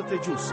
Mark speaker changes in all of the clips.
Speaker 1: strategius.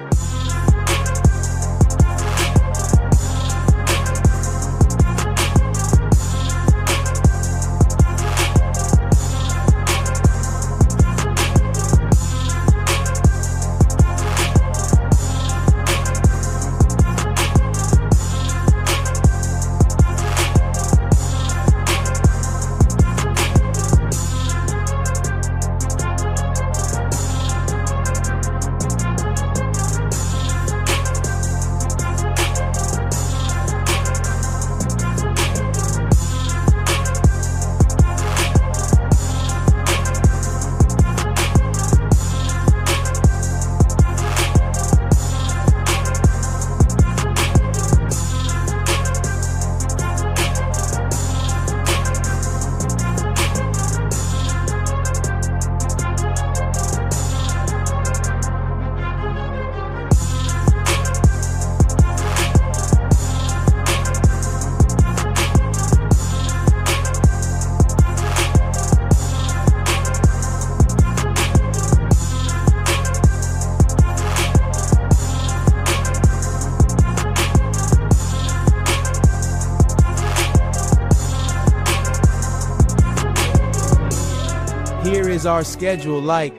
Speaker 1: Here is our schedule. Like,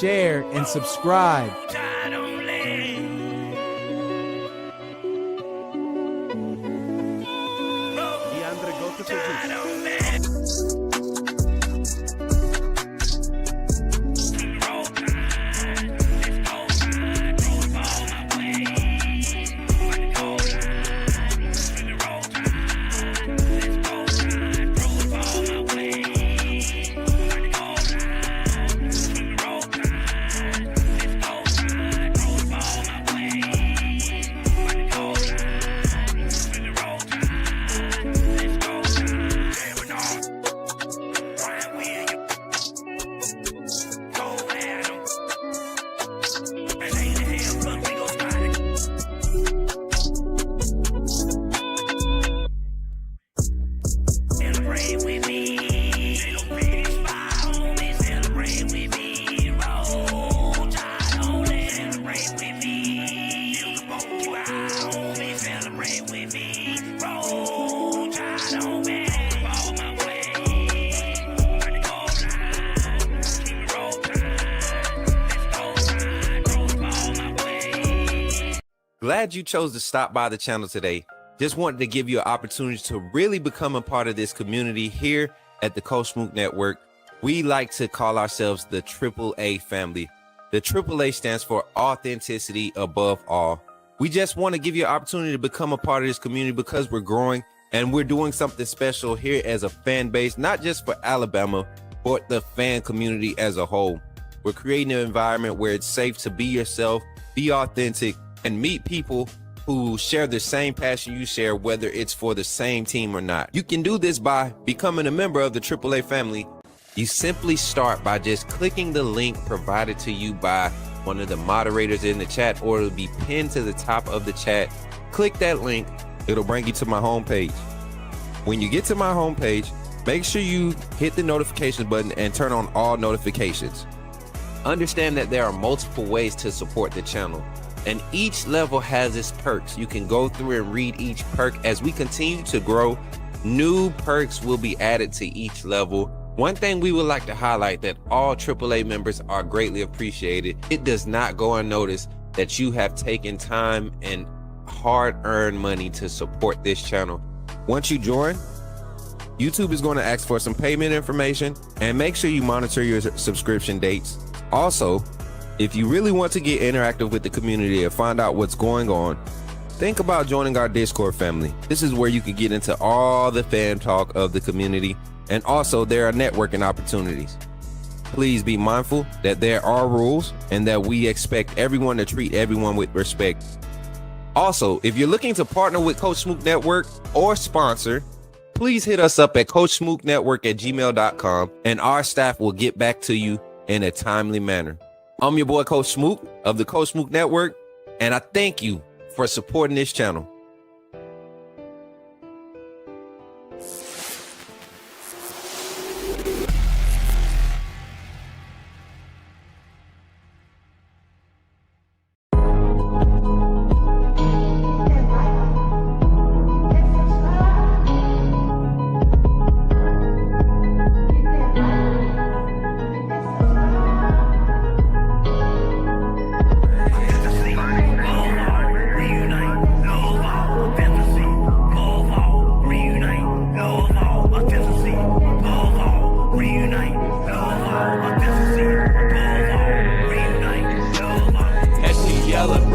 Speaker 1: share, and subscribe.
Speaker 2: Glad you chose to stop by the channel today. Just wanted to give you an opportunity to really become a part of this community here at the Coach Smook Network. We like to call ourselves the AAA family. The AAA stands for authenticity above all. We just want to give you an opportunity to become a part of this community because we're growing and we're doing something special here as a fan base, not just for Alabama, but the fan community as a whole. We're creating an environment where it's safe to be yourself, be authentic, and meet people who share the same passion you share, whether it's for the same team or not. You can do this by becoming a member of the AAA family. You simply start by just clicking the link provided to you by one of the moderators in the chat, or it'll be pinned to the top of the chat. Click that link, it'll bring you to my homepage. When you get to my homepage, make sure you hit the notifications button and turn on all notifications. Understand that there are multiple ways to support the channel, and each level has its perks. You can go through and read each perk. As we continue to grow, new perks will be added to each level. One thing we would like to highlight that all AAA members are greatly appreciated. It does not go unnoticed that you have taken time and hard-earned money to support this channel. Once you join, YouTube is going to ask for some payment information, and make sure you monitor your subscription dates. Also, if you really want to get interactive with the community and find out what's going on, think about joining our Discord family. This is where you can get into all the fan talk of the community, and also there are networking opportunities. Please be mindful that there are rules and that we expect everyone to treat everyone with respect. Also, if you're looking to partner with Coach Smook Network or sponsor, please hit us up at coachsmooknetwork@gmail.com, and our staff will get back to you in a timely manner. I'm your boy, Coach Smook of the Coach Smook Network, and I thank you for supporting this channel.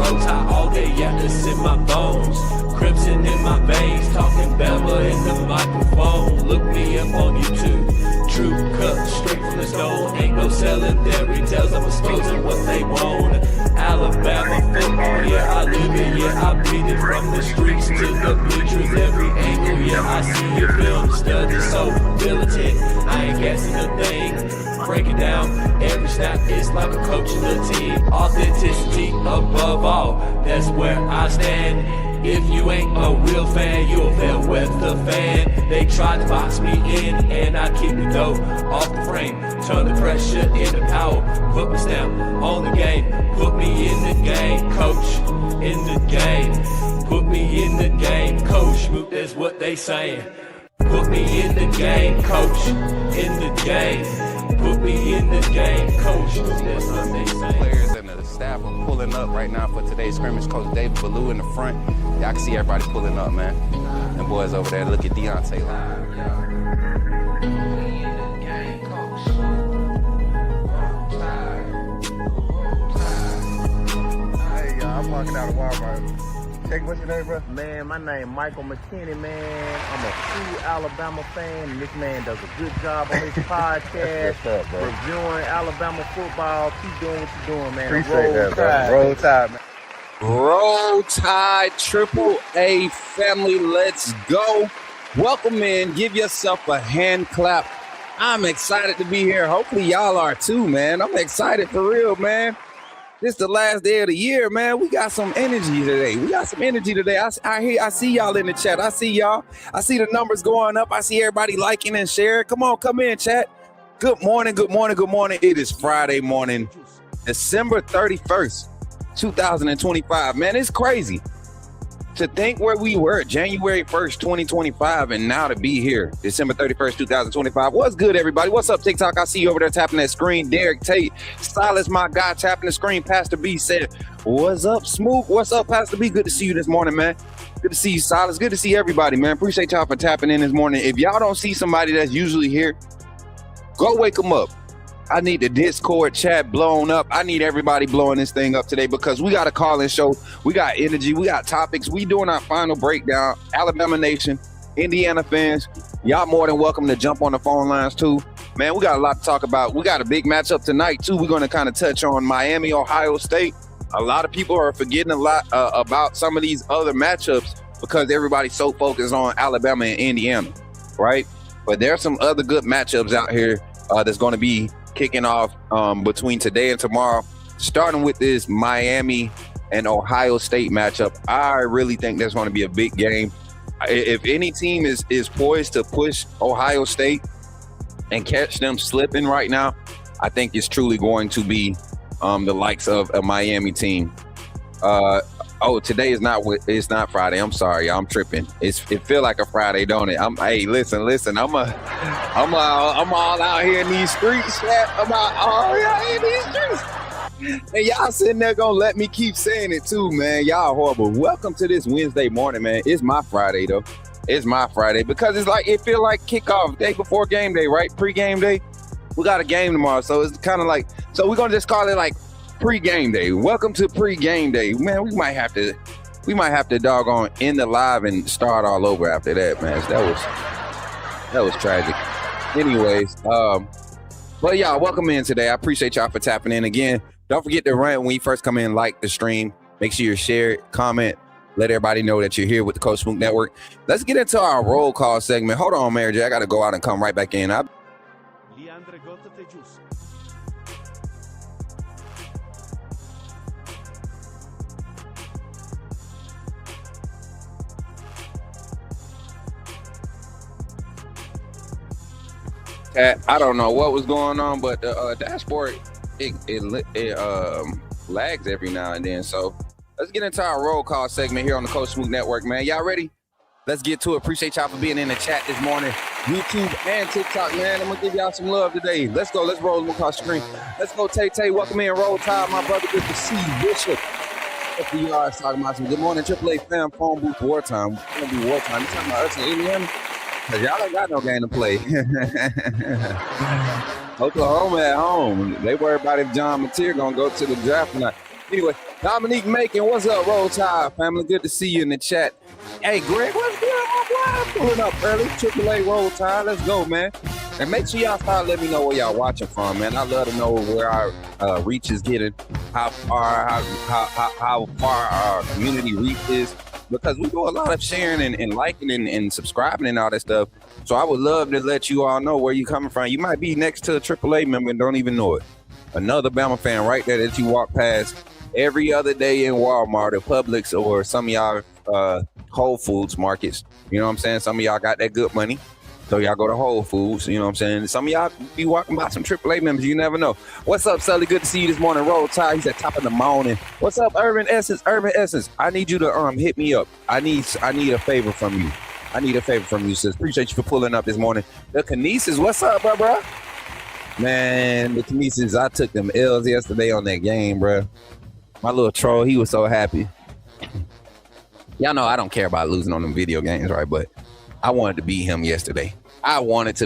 Speaker 3: roll tide all day, yeah, it's in my bones. Crimson in my veins, talking Bama in the microphone. Look me up on YouTube. True cut, straight from the stone. Ain't no selling fairy tales, I'm exposing what they want. Alabama football, yeah, I live it, yeah, I breathe it. From the streets to the bleachers, every angle, yeah, I see your film study, so militant. I ain't guessing a thing. Break it down, every snap is like a coach of the team. Authenticity above all, that's where I stand. If you ain't a real fan, you'll fail with the fan. They tried to box me in, and I keep it though off the frame. Turn the pressure into power, put my stamp on the game. Put me in the game, coach, in the game. Put me in the game, Coach Smook, that's what they saying. Put me in the game, coach, in the game. Put me in the game, coach, that's what they saying.
Speaker 4: Players and the staff are pulling up right now for today's scrimmage. Coach David Ballou in the front. Y'all can see everybody pulling up, man. Them boys over there, look at Deontay.
Speaker 5: Hey, y'all, I'm walking out of Walmart. Hey, what's your name, bro?
Speaker 6: Man, my name Michael McKinney, man. I'm a true Alabama fan, and this man does a good job on his podcast,
Speaker 5: What's up, bro?
Speaker 6: reviewing Alabama football. Keep doing what you're doing, man.
Speaker 5: Appreciate that, bro.
Speaker 6: Tide.
Speaker 5: Roll Tide, man.
Speaker 4: Roll Tide Triple A family, let's go. Welcome in, give yourself a hand clap. I'm excited to be here. Hopefully y'all are too, man. I'm excited for real, man. This is the last day of the year, man. We got some energy today. I see y'all in the chat. I see y'all. I see the numbers going up. I see everybody liking and sharing. Come on, come in, chat. Good morning, good morning, good morning. It is Friday morning, December 31st, 2025. Man, it's crazy to think where we were January 1st, 2025, and now to be here, December 31st, 2025. What's good, everybody? What's up, TikTok? I see you over there tapping that screen. Derek Tate, Silas, my guy, tapping the screen. Pastor B said, what's up, Smook? What's up, Pastor B? Good to see you this morning, man. Good to see you, Silas. Good to see everybody, man. Appreciate y'all for tapping in this morning. If y'all don't see somebody that's usually here, go wake them up. I need the Discord chat blown up. I need everybody blowing this thing up today because we got a call-in show. We got energy. We got topics. We doing our final breakdown. Alabama Nation, Indiana fans, y'all more than welcome to jump on the phone lines too. Man, we got a lot to talk about. We got a big matchup tonight too. We're going to kind of touch on Miami, Ohio State. A lot of people are forgetting a lot about some of these other matchups because everybody's so focused on Alabama and Indiana, right? But there's some other good matchups out here that's going to be kicking off between today and tomorrow, starting with this Miami and Ohio State matchup. I really think that's going to be a big game. If any team is poised to push Ohio State and catch them slipping right now, I think it's truly going to be the likes of a Miami team. Today is not Friday. I'm sorry, I'm tripping. It feel like a Friday, don't it? Hey, listen. I'm all out here in these streets. I'm all out here in these streets. And y'all sitting there gonna let me keep saying it too, man. Y'all horrible. Welcome to this Wednesday morning, man. It's my Friday though. It's my Friday because it feel like kickoff day before game day, right? Pre-game day. We got a game tomorrow, so it's kind of like. So we're gonna just call it like pre-game day. Welcome to pre-game day, man. We might have to doggone end the live and start all over after that, man. That was tragic. Anyways, but y'all, welcome in today. I appreciate y'all for tapping in again. Don't forget to run when you first come in, like the stream. Make sure you share it, comment, let everybody know that you're here with the Coach Smook Network. Let's get into our roll call segment. Hold on, Mary J. I got to go out and come right back in. I don't know what was going on, but the dashboard it lags every now and then. So let's get into our roll call segment here on the Coach Smook Network, man. Y'all ready? Let's get to it. Appreciate y'all for being in the chat this morning. YouTube and TikTok, man. I'm gonna give y'all some love today. Let's go. Let's roll them across the screen. Let's go, Tay. Welcome in, Roll Tide, my brother. Good to see you, Bishop. FDR is talking about some good morning, AAA fam, phone booth wartime. It's gonna be wartime. You talking about us in Indiana? Cause y'all ain't got no game to play. Oklahoma at home. They worry about if John Mateer gonna go to the draft or not. Anyway, Dominique Macon, what's up, Roll Tide family? Good to see you in the chat. Hey, Greg, what's good, my boy? I'm pulling up early. AAA Roll Tide, let's go, man. And make sure y'all start letting me know where y'all watching from, man. I love to know where our reach is getting, how far our community reach is, because we do a lot of sharing and liking and subscribing and all that stuff. So I would love to let you all know where you're coming from. You might be next to a AAA member and don't even know it. Another Bama fan right there that you walk past every other day in Walmart or Publix or some of y'all Whole Foods markets. You know what I'm saying? Some of y'all got that good money, so y'all go to Whole Foods. You know what I'm saying? Some of y'all be walking by some AAA members. You never know. What's up, Sully? Good to see you this morning. Roll Tide. He's at top of the morning. What's up, Urban Essence? Urban Essence. I need you to hit me up. I need a favor from you. I need a favor from you, sis. Appreciate you for pulling up this morning. The Kinesis. What's up, bro? Man, the Kinesis. I took them L's yesterday on that game, bro. My little troll, he was so happy. Y'all know I don't care about losing on them video games, right? But I wanted to beat him yesterday. I wanted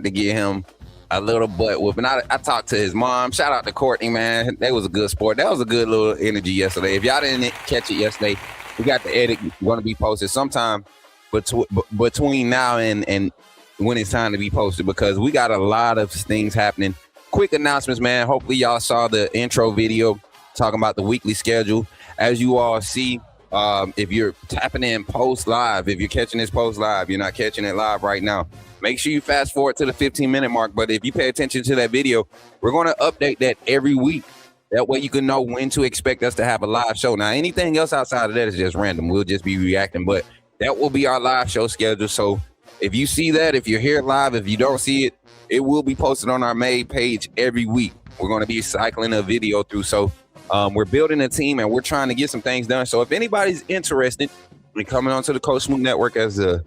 Speaker 4: to get him a little butt whooping. I talked to his mom. Shout out to Courtney, man. That was a good sport. That was a good little energy yesterday. If y'all didn't catch it yesterday, we got the edit going to be posted sometime between now and when it's time to be posted, because we got a lot of things happening. Quick announcements, man. Hopefully y'all saw the intro video talking about the weekly schedule. As you all see, if you're tapping in post live, if you're catching this post live, you're not catching it live right now, make sure you fast forward to the 15-minute mark. But if you pay attention to that video, we're going to update that every week. That way you can know when to expect us to have a live show. Now, anything else outside of that is just random. We'll just be reacting, but that will be our live show schedule. So if you see that, if you're here live, if you don't see it, it will be posted on our main page every week. We're going to be cycling a video through. So we're building a team and we're trying to get some things done. So if anybody's interested in coming onto the Coach Smook Network as an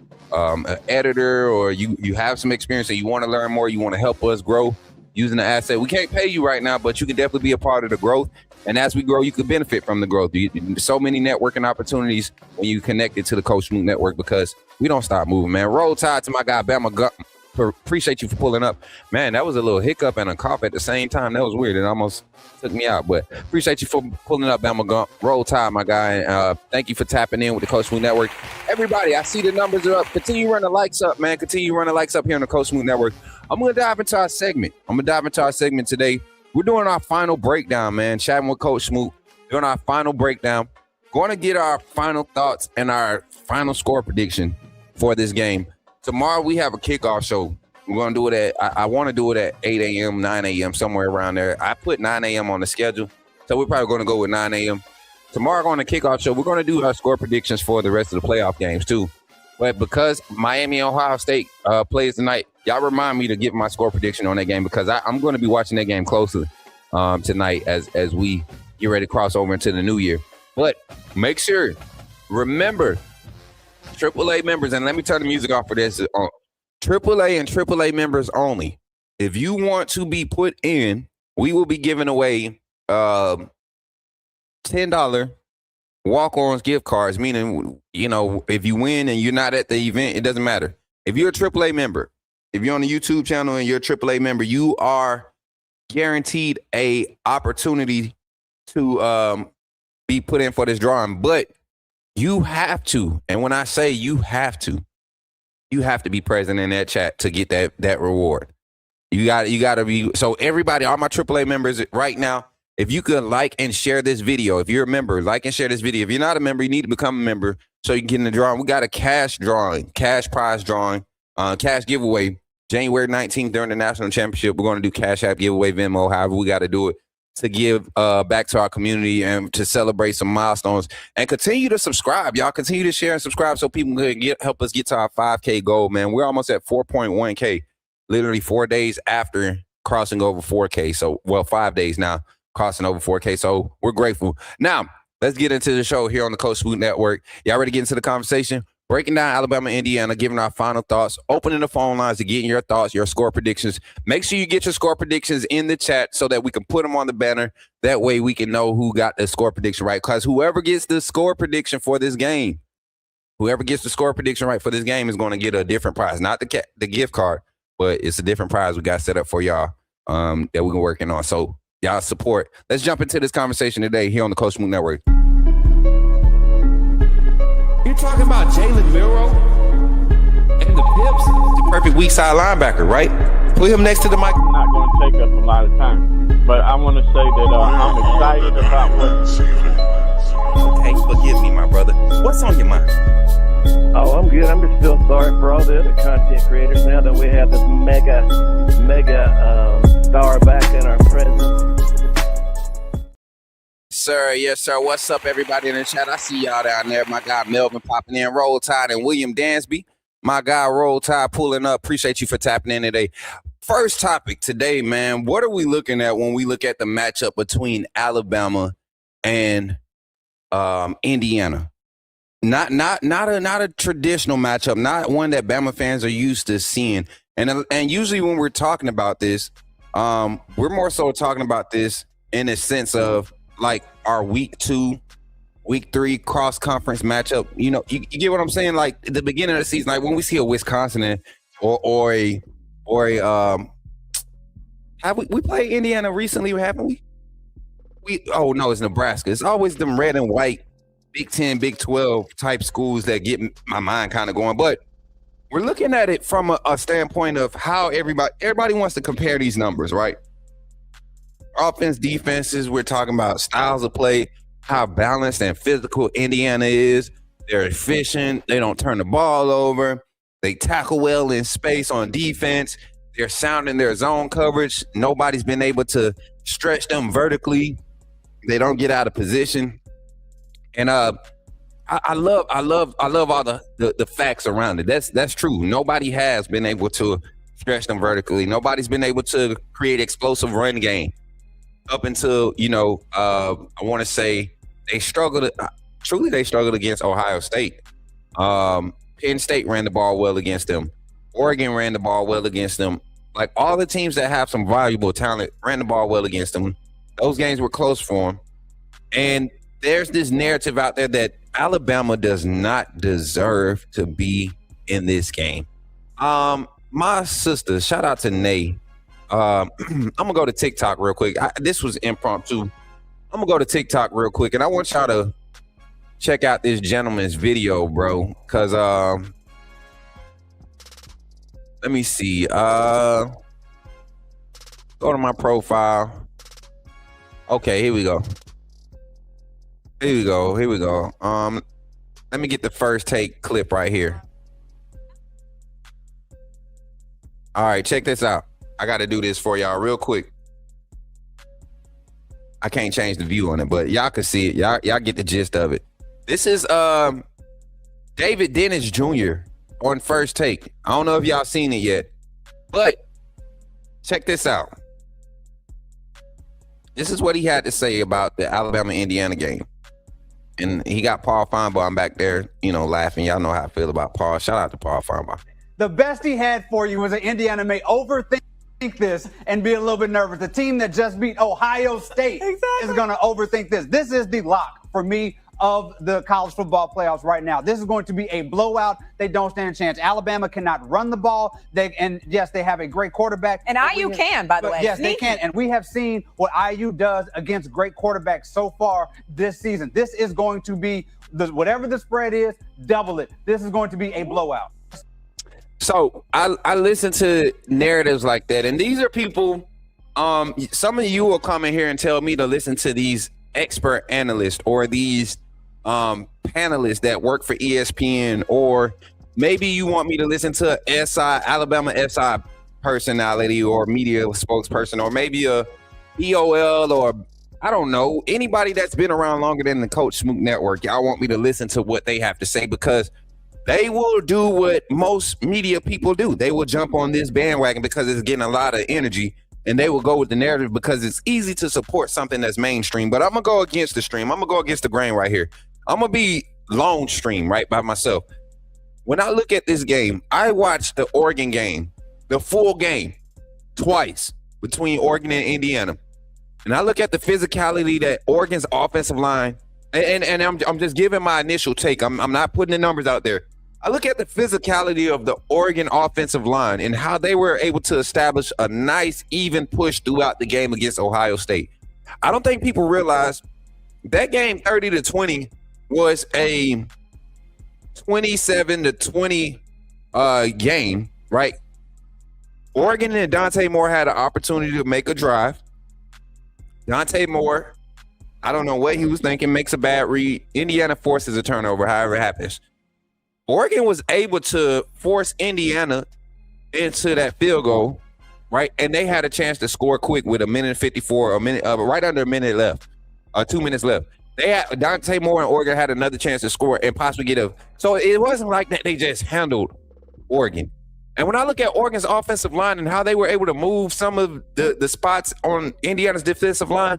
Speaker 4: editor, or you have some experience and you want to learn more, you want to help us grow using the asset, we can't pay you right now, but you can definitely be a part of the growth. And as we grow, you can benefit from the growth. There's so many networking opportunities when you connected to the Coach Smook Network, because we don't stop moving, man. Roll Tide to my guy, Bama. Appreciate you for pulling up. Man, that was a little hiccup and a cough at the same time. That was weird. It almost took me out, but appreciate you for pulling up, Bama Gump. Roll Tide, my guy. Thank you for tapping in with the Coach Smook Network. Everybody, I see the numbers are up. Continue running the likes up, man. Continue running the likes up here on the Coach Smook Network. I'm going to dive into our segment. Today. We're doing our final breakdown, man. Chatting with Coach Smook, doing our final breakdown. Going to get our final thoughts and our final score prediction for this game. Tomorrow we have a kickoff show. We're going to do it I want to do it at 8 a.m., 9 a.m., somewhere around there. I put 9 a.m. on the schedule, so we're probably going to go with 9 a.m. Tomorrow on the kickoff show, we're going to do our score predictions for the rest of the playoff games too. But because Miami and Ohio State plays tonight, y'all remind me to give my score prediction on that game, because I'm going to be watching that game closely tonight as we get ready to cross over into the new year. But make sure, remember, AAA members, and let me turn the music off for this, AAA and AAA members only. If you want to be put in, we will be giving away $10 walk-ons gift cards, meaning, you know, if you win and you're not at the event, it doesn't matter. If you're a AAA member, if you're on the YouTube channel and you're a AAA member, you are guaranteed a opportunity to be put in for this drawing. But you have to, and when I say you have to be present in that chat to get that reward. You got to be. So everybody, all my AAA members right now, if you could like and share this video, if you're a member, like and share this video. If you're not a member, you need to become a member so you can get in the drawing. We got a cash prize drawing, cash giveaway, January 19th during the national championship. We're going to do Cash App giveaway, Venmo, however we got to do it to give back to our community and to celebrate some milestones. And continue to subscribe, y'all. Continue to share and subscribe so people can help us get to our 5K goal, man. We're almost at 4.1K, literally 4 days after crossing over 4K. So, well, 5 days now, crossing over 4K. So we're grateful. Now, let's get into the show here on the Coach Smook Network. Y'all ready to get into the conversation? Breaking down Alabama, Indiana, giving our final thoughts, opening the phone lines to getting your thoughts, your score predictions. Make sure you get your score predictions in the chat so that we can put them on the banner. That way we can know who got the score prediction right. Because whoever gets the score prediction for this game, right is going to get a different prize. Not the gift card, but it's a different prize we got set up for y'all that we're working on. So y'all support. Let's jump into this conversation today here on the Coach Smook Network.
Speaker 2: You're talking about Jalen Milroe and the Pips? The perfect weak side linebacker, right? Put him next to the mic.
Speaker 7: Not going to take up a lot of time, but I want to say that I'm excited about what.
Speaker 2: Okay, forgive me, my brother. What's on your mind?
Speaker 6: Oh, I'm good. I'm just still sorry for all the other content creators now that we have this mega star back in our presence.
Speaker 4: Sir, yes, sir. What's up, everybody in the chat? I see y'all down there. My guy Melvin popping in, Roll Tide, and William Dansby. My guy Roll Tide pulling up. Appreciate you for tapping in today. First topic today, man. What are we looking at when we look at the matchup between Alabama and Indiana? Not a traditional matchup, not one that Bama fans are used to seeing. And usually when we're talking about this, we're more so talking about this in a sense of like our week 2, week 3 cross conference matchup. You know, you get what I'm saying? Like at the beginning of the season, like when we see a Wisconsin or a have we played Indiana recently, haven't we? Oh no, it's Nebraska. It's always them red and white Big 10, Big 12 type schools that get my mind kind of going. But we're looking at it from a standpoint of how everybody wants to compare these numbers, right? Offense, defenses, we're talking about styles of play, how balanced and physical Indiana is. They're efficient. They don't turn the ball over. They tackle well in space on defense. They're sound in their zone coverage. Nobody's been able to stretch them vertically. They don't get out of position. And I love all the facts around it. That's true. Nobody has been able to stretch them vertically. Nobody's been able to create explosive run game up until, I want to say they struggled against Ohio State. Penn State ran the ball well against them. Oregon ran the ball well against them. Like all the teams that have some valuable talent ran the ball well against them. Those games were close for them. And there's this narrative out there that Alabama does not deserve to be in this game. My sister, shout out to Nay. I'm gonna go to TikTok real quick. This was impromptu. I'm gonna go to TikTok real quick, and I want y'all to check out this gentleman's video, bro. Cause let me see. Go to my profile. Okay, here we go. Here we go. Let me get the first take clip right here. All right, check this out. I got to do this for y'all real quick. I can't change the view on it, but y'all can see it. Y'all get the gist of it. This is David Dennis Jr. on First Take. I don't know if y'all seen it yet, but check this out. This is what he had to say about the Alabama-Indiana game. And he got Paul Feinbaum back there, laughing. Y'all know how I feel about Paul. Shout out to Paul Feinbaum.
Speaker 8: The best he had for you was that Indiana may overthink this and be a little bit nervous. The team that just beat Ohio State is going to overthink this. This is the lock for me of the college football playoffs right now. This is going to be a blowout. They don't stand a chance. Alabama cannot run the ball. Yes, they have a great quarterback.
Speaker 9: And IU can, by the way.
Speaker 8: Yes, they can. And we have seen what IU does against great quarterbacks so far this season. This is going to be, whatever the spread is, double it. This is going to be a blowout.
Speaker 4: So I listen to narratives like that. And these are people, some of you will come in here and tell me to listen to these expert analysts or these panelists that work for ESPN, or maybe you want me to listen to Alabama SI personality or media spokesperson, or maybe a EOL, or I don't know, anybody that's been around longer than the Coach Smook Network. Y'all want me to listen to what they have to say, because they will do what most media people do. They will jump on this bandwagon because it's getting a lot of energy, and they will go with the narrative because it's easy to support something that's mainstream. But I'm going to go against the stream. I'm going to go against the grain right here. I'm going to be lone stream right by myself. When I look at this game, I watched the Oregon game, the full game, twice between Oregon and Indiana. And I look at the physicality that Oregon's offensive line, and I'm just giving my initial take. I'm not putting the numbers out there.
Speaker 2: I look at the physicality of the Oregon offensive line and how they were able to establish a nice, even push throughout the game against Ohio State. I don't think people realize that game 30-20 was a 27-20 game, right? Oregon and Dante Moore had an opportunity to make a drive. Dante Moore, I don't know what he was thinking, makes a bad read. Indiana forces a turnover, however it happens. Oregon was able to force Indiana into that field goal, right? And they had a chance to score quick with 1:54, right under a minute left, 2 minutes left. They had Dante Moore and Oregon had another chance to score and possibly get a. So it wasn't like that they just handled Oregon. And when I look at Oregon's offensive line and how they were able to move some of the spots on Indiana's defensive line,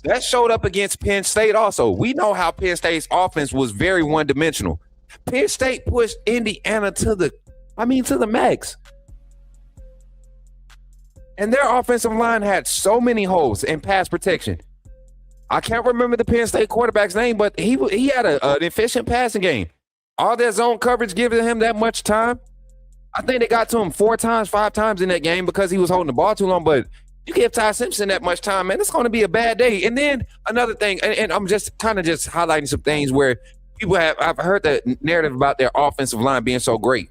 Speaker 2: that showed up against Penn State also. We know how Penn State's offense was very one-dimensional. Penn State pushed Indiana to the max. And their offensive line had so many holes in pass protection. I can't remember the Penn State quarterback's name, but he had an efficient passing game. All their zone coverage giving him that much time. I think they got to him 5 times in that game because he was holding the ball too long. But you give Ty Simpson that much time, man, it's going to be a bad day. And then another thing, and I'm just kind of just highlighting some things where I've heard the narrative about their offensive line being so great,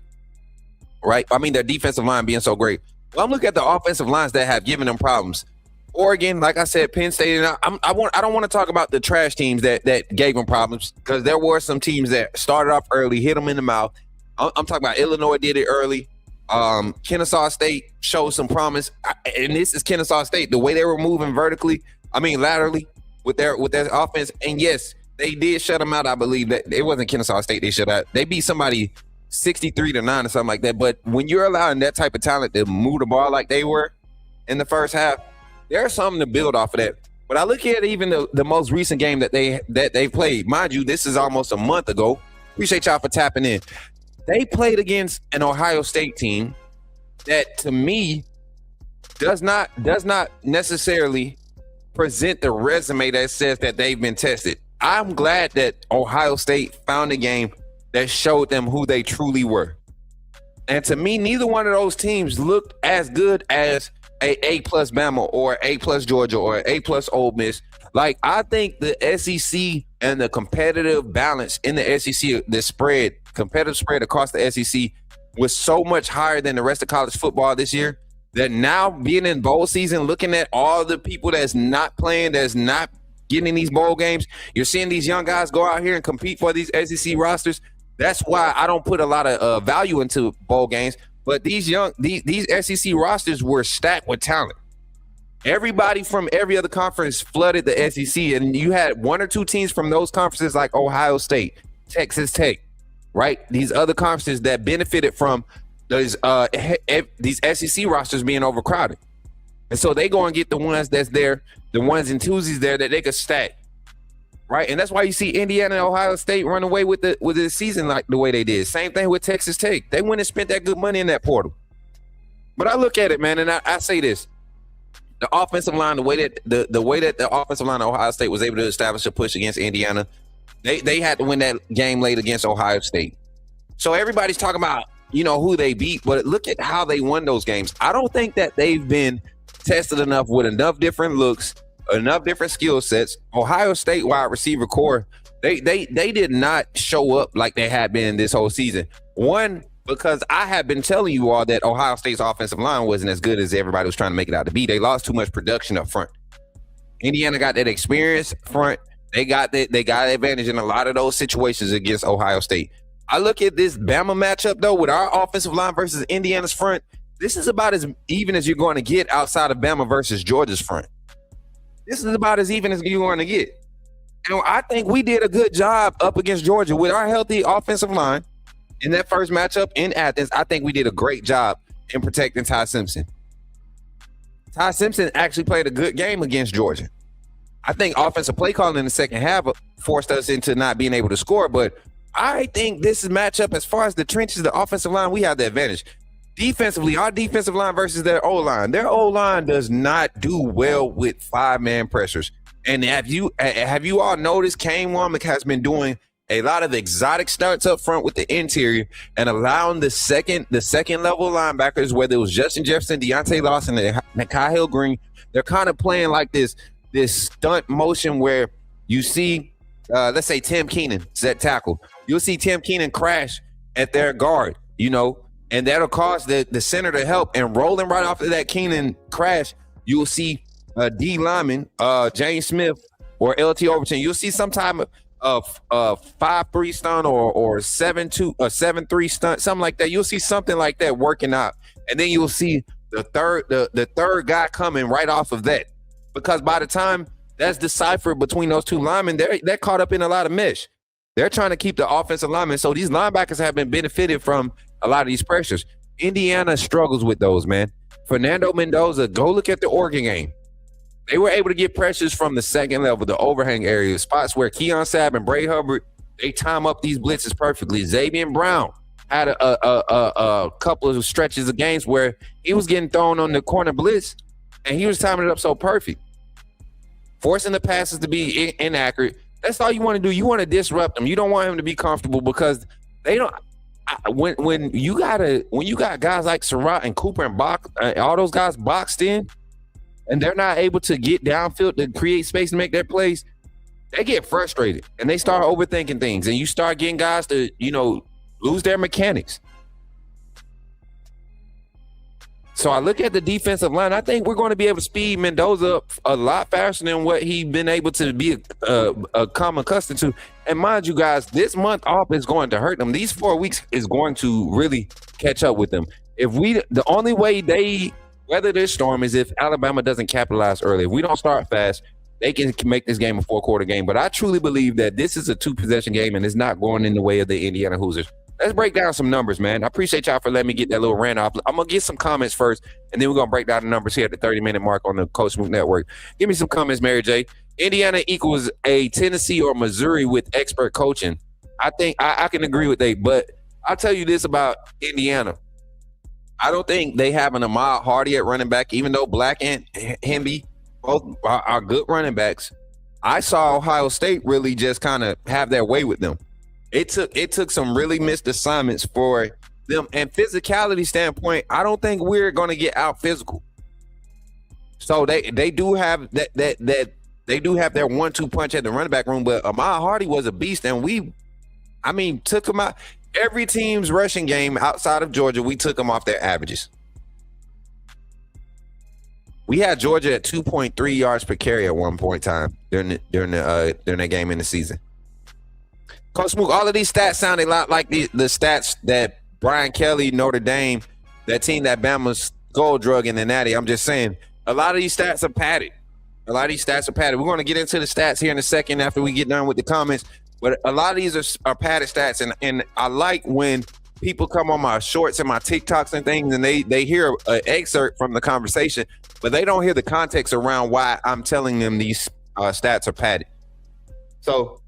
Speaker 2: right? I mean, their defensive line being so great. Well, I'm looking at the offensive lines that have given them problems. Oregon, like I said, Penn State, and I don't want to talk about the trash teams that gave them problems because there were some teams that started off early, hit them in the mouth. I'm talking about Illinois did it early. Kennesaw State showed some promise, and this is Kennesaw State. The way they were moving laterally with their offense, and yes, they did shut them out. I believe that it wasn't Kennesaw State they shut out. They beat somebody 63-9 or something like that. But when you're allowing that type of talent to move the ball like they were in the first half, there's something to build off of that. But I look at even the most recent game that they played. Mind you, this is almost a month ago. Appreciate y'all for tapping in. They played against an Ohio State team that, to me, does not necessarily present the resume that says that they've been tested. I'm glad that Ohio State found a game that showed them who they truly were. And to me, neither one of those teams looked as good as A+ Bama or A+ Georgia or A+ Ole Miss. Like, I think the SEC and the competitive balance in the SEC, the competitive spread across the SEC was so much higher than the rest of college football this year that now being in bowl season, looking at all the people that's not playing, that's not getting in these bowl games, you're seeing these young guys go out here and compete for these SEC rosters. That's why I don't put a lot of value into bowl games. But these SEC rosters were stacked with talent. Everybody from every other conference flooded the SEC, and you had 1 or 2 teams from those conferences like Ohio State, Texas Tech, right? These other conferences that benefited from these SEC rosters being overcrowded. And so they go and get the ones that's there, the ones and twosies there that they could stack, right? And that's why you see Indiana and Ohio State run away with the season like the way they did. Same thing with Texas Tech. They went and spent that good money in that portal. But I look at it, man, and I say this. The offensive line, the way that the offensive line of Ohio State was able to establish a push against Indiana, they had to win that game late against Ohio State. So everybody's talking about, who they beat, but look at how they won those games. I don't think that they've been tested enough with enough different looks, enough different skill sets. Ohio State wide receiver core, they did not show up like they had been this whole season. One, because I have been telling you all that Ohio State's offensive line wasn't as good as everybody was trying to make it out to be. They lost too much production up front. Indiana got that experience front. They got advantage in a lot of those situations against Ohio State. I look at this Bama matchup, though, with our offensive line versus Indiana's front. This is about as even as you're going to get outside of Bama versus Georgia's front. This is about as even as you're going to get. And I think we did a good job up against Georgia with our healthy offensive line. In that first matchup in Athens, I think we did a great job in protecting Ty Simpson. Ty Simpson actually played a good game against Georgia. I think offensive play calling in the second half forced us into not being able to score, but I think this is matchup as far as the trenches, the offensive line, we have the advantage. Defensively, our defensive line versus their O-line. Their O-line does not do well with 5-man pressures. And have you all noticed Kane Womack has been doing a lot of exotic stunts up front with the interior and allowing the second level linebackers, whether it was Justin Jefferson, Deontay Lawson, and Kyle Green, they're kind of playing like this stunt motion where you see, let's say Tim Keenan is at tackle. You'll see Tim Keenan crash at their guard, and that'll cause the center to help. And rolling right off of that Keenan crash, you'll see D lineman, James Smith or LT Overton. You'll see some type of 5-3 stunt or 7-2 or 7-3 stunt, something like that. You'll see something like that working out, and then you'll see the third guy coming right off of that. Because by the time that's deciphered between those two linemen, they're caught up in a lot of mesh. They're trying to keep the offensive linemen. So these linebackers have been benefited from a lot of these pressures. Indiana struggles with those, man. Fernando Mendoza, go look at the Oregon game. They were able to get pressures from the second level, the overhang area, spots where Keon Sabb and Bray Hubbard, they time up these blitzes perfectly. Xavier Brown had a couple of stretches of games where he was getting thrown on the corner blitz, and he was timing it up so perfect. Forcing the passes to be inaccurate. That's all you want to do. You want to disrupt them. You don't want him to be comfortable because they don't. When you got guys like Surratt and Cooper and Bach, all those guys boxed in, and they're not able to get downfield to create space and make their plays, they get frustrated and they start overthinking things, and you start getting guys to lose their mechanics. So I look at the defensive line. I think we're going to be able to speed Mendoza up a lot faster than what he's been able to be come accustomed to. And mind you guys, this month off is going to hurt them. These 4 weeks is going to really catch up with them. The only way they weather this storm is if Alabama doesn't capitalize early. If we don't start fast, they can make this game a 4-quarter game. But I truly believe that this is a 2-possession game and it's not going in the way of the Indiana Hoosiers. Let's break down some numbers, man. I appreciate y'all for letting me get that little rant off. I'm going to get some comments first, and then we're going to break down the numbers here at the 30-minute mark on the Coach Smook Network. Give me some comments, Mary J. Indiana equals a Tennessee or Missouri with expert coaching. I think I can agree with that, but I'll tell you this about Indiana. I don't think they have an Ahmad Hardy at running back, even though Black and Hemby both are good running backs. I saw Ohio State really just kind of have their way with them. It took some really missed assignments for them. And physicality standpoint, I don't think we're going to get out physical. So they do have that they do have their 1-2 punch at the running back room, but Ahmad Hardy was a beast, and took him out. Every team's rushing game outside of Georgia, we took them off their averages. We had Georgia at 2.3 yards per carry at one point in time during that game in the season. Coach Smook, all of these stats sound a lot like the stats that Brian Kelly, Notre Dame, that team that Bama's gold drug in the Natty. I'm just saying, a lot of these stats are padded. We're going to get into the stats here in a second after we get done with the comments. But a lot of these are padded stats, and I like when people come on my shorts and my TikToks and things, and they hear an excerpt from the conversation, but they don't hear the context around why I'm telling them these stats are padded. So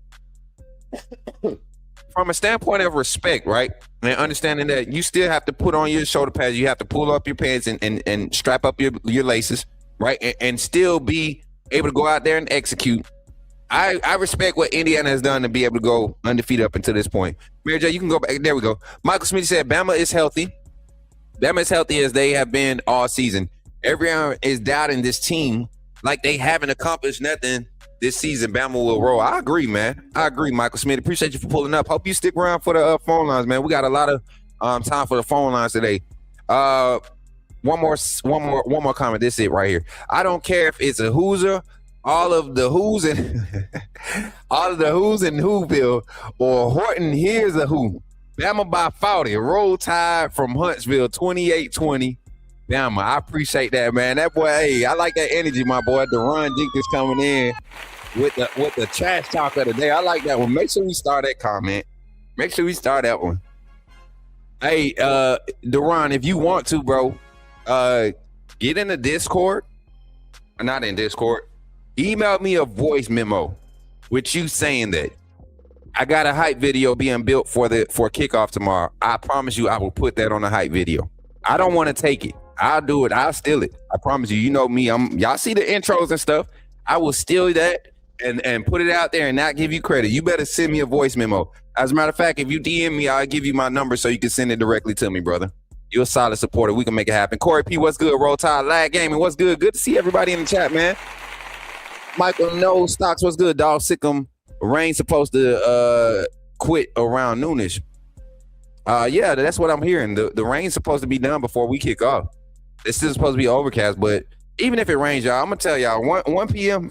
Speaker 2: from a standpoint of respect, right, and understanding that you still have to put on your shoulder pads, you have to pull up your pants and strap up your laces, right, and still be able to go out there and execute. I respect what Indiana has done to be able to go undefeated up until this point. Mary J, you can go back. There we go. Michael Smith said Bama is healthy. Bama is healthy as they have been all season. Everyone is doubting this team like they haven't accomplished nothing this season. Bama will roll. I agree, man. I agree, Michael Smith. Appreciate you for pulling up. Hope you stick around for the phone lines, man. We got a lot of time for the phone lines today. One more comment. This is it right here. I don't care if it's a Hoosier, all of the Who's in Whoville, or Horton, here's a Who. Bama by 40. Roll Tide from Huntsville, 28-20. Bama, I appreciate that, man. That boy, hey, I like that energy, my boy. Deron Jenkins coming in with the trash talk of the day. I like that one. Make sure we start that comment. Make sure we start that one. Hey, Deron, if you want to, bro, get in the Discord. Not in Discord. Email me a voice memo with you saying that I got a hype video being built for kickoff tomorrow. I promise you I will put that on a hype video. I don't want to take it. I'll do it. I'll steal it. I promise you. You know me. Y'all see the intros and stuff. I will steal that
Speaker 4: and put it out there and not give you credit, you better send me a voice memo. As a matter of fact, if you DM me, I'll give you my number so you can send it directly to me, brother. You're a solid supporter. We can make it happen. Corey P, what's good? Roll Tide, Lag Gaming, what's good? Good to see everybody in the chat, man. Michael No Stocks, what's good? Dog Sickum, Rain's supposed to quit around noonish. Yeah, that's what I'm hearing. The rain's supposed to be done before we kick off. It's still supposed to be overcast, but even if it rains, y'all, I'm gonna tell y'all 1 p.m.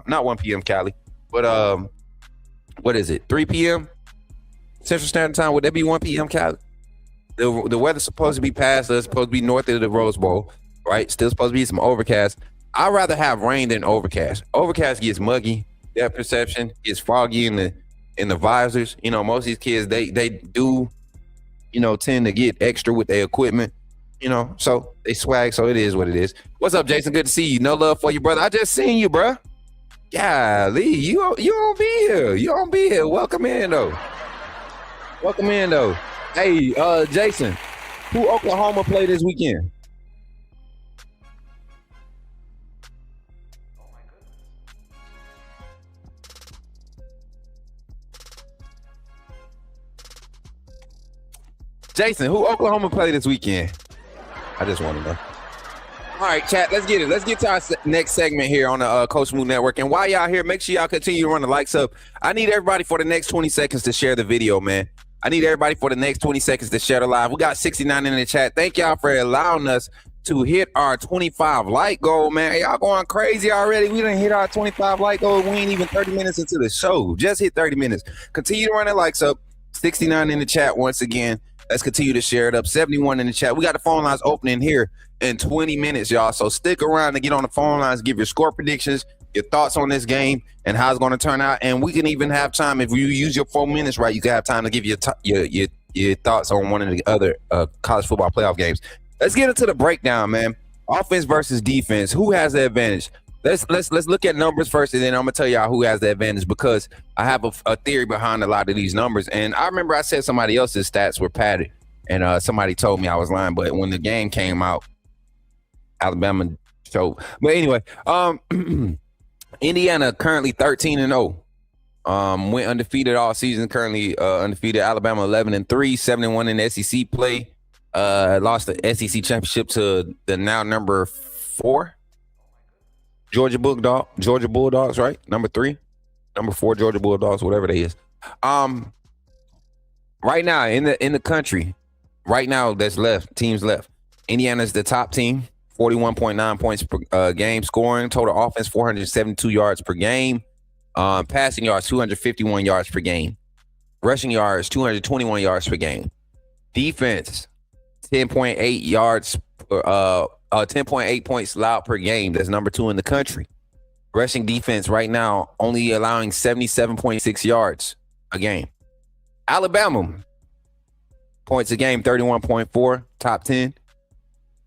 Speaker 4: Not 1 p.m. Cali, but what is it? 3 p.m. Central Standard Time. Would that be 1 p.m. Cali? The weather's supposed to be past us. Supposed to be north of the Rose Bowl, right? Still supposed to be some overcast. I'd rather have rain than overcast. Overcast gets muggy. Depth perception gets foggy in the visors. You know, most of these kids they do, you know, tend to get extra with their equipment. You know, so they swag. So it is what it is. What's up, Jason? Good to see you. No love for you, brother. I just seen you, bro. Golly, you don't be here. You don't be here. Welcome in though. Welcome in though. Hey, Jason, who Oklahoma play this weekend? Jason, who Oklahoma play this weekend? I just want to know. All right, chat, let's get it. Let's get to our next segment here on the Coach Smook Network. And while y'all here, make sure y'all continue to run the likes up. I need everybody for the next 20 seconds to share the video, man. I need everybody for the next 20 seconds to share the live. We got 69 in the chat. Thank y'all for allowing us to hit our 25 like goal, man. Y'all going crazy already. We done hit our 25 like goal. We ain't even 30 minutes into the show. Just hit 30 minutes. Continue to run the likes up. 69 in the chat once again. Let's continue to share it up. 71 in the chat. We got the phone lines opening here in 20 minutes, y'all. So stick around to get on the phone lines, give your score predictions, your thoughts on this game, and how it's going to turn out. And we can even have time, if you use your 4 minutes right, you can have time to give your thoughts on one of the other college football playoff games. Let's get into the breakdown, man. Offense versus defense. Who has the advantage? Let's look at numbers first, and then I'm gonna tell y'all who has the advantage, because I have a theory behind a lot of these numbers. And I remember I said somebody else's stats were padded, and somebody told me I was lying. But when the game came out, Alabama showed. But anyway, Indiana currently 13-0. Went undefeated all season. Currently undefeated. Alabama 11-3, 7-1 in the SEC play. Lost the SEC championship to the now number 4. Georgia Bulldogs, right? Number 3, number 4, Georgia Bulldogs, whatever they is. Right now in the country, right now that's left, teams left. Indiana's the top team, 41.9 points per game scoring. Total offense, 472 yards per game. Passing yards, 251 yards per game. Rushing yards, 221 yards per game. Defense, 10.8 yards 10.8 points allowed per game. That's number 2 in the country. Rushing defense right now only allowing 77.6 yards a game. Alabama, points a game, 31.4, top 10.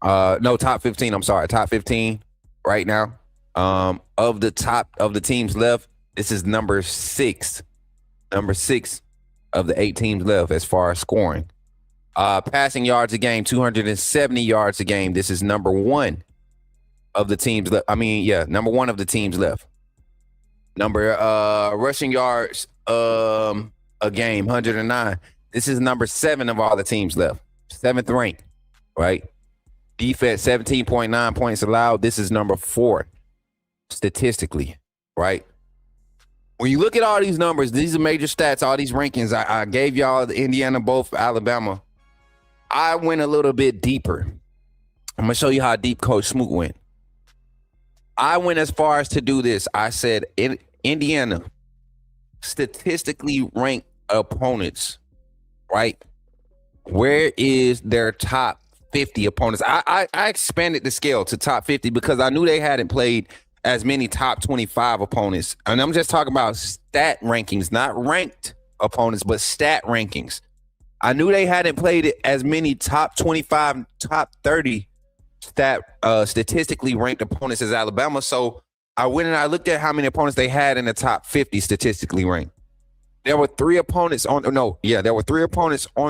Speaker 4: Top 15. I'm sorry, top 15 right now. Of the teams left, this is number 6. Number 6 of the 8 teams left as far as scoring. Passing yards a game, 270 yards a game. This is number 1 of the teams left. Number 1 of the teams left. Rushing yards a game, 109. This is number 7 of all the teams left. 7th ranked, right? Defense, 17.9 points allowed. This is number 4 statistically, right? When you look at all these numbers, these are major stats, all these rankings. I gave y'all the Indiana, both Alabama. I went a little bit deeper. I'm going to show you how deep Coach Smook went. I went as far as to do this. I said, Indiana statistically ranked opponents, right? Where is their top 50 opponents? I expanded the scale to top 50 because I knew they hadn't played as many top 25 opponents. And I'm just talking about stat rankings, not ranked opponents, but stat rankings. I knew they hadn't played as many top 25, top 30 statistically ranked opponents as Alabama. So I went and I looked at how many opponents they had in the top 50 statistically ranked. There were 3 opponents on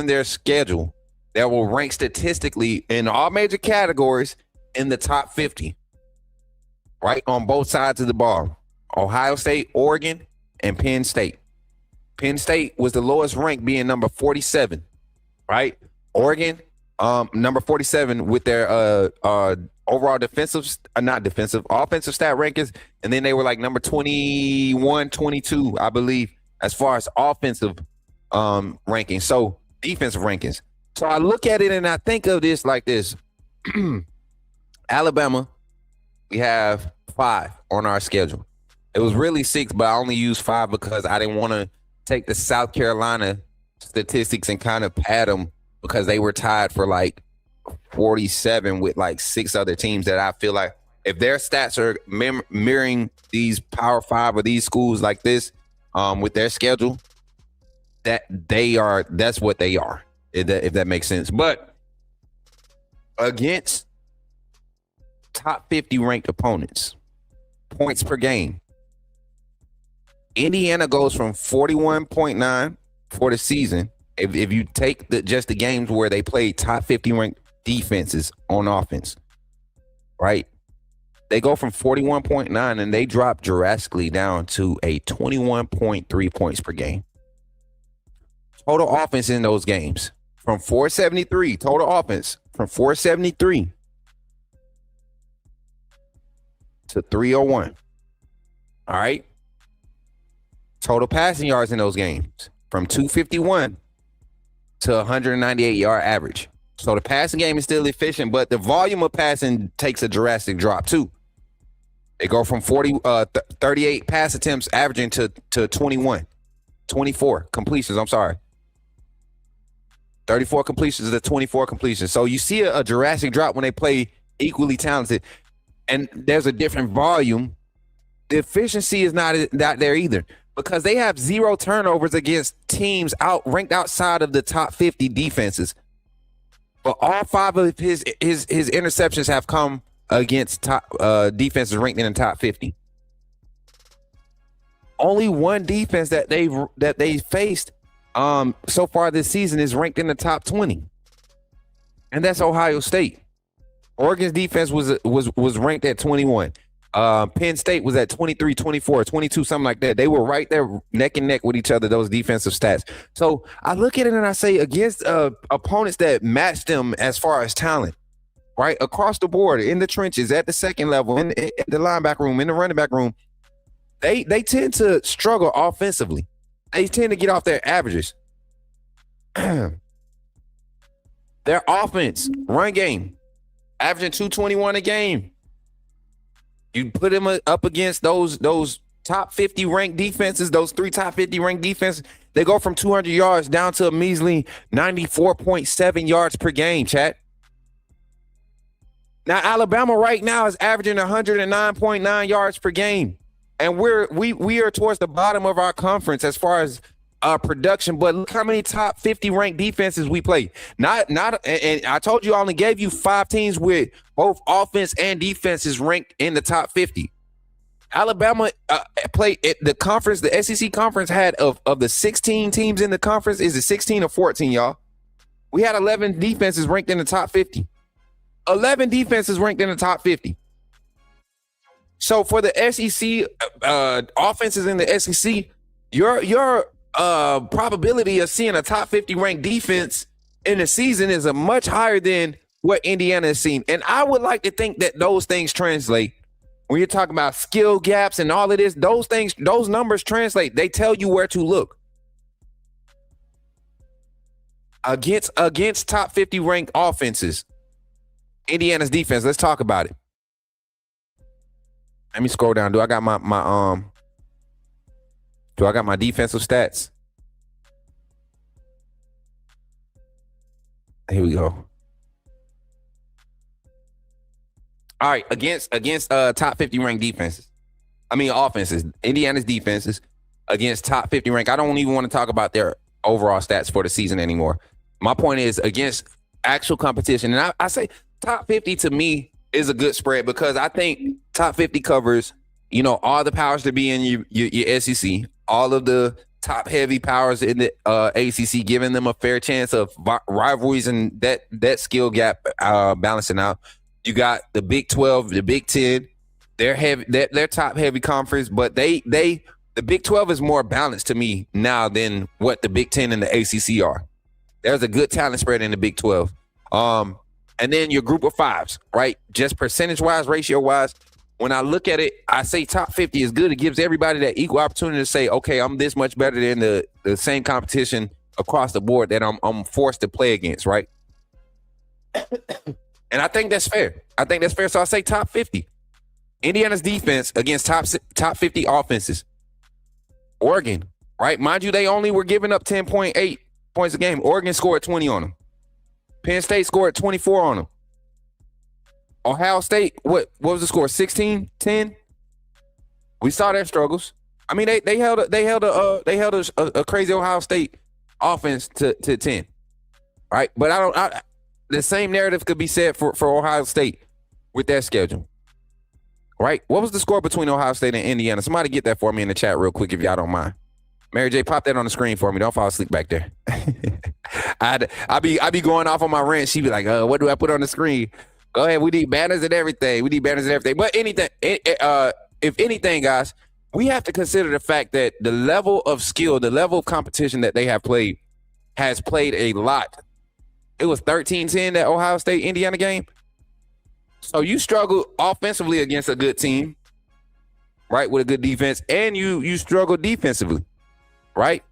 Speaker 4: their schedule that will rank statistically in all major categories in the top 50, right? On both sides of the ball.
Speaker 2: Ohio State, Oregon, and Penn State. Penn State was the lowest ranked, being number 47, right? Oregon, number 47 with their overall offensive stat rankings, and then they were like number 21, 22, I believe, as far as offensive rankings. So defensive rankings. So I look at it and I think of this like this. Alabama, we have 5 on our schedule. It was really 6, but I only used 5 because I didn't want to take the South Carolina statistics and kind of pad them, because they were tied for like 47 with like 6 other teams that I feel like if their stats are mirroring these Power 5 or these schools like this with their schedule, that's what they are, if that makes sense. But against top 50 ranked opponents, points per game, Indiana goes from 41.9 for the season. If you take just the games where they played top 50 ranked defenses on offense, right? They go from 41.9 and they drop drastically down to a 21.3 points per game. Total offense in those games from 473, total offense from 473 to 301. All right. Total passing yards in those games from 251 to 198-yard average. So the passing game is still efficient, but the volume of passing takes a drastic drop too. They go from 38 pass attempts averaging to 24 completions. I'm sorry. 34 completions to 24 completions. So you see a drastic drop when they play equally talented, and there's a different volume. The efficiency is not there either, because they have 0 turnovers against teams ranked outside of the top 50 defenses. But all 5 of his interceptions have come against top defenses ranked in the top 50. Only one defense that they faced so far this season is ranked in the top 20, and that's Ohio State. Oregon's defense was ranked at 21. Penn State was at 23, 24, 22, something like that. They were right there neck and neck with each other, those defensive stats. So I look at it and I say, against opponents that match them as far as talent, right, across the board, in the trenches, at the second level, in the linebacker room, in the running back room, they tend to struggle offensively. They tend to get off their averages. Their offense, run game, averaging 221 a game. You put them up against those top 50 ranked defenses, those 3 top 50 ranked defenses, they go from 200 yards down to a measly 94.7 yards per game, chat. Now, Alabama right now is averaging 109.9 yards per game. And we are towards the bottom of our conference as far as production, but look how many top 50 ranked defenses we play. And I told you I only gave you 5 teams with both offense and defenses ranked in the top 50. Alabama played the conference, the SEC conference had of the 16 teams in the conference, is it 16 or 14, y'all? We had 11 defenses ranked in the top 50. 11 defenses ranked in the top 50. So for the SEC offenses in the SEC, your probability of seeing a top 50 ranked defense in the season is a much higher than what Indiana has seen. And I would like to think that those things translate. When you're talking about skill gaps and all of this, those numbers translate. They tell you where to look. Against top 50 ranked offenses, Indiana's defense, let's talk about it. Let me scroll down. Do I got my defensive stats? Here we go. All right, against top 50 ranked offenses, Indiana's defenses against top 50 ranked. I don't even want to talk about their overall stats for the season anymore. My point is against actual competition. And I say top 50 to me is a good spread, because I think top 50 covers, all the powers to be in your SEC, all of the top heavy powers in the ACC, giving them a fair chance of rivalries and that skill gap balancing out. You got the Big 12, the Big 10, They're heavy. They're top heavy conference, but the Big 12 is more balanced to me now than what the Big 10 and the ACC are. There's a good talent spread in the Big 12. And then your group of fives, right? Just percentage wise, ratio wise. When I look at it, I say top 50 is good. It gives everybody that equal opportunity to say, okay, I'm this much better than the same competition across the board that I'm forced to play against, right? And I think that's fair. So I say top 50. Indiana's defense against top 50 offenses. Oregon, right? Mind you, they only were giving up 10.8 points a game. Oregon scored 20 on them. Penn State scored 24 on them. Ohio State, what was the score? 16-10. We saw their struggles. I mean, they held a crazy Ohio State offense to 10, right? But the same narrative could be said for Ohio State with their schedule, right? What was the score between Ohio State and Indiana? Somebody get that for me in the chat real quick if y'all don't mind. Mary J, pop that on the screen for me. Don't fall asleep back there. I be going off on my rant. She be like, what do I put on the screen? Go ahead. We need banners and everything. But if anything, guys, we have to consider the fact that the level of skill, the level of competition that they have played has played a lot. It was 13-10 that Ohio State-Indiana game. So you struggle offensively against a good team, right, with a good defense, and you struggle defensively, right?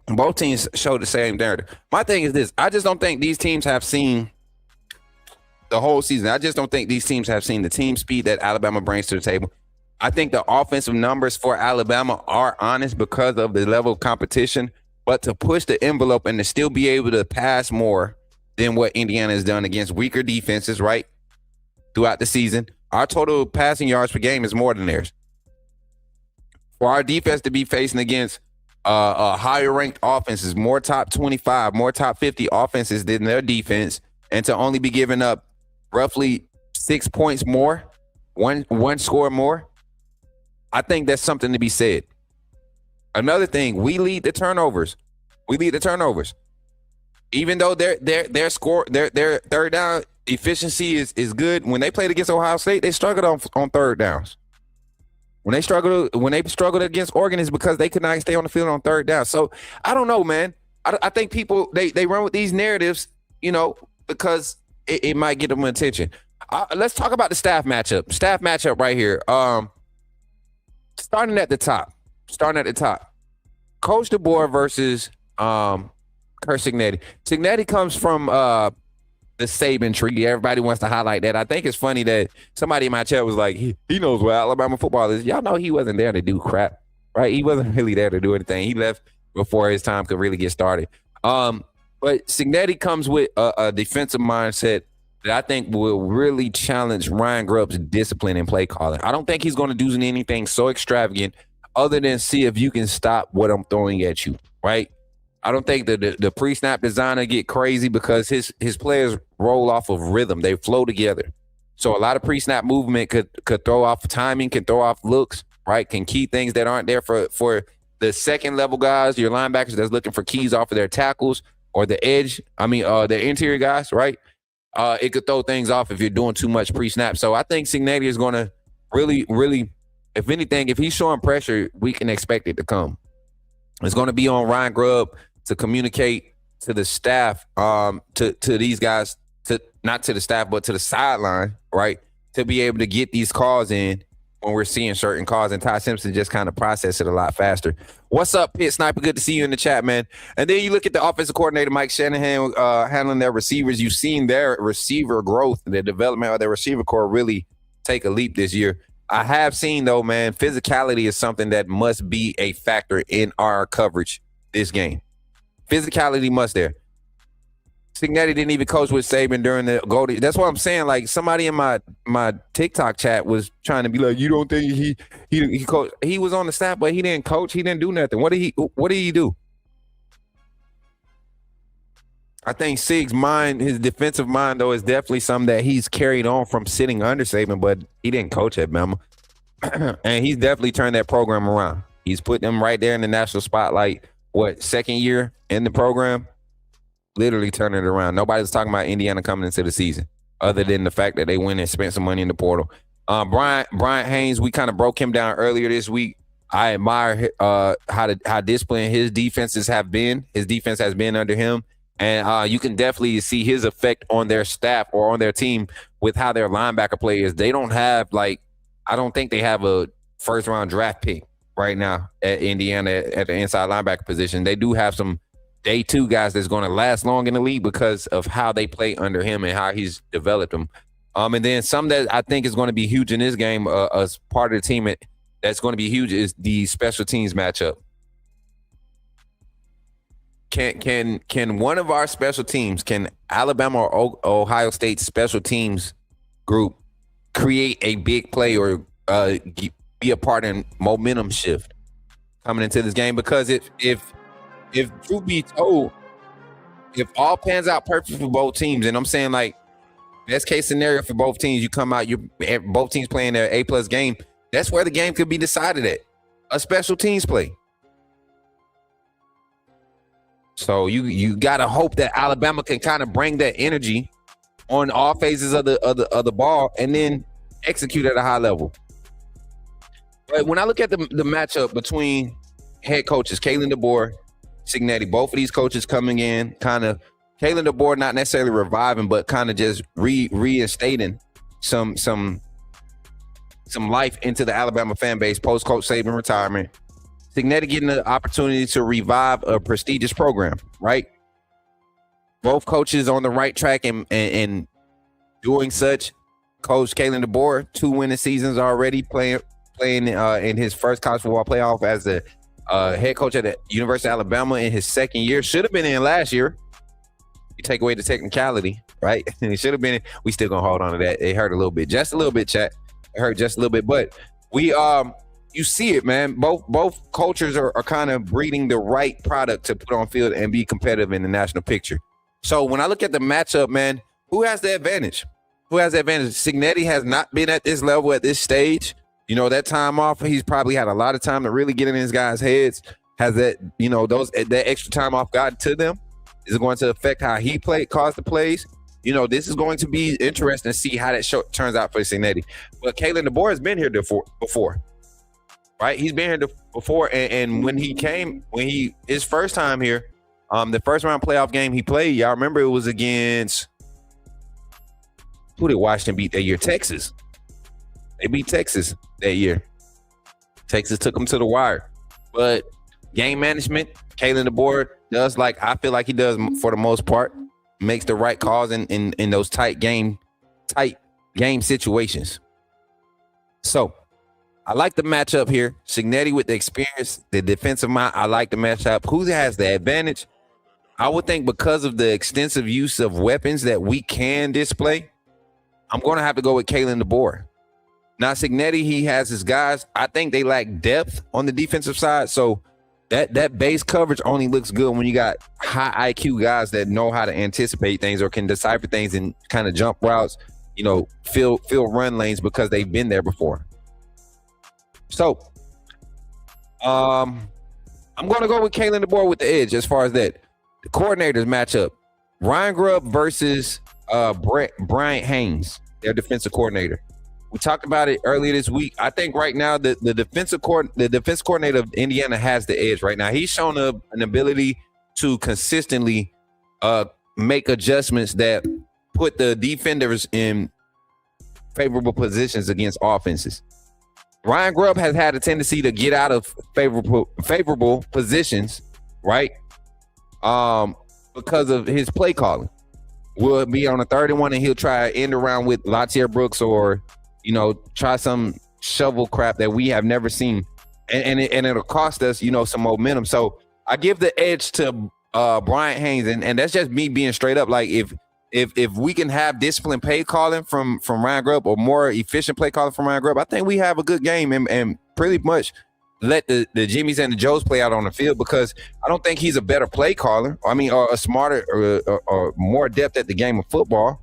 Speaker 2: Both teams showed the same narrative. My thing is this. I just don't think these teams have seen the whole season. I just don't think these teams have seen the team speed that Alabama brings to the table. I think the offensive numbers for Alabama are honest because of the level of competition, but to push the envelope and to still be able to pass more than what Indiana has done against weaker defenses, right, throughout the season. Our total passing yards per game is more than theirs. For our defense to be facing against higher-ranked offenses, more top 25, more top 50 offenses than their defense, and to only be giving up roughly 6 points more, one score more, I think that's something to be said. Another thing, we lead the turnovers. Even though their third down efficiency is good, when they played against Ohio State, they struggled on third downs. When they struggled against Oregon, is because they could not stay on the field on third down. So I don't know, man. I think people they run with these narratives, because it might get them attention. Let's talk about the staff matchup right here. Starting at the top. Coach DeBoer versus Curt Cignetti. Cignetti comes from the Saban tree. Everybody wants to highlight that. I think it's funny that somebody in my chat was like, he knows what Alabama football is. Y'all know he wasn't there to do crap, right? He wasn't really there to do anything. He left before his time could really get started. But Cignetti comes with a defensive mindset that I think will really challenge Ryan Grubb's discipline and play calling. I don't think he's going to do anything so extravagant other than see if you can stop what I'm throwing at you, right? I don't think the pre-snap designer get crazy because his players roll off of rhythm. They flow together. So a lot of pre-snap movement could throw off timing, can throw off looks, right? Can key things that aren't there for the second level guys, your linebackers that's looking for keys off of their tackles or the edge. The interior guys, right? It could throw things off if you're doing too much pre-snap. So I think Cignetti is going to really, really, if anything, if he's showing pressure, we can expect it to come. It's going to be on Ryan Grubb to communicate to the staff, to these guys, not to the staff, but to the sideline, right, to be able to get these calls in when we're seeing certain calls. And Ty Simpson just kind of process it a lot faster. What's up, Pit Sniper? Good to see you in the chat, man. And then you look at the offensive coordinator, Mike Shanahan, handling their receivers. You've seen their receiver growth, the development of their receiver core really take a leap this year. I have seen, though, man, physicality is something that must be a factor in our coverage this game. Physicality must there. Cignetti didn't even coach with Saban during the Goldie. That's what I'm saying. Like, somebody in my TikTok chat was trying to be like, you don't think he coached? He was on the staff, but he didn't coach. He didn't do nothing. What did he do? I think Sig's mind, his defensive mind, though, is definitely something that he's carried on from sitting under Saban, but he didn't coach at Bama. And he's definitely turned that program around. He's put them right there in the national spotlight. Second year in the program? Literally turning it around. Nobody's talking about Indiana coming into the season other than the fact that they went and spent some money in the portal. Bryant Haynes, we kind of broke him down earlier this week. I admire how disciplined his defenses have been. His defense has been under him. And you can definitely see his effect on their staff or on their team with how their linebacker play is. They don't have, I don't think they have a first-round draft pick right now at Indiana at the inside linebacker position. They do have some day two guys that's going to last long in the league because of how they play under him and how he's developed them. And then some that I think is going to be huge in this game as part of the team that's going to be huge is the special teams matchup. Can one of our special teams, can Alabama or Ohio State special teams group create a big play or be a part in momentum shift coming into this game? Because if truth be told, if all pans out perfect for both teams, and I'm saying best case scenario for both teams, you come out, both teams playing their A+ game, that's where the game could be decided at a special teams play. So you gotta hope that Alabama can kind of bring that energy on all phases of the ball and then execute at a high level. But when I look at the matchup between head coaches, Kalen DeBoer, Cignetti, both of these coaches coming in, kind of Kalen DeBoer not necessarily reviving, but kind of just reinstating some life into the Alabama fan base post Coach Saban retirement. Cignetti getting the opportunity to revive a prestigious program, right? Both coaches on the right track and doing such. Coach Kalen DeBoer, 2 winning seasons already, playing in his first college football playoff as the head coach at the University of Alabama in his second year. Should have been in last year. You take away the technicality, right? It should have been in. We still gonna hold on to that. It hurt a little bit, just a little bit, chat. It hurt just a little bit, but we you see it, man. Both cultures are kind of breeding the right product to put on field and be competitive in the national picture. So when I look at the matchup, man, who has the advantage? Who has the advantage? Cignetti has not been at this level at this stage. You know, that time off, he's probably had a lot of time to really get in his guys' heads. Has that, that extra time off gotten to them? Is it going to affect how he calls the plays? This is going to be interesting to see how that turns out for Cignetti. But Kalen DeBoer has been here before. Right, he's been here before, and when his first time here, the first round playoff game he played, y'all remember it was against who did Washington beat that year? Texas. They beat Texas that year. Texas took them to the wire, but game management, Kalen DeBoer does I feel like he does for the most part, makes the right calls in those tight game situations. So. I like the matchup here. Cignetti with the experience, the defensive mind. I like the matchup. Who has the advantage? I would think because of the extensive use of weapons that we can display, I'm going to have to go with Kalen DeBoer. Now, Cignetti, he has his guys. I think they lack depth on the defensive side. So that base coverage only looks good when you got high IQ guys that know how to anticipate things or can decipher things and kind of jump routes, fill run lanes because they've been there before. So, I'm going to go with Kalen DeBoer with the edge as far as that. The coordinators matchup. Ryan Grubb versus Bryant Haynes, their defensive coordinator. We talked about it earlier this week. I think right now the defense coordinator of Indiana has the edge right now. He's shown an ability to consistently make adjustments that put the defenders in favorable positions against offenses. Ryan Grubb has had a tendency to get out of favorable positions, right? Because of his play calling. We'll be on a 3rd and 1 and he'll try to end around with Latair Brooks or, try some shovel crap that we have never seen. And it'll cost us, some momentum. So I give the edge to Bryant Haynes. And that's just me being straight up. If we can have disciplined play calling from Ryan Grubb or more efficient play calling from Ryan Grubb, I think we have a good game and pretty much let the Jimmies and the Joes play out on the field because I don't think he's a better play caller. Or a smarter or more adept at the game of football,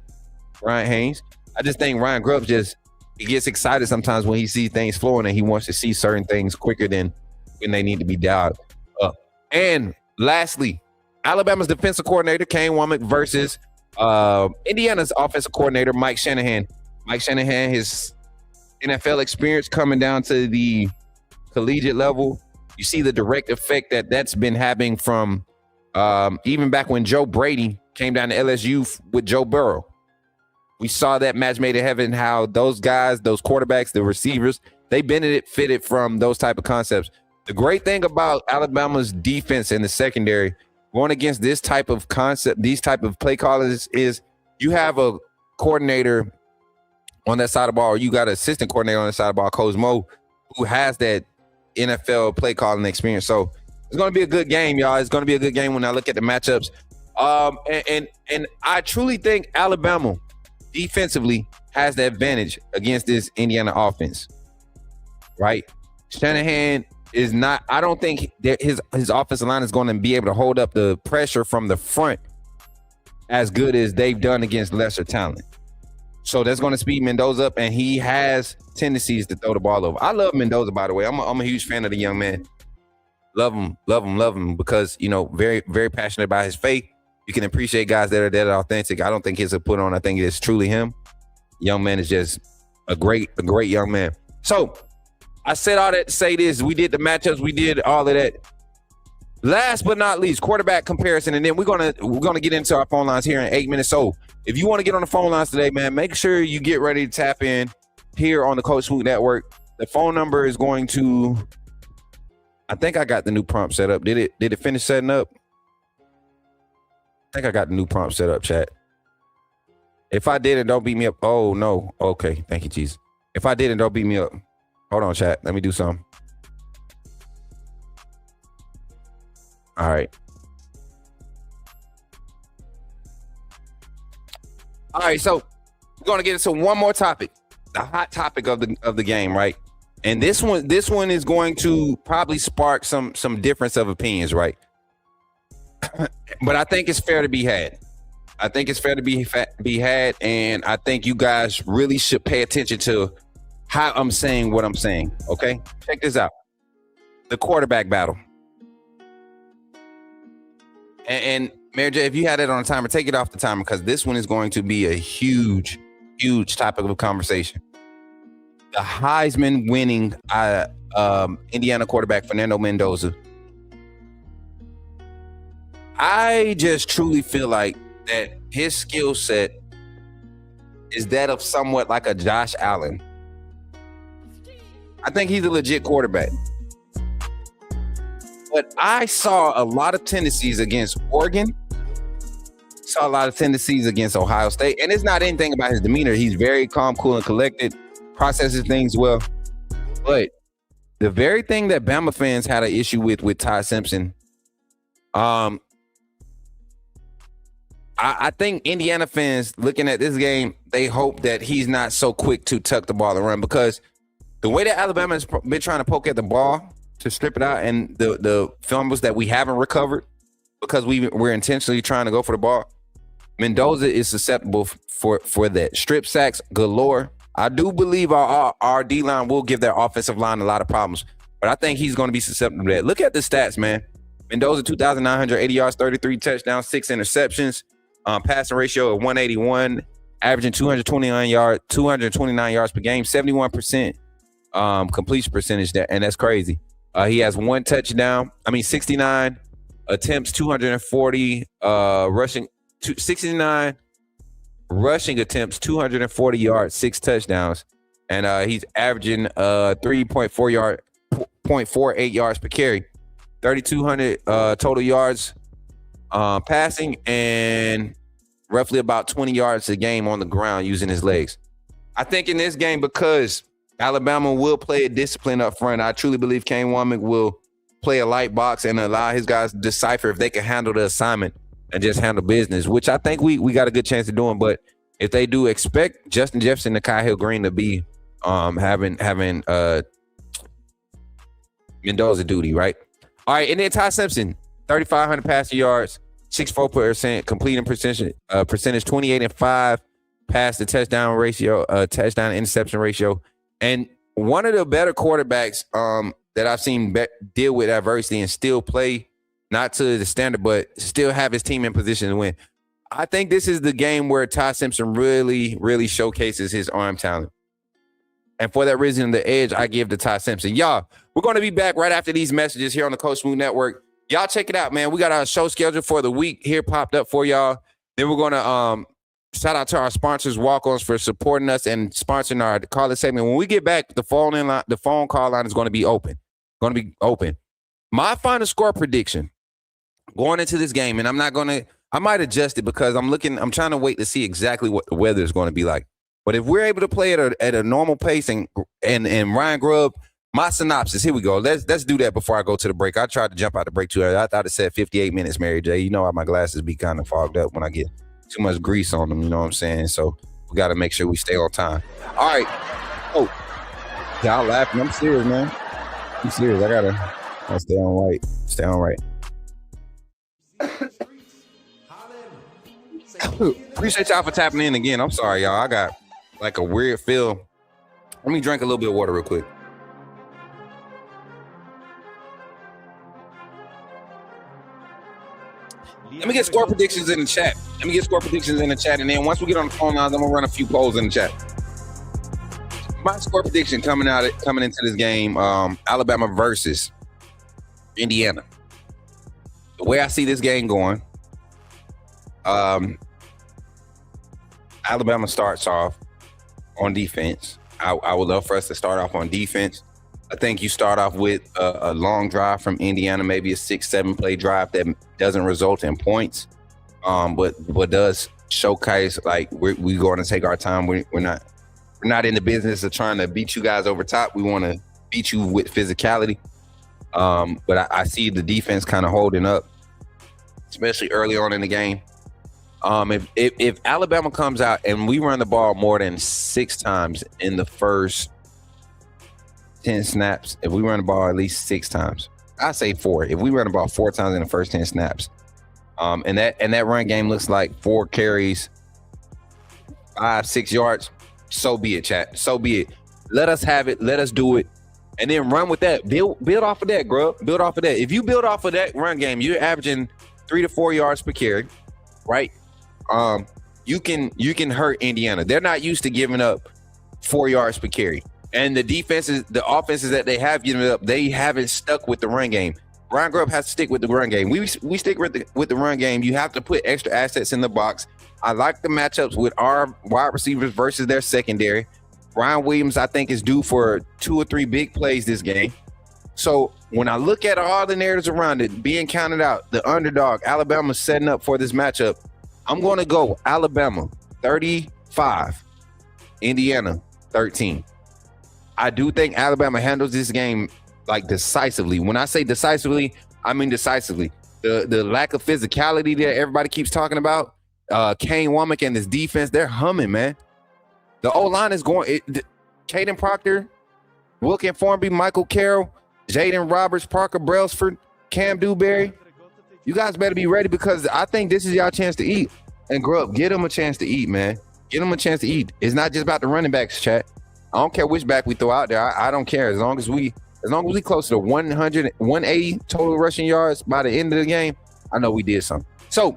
Speaker 2: Ryan Haynes. I just think Ryan Grubb he gets excited sometimes when he sees things flowing and he wants to see certain things quicker than when they need to be dialed up. And lastly, Alabama's defensive coordinator, Kane Womack versus Indiana's offensive coordinator, Mike Shanahan. Mike Shanahan has
Speaker 4: NFL experience coming down to the collegiate level. You see the direct effect that's been happening from even back when Joe Brady came down to LSU with Joe Burrow. We saw that match made in heaven, how those guys, those quarterbacks, the receivers, they benefited from those type of concepts. The great thing about Alabama's defense in the secondary going against this type of concept, these type of play callers, is you have a coordinator on that side of the ball, or you got an assistant coordinator on the side of the ball, Coach Smook, who has that NFL play calling experience. So it's going to be a good game, y'all. It's going to be a good game when I look at the matchups. And I truly think Alabama defensively has the advantage against this Indiana offense, right? Shanahan is not, I don't think that his offensive line is going to be able to hold up the pressure from the front as good as they've done against lesser talent. So that's going to speed Mendoza up, and he has tendencies to throw the ball over. I love Mendoza, by the way. I'm a huge fan of the young man. Love him because, you know, very, very passionate about his faith. You can appreciate guys that are authentic. I don't think it's a put on. I think it's truly him. Young man is just a great young man. So I said all that to say this. We did the matchups. We did all of that. Last but not least, quarterback comparison, and then we're gonna get into our phone lines here in 8 minutes. So if you want to get on the phone lines today, man, make sure you get ready to tap in here on the Coach Smook Network. The phone number is going to, I think I got the new prompt set up. Did it finish setting up? I think I got the new prompt set up, chat. If I didn't, don't beat me up. Oh, no. Okay. Thank you, Jesus. If I didn't, don't beat me up. Hold on, chat. Let me do something. All right. All right, so we're going to get into one more topic, the hot topic of the game, right? And this one is going to probably spark some difference of opinions, right? But I think it's fair to be had. I think it's fair to be had, and I think you guys really should pay attention to how I'm saying what I'm saying, okay? Check this out. The quarterback battle. And Mary J, if you had it on a timer, take it off the timer, because this one is going to be a huge, huge topic of conversation. The Heisman winning Indiana quarterback, Fernando Mendoza. I just truly feel like that his skill set is that of somewhat like a Josh Allen. I think he's a legit quarterback. But I saw a lot of tendencies against Oregon, saw a lot of tendencies against Ohio State, and it's not anything about his demeanor. He's very calm, cool, and collected, processes things well. But the very thing that Bama fans had an issue with Ty Simpson, I think Indiana fans looking at this game, they hope that he's not so quick to tuck the ball and run, because the way that Alabama's been trying to poke at the ball to strip it out, and the fumbles that we haven't recovered because we're intentionally trying to go for the ball, Mendoza is susceptible for that. Strip sacks galore. I do believe our D-line will give their offensive line a lot of problems, but I think he's going to be susceptible to that. Look at the stats, man. Mendoza, 2,980 yards, 33 touchdowns, 6 interceptions, passing ratio of 181, averaging 229 yards per game, 71% completion percentage, and that's crazy. He has 69 attempts, 240 69 rushing attempts, 240 yards, 6 touchdowns, and he's averaging 3.48 yards per carry, 3,200 total yards passing, and roughly about 20 yards a game on the ground using his legs. I think in this game, because Alabama will play a discipline up front, I truly believe Kane Womack will play a light box and allow his guys to decipher if they can handle the assignment and just handle business, which I think we got a good chance of doing. But if they do, expect Justin Jefferson and Kyle Green to be having Mendoza duty, right? All right, and then Ty Simpson, 3,500 passing yards, 64% completing percentage, 28-5 pass to touchdown ratio, touchdown interception ratio. And one of the better quarterbacks that I've seen deal with adversity and still play not to the standard, but still have his team in position to win. I think this is the game where Ty Simpson really, really showcases his arm talent.
Speaker 2: And for that reason, the edge I give to Ty Simpson. Y'all, we're going to be back right after these messages here on the Coach Smook Network. Y'all check it out, man. We got our show schedule for the week here popped up for y'all. Then we're going to shout out to our sponsors, Walk-Ons, for supporting us and sponsoring our call-in segment. When we get back, the phone call line is going to be open. My final score prediction going into this game, and I might adjust it because I'm trying to wait to see exactly what the weather is going to be like. But if we're able to play at a normal pace and Ryan Grubb, my synopsis, here we go. Let's do that before I go to the break. I tried to jump out the break too. I thought it said 58 minutes, Mary J. You know how my glasses be kind of fogged up when I get too much grease on them, you know what I'm saying? So we got to make sure we stay on time. All right. Oh, y'all laughing. I'm serious, man. I'm serious. I gotta stay on right. Stay on right. Appreciate y'all for tapping in again. I'm sorry, y'all. I got like a weird feel. Let me drink a little bit of water real quick. Let me get score predictions in the chat. And then once we get on the phone lines, I'm gonna run a few polls in the chat. My score prediction coming into this game, Alabama versus Indiana. The way I see this game going, Alabama starts off on defense. I would love for us to start off on defense. I think you start off with a long drive from Indiana, maybe a 6-7 play drive that doesn't result in points, but does showcase like we're going to take our time. We're not in the business of trying to beat you guys over top. We want to beat you with physicality. But I see the defense kind of holding up, especially early on in the game. If Alabama comes out and we run the ball more than 6 times in the first 10 snaps, if we run the ball at least 6 times, I say 4. If we run the ball 4 times in the first 10 snaps, and that run game looks like 4 carries, 5-6 yards, so be it, chat. So be it. Let us have it. Let us do it. And then run with that. Build off of that, bro. Build off of that. If you build off of that run game, you're averaging 3 to 4 yards per carry, right? You can hurt Indiana. They're not used to giving up 4 yards per carry. And the offenses that they have given up, they haven't stuck with the run game. Ryan Grubb has to stick with the run game. We stick with the run game. You have to put extra assets in the box. I like the matchups with our wide receivers versus their secondary. Ryan Williams, I think, is due for 2 or 3 big plays this game. So when I look at all the narratives around it, being counted out, the underdog, Alabama setting up for this matchup, I'm going to go Alabama 35, Indiana 13. I do think Alabama handles this game like decisively. When I say decisively, I mean decisively. The lack of physicality that everybody keeps talking about, Kane Womack and this defense, they're humming, man. The O-line is going. Caden Proctor, Wilkin Formby, Michael Carroll, Jaden Roberts, Parker Brailsford, Cam Dewberry. You guys better be ready because I think this is y'all chance to eat. And Grubb, get them a chance to eat, man. Get them a chance to eat. It's not just about the running backs, chat. I don't care which back we throw out there. I don't care. As long as we close to 100, 180 total rushing yards by the end of the game, I know we did something. So,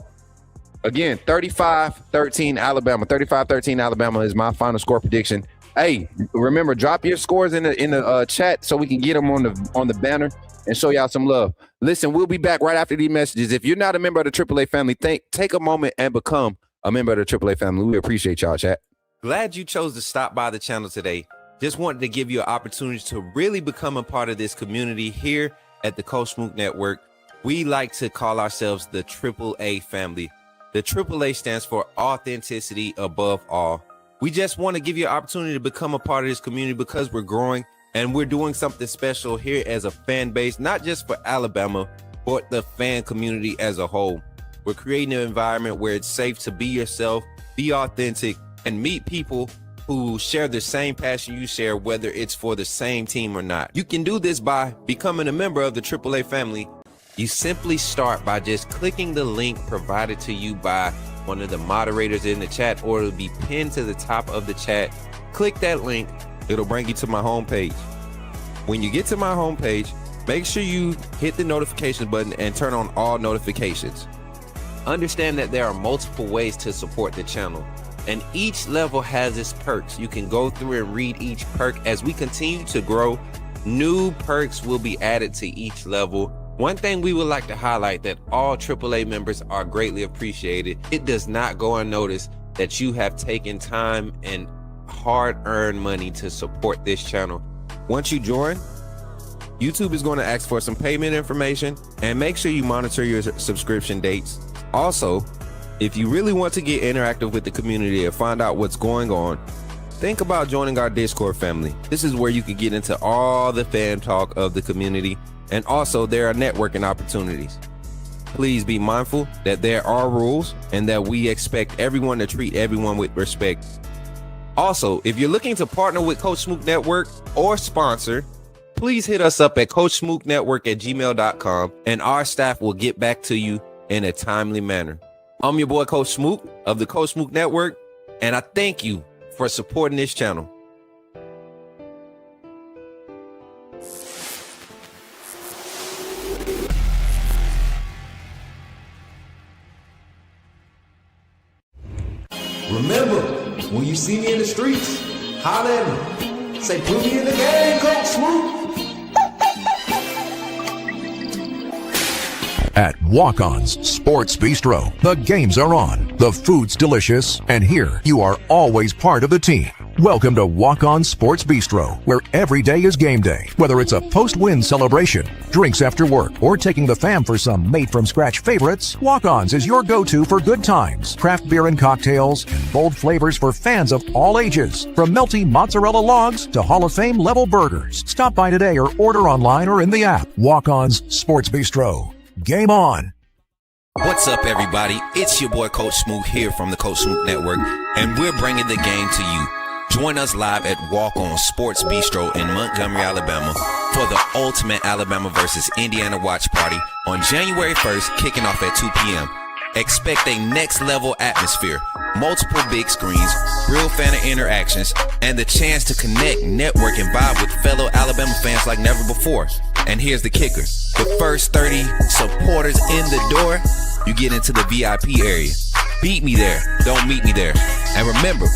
Speaker 2: again, 35-13 Alabama. 35-13 Alabama is my final score prediction. Hey, remember, drop your scores in the chat so we can get them on the banner and show y'all some love. Listen, we'll be back right after these messages. If you're not a member of the AAA family, take a moment and become a member of the AAA family. We appreciate y'all, chat. Glad you chose to stop by the channel today. Just wanted to give you an opportunity to really become a part of this community here at the Coach Smook Network. We like to call ourselves the AAA family. The AAA stands for authenticity above all. We just want to give you an opportunity to become a part of this community because we're growing and we're doing something special here as a fan base, not just for Alabama, but the fan community as a whole. We're creating an environment where it's safe to be yourself, be authentic, and meet people who share the same passion you share, whether it's for the same team or not. You can do this by becoming a member of the AAA family. You simply start by just clicking the link provided to you by one of the moderators in the chat, or it'll be pinned to the top of the chat. Click that link. It'll bring you to my homepage. When you get to my homepage, make sure you hit the notification button and turn on all notifications. Understand that there are multiple ways to support the channel. and each level has its perks. You can go through and read each perk. As we continue to grow, new perks will be added to each level. One thing we would like to highlight that all AAA members are greatly appreciated. It does not go unnoticed that you have taken time and hard-earned money to support this channel. Once you join, YouTube is going to ask for some payment information, and make sure you monitor your subscription dates. Also, if you really want to get interactive with the community and find out what's going on, think about joining our Discord family. This is where you can get into all the fan talk of the community, and also there are networking opportunities. Please be mindful that there are rules and that we expect everyone to treat everyone with respect. Also, if you're looking to partner with Coach Smook Network or sponsor, please hit us up at coachsmooknetwork@gmail.com, and our staff will get back to you in a timely manner. I'm your boy, Coach Smook of the Coach Smook Network, and I thank you for supporting this channel.
Speaker 9: Remember, when you see me in the streets, holler at me. Say, put me in the game, Coach Smook.
Speaker 10: At Walk-On's Sports Bistro, the games are on, the food's delicious, and here you are always part of the team. Welcome to Walk-On Sports Bistro, where every day is game day. Whether it's a post-win celebration, drinks after work, or taking the fam for some made-from-scratch favorites, Walk-On's is your go-to for good times, craft beer and cocktails, and bold flavors for fans of all ages. From melty mozzarella logs to Hall of Fame level burgers. Stop by today or order online or in the app. Walk-On's Sports Bistro. Game on.
Speaker 2: What's up, everybody? It's your boy, Coach Smook, here from the Coach Smook Network, and we're bringing the game to you. Join us live at Walk On Sports Bistro in Montgomery, Alabama for the ultimate Alabama versus Indiana watch party on January 1st, kicking off at 2 p.m. Expect a next level atmosphere, multiple big screens, real fan interactions, and the chance to connect, network, and vibe with fellow Alabama fans like never before. And here's the kicker. The first 30 supporters in the door, you get into the VIP area. Beat me there, don't meet me there. And remember,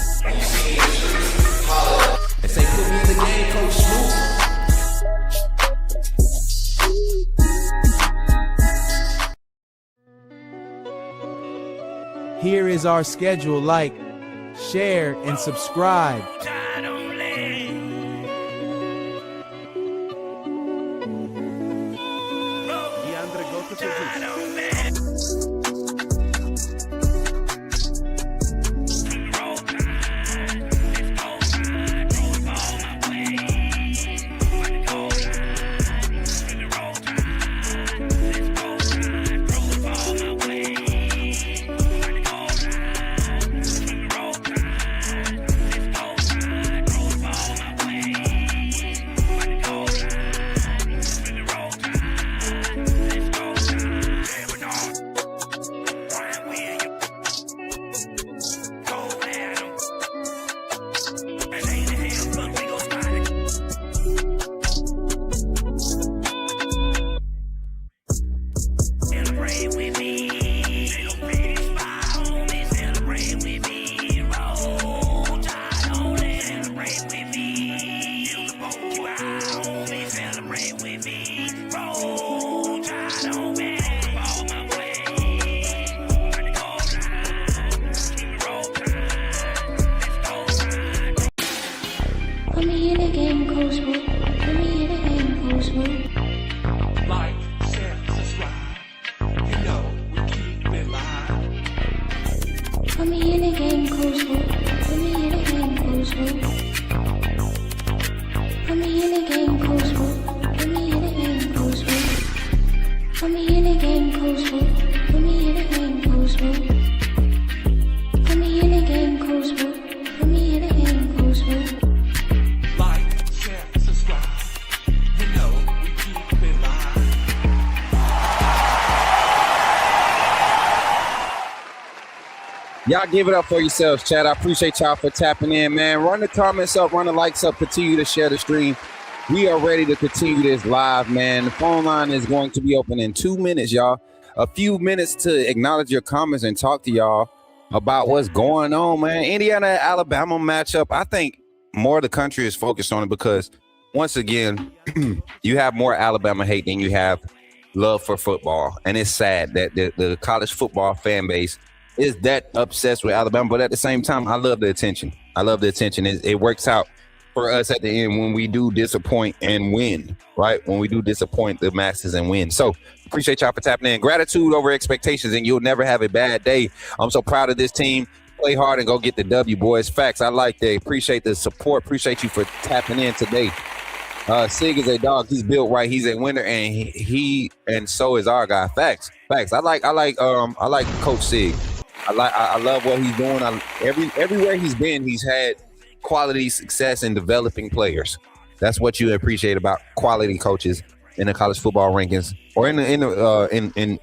Speaker 9: And say, put me in the game, Coach Smook.
Speaker 1: Here is our schedule. Like, share, and subscribe.
Speaker 4: Y'all give it up for yourselves, chat. I appreciate y'all for tapping in, man. Run the comments up, run the likes up, continue to share the stream. We are ready to continue this live, man. The phone line is going to be open in 2 minutes, y'all. A few minutes to acknowledge your comments and talk to y'all. about what's going on, man. Indiana-Alabama matchup. I think more of the country is focused on it because, once again, you have more Alabama hate than you have love for football. And it's sad that the college football fan base is that obsessed with Alabama. But at the same time, I love the attention. It works out for us at the end when we do disappoint and win, right? When we do disappoint the masses and win. So appreciate y'all for tapping in. Gratitude over expectations, and you'll never have a bad day. I'm so proud of this team. Play hard and go get the W, boys. Facts. I like that. Appreciate the support. Appreciate you for tapping in today. Sig is a dog. He's built right. He's a winner, and he and so is our guy. Facts. I like Coach Sig. I love what he's doing. Everywhere he's been, he's had quality success in developing players. That's what you appreciate about quality coaches in the college football rankings or in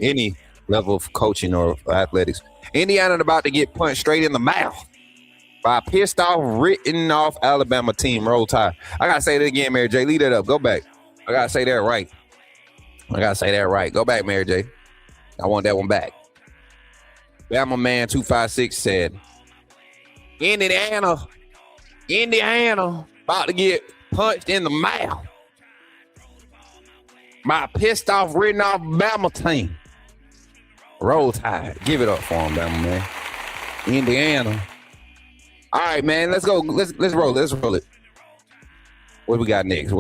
Speaker 4: any level of coaching or athletics. Indiana about to get punched straight in the mouth by a pissed off, written off Alabama team. Roll Tide. I gotta say that again, Mary J. Lead that up. Go back. I gotta say that right. Go back, Mary J. I want that one back. Bama Man 256 said, Indiana about to get punched in the mouth by a pissed off, written off Bama team. Roll Tide. Give it up for him, Bama Man. Indiana. All right, man. Let's go. Let's roll it. What we got next?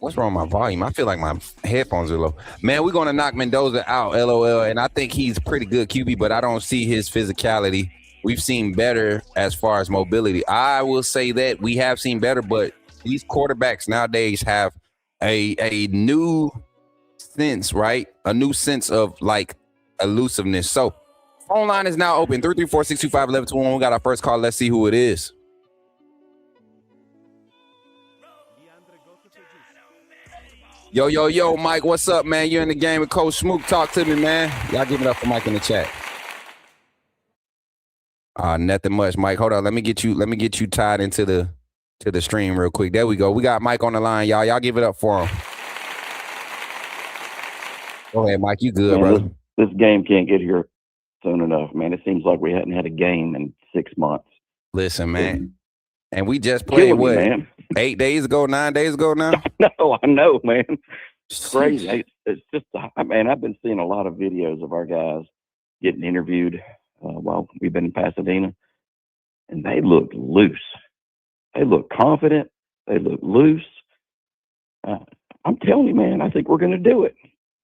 Speaker 4: What's wrong with my volume? I feel like my headphones are low. Man, we're going to knock Mendoza out, LOL. And I think he's pretty good QB, but I don't see his physicality. We've seen better as far as mobility. I will say that we have seen better, but these quarterbacks nowadays have a new sense, right? A new sense of like elusiveness. So phone line is now open. 334-625-1121. We got our first call. Let's see who it is. Yo, Mike, what's up, man? You're in the game with Coach Smook. Talk to me, man. Y'all give it up for Mike in the chat. Nothing much, Mike. Hold on. Let me get you tied into the stream real quick. There we go. We got Mike on the line, y'all. Y'all give it up for him. Go ahead, Mike. You good,
Speaker 11: man,
Speaker 4: brother?
Speaker 11: This game can't get here soon enough, man. It seems like we hadn't had a game in 6 months.
Speaker 4: Listen, man. And we just played what?
Speaker 11: Man.
Speaker 4: 8 days ago, 9 days ago now?
Speaker 11: No, I know, man. It's crazy. It's just, man, I've been seeing a lot of videos of our guys getting interviewed while we've been in Pasadena, and they look loose. They look confident. They look loose. I'm telling you, man, I think we're going to do it.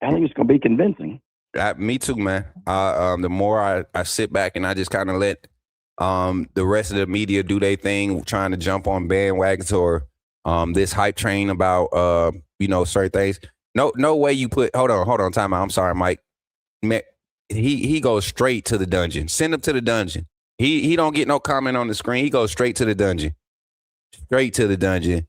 Speaker 11: I think it's going to be convincing.
Speaker 4: Me too, man. The more I sit back and I just kind of let the rest of the media do their thing, trying to jump on bandwagons or this hype train about certain things. No way you put. Hold on, time out. I'm sorry, Mike. He goes straight to the dungeon. Send him to the dungeon. He don't get no comment on the screen. He goes straight to the dungeon. Straight to the dungeon.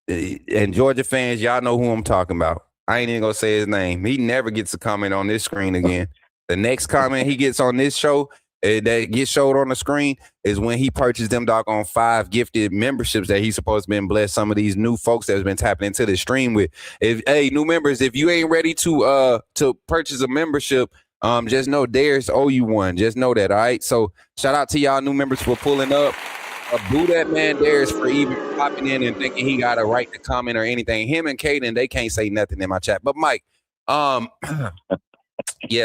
Speaker 4: And Georgia fans, y'all know who I'm talking about. I ain't even gonna say his name. He never gets a comment on this screen again. The next comment he gets on this show that gets showed on the screen is when he purchased them doggone 5 gifted memberships that he's supposed to been blessed some of these new folks that's been tapping into the stream with. New members, if you ain't ready to purchase a membership, just know Dares owe you one. Just know that, all right? So shout out to y'all new members for pulling up. Boo that man Dares for even popping in and thinking he got a right to comment or anything. Him and Kaden, they can't say nothing in my chat. But Mike, yeah,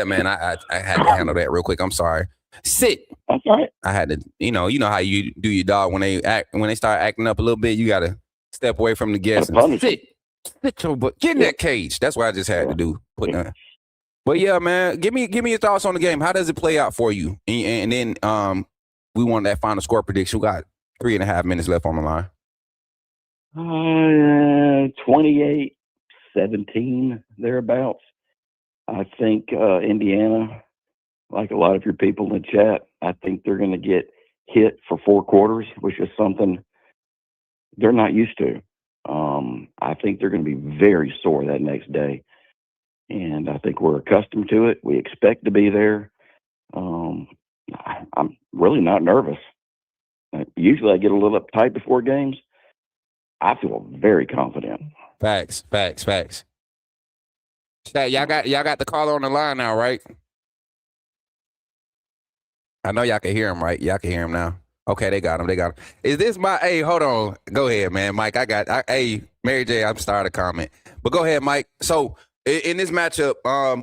Speaker 4: man, I had to handle that real quick. I'm sorry. Sit.
Speaker 11: That's all right.
Speaker 4: I had to, you know how you do your dog when they start acting up a little bit. You gotta step away from the guests and sit your butt. Get in that cage. That's what I just had to do. But yeah, man, give me your thoughts on the game. How does it play out for you? And then we want that final score prediction. We got 3.5 minutes left on the line.
Speaker 11: 28-17 thereabouts. I think Indiana, like a lot of your people in the chat, I think they're going to get hit for 4 quarters, which is something they're not used to. I think they're going to be very sore that next day. And I think we're accustomed to it. We expect to be there. I'm really not nervous. Usually I get a little uptight before games. I feel very confident.
Speaker 4: Facts. Y'all got the caller on the line now, right?
Speaker 2: I know y'all can hear him, right? Y'all can hear him now. Okay, they got him. They got him. Is this my? Hey, hold on. Go ahead, man, Mike. Hey, Mary J. I'm starting a comment, but go ahead, Mike. So in this matchup,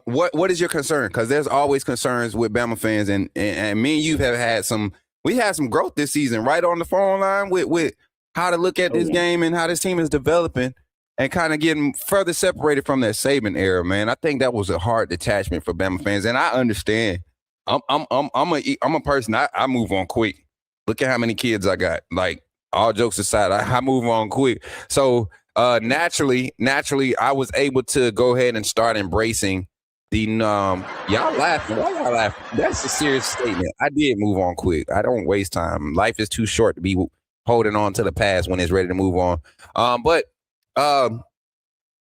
Speaker 2: what is your concern? Because there's always concerns with Bama fans, and me and you have had some. We had some growth this season, right on the phone line with how to look at this game and how this team is developing, and kind of getting further separated from that Saban era, man. I think that was a hard detachment for Bama fans, and I understand. I'm a person. I move on quick. Look at how many kids I got. Like, all jokes aside, I move on quick. So naturally, I was able to go ahead and start embracing the y'all laughing. Why y'all laughing? That's a serious statement. I did move on quick. I don't waste time. Life is too short to be holding on to the past when it's ready to move on. But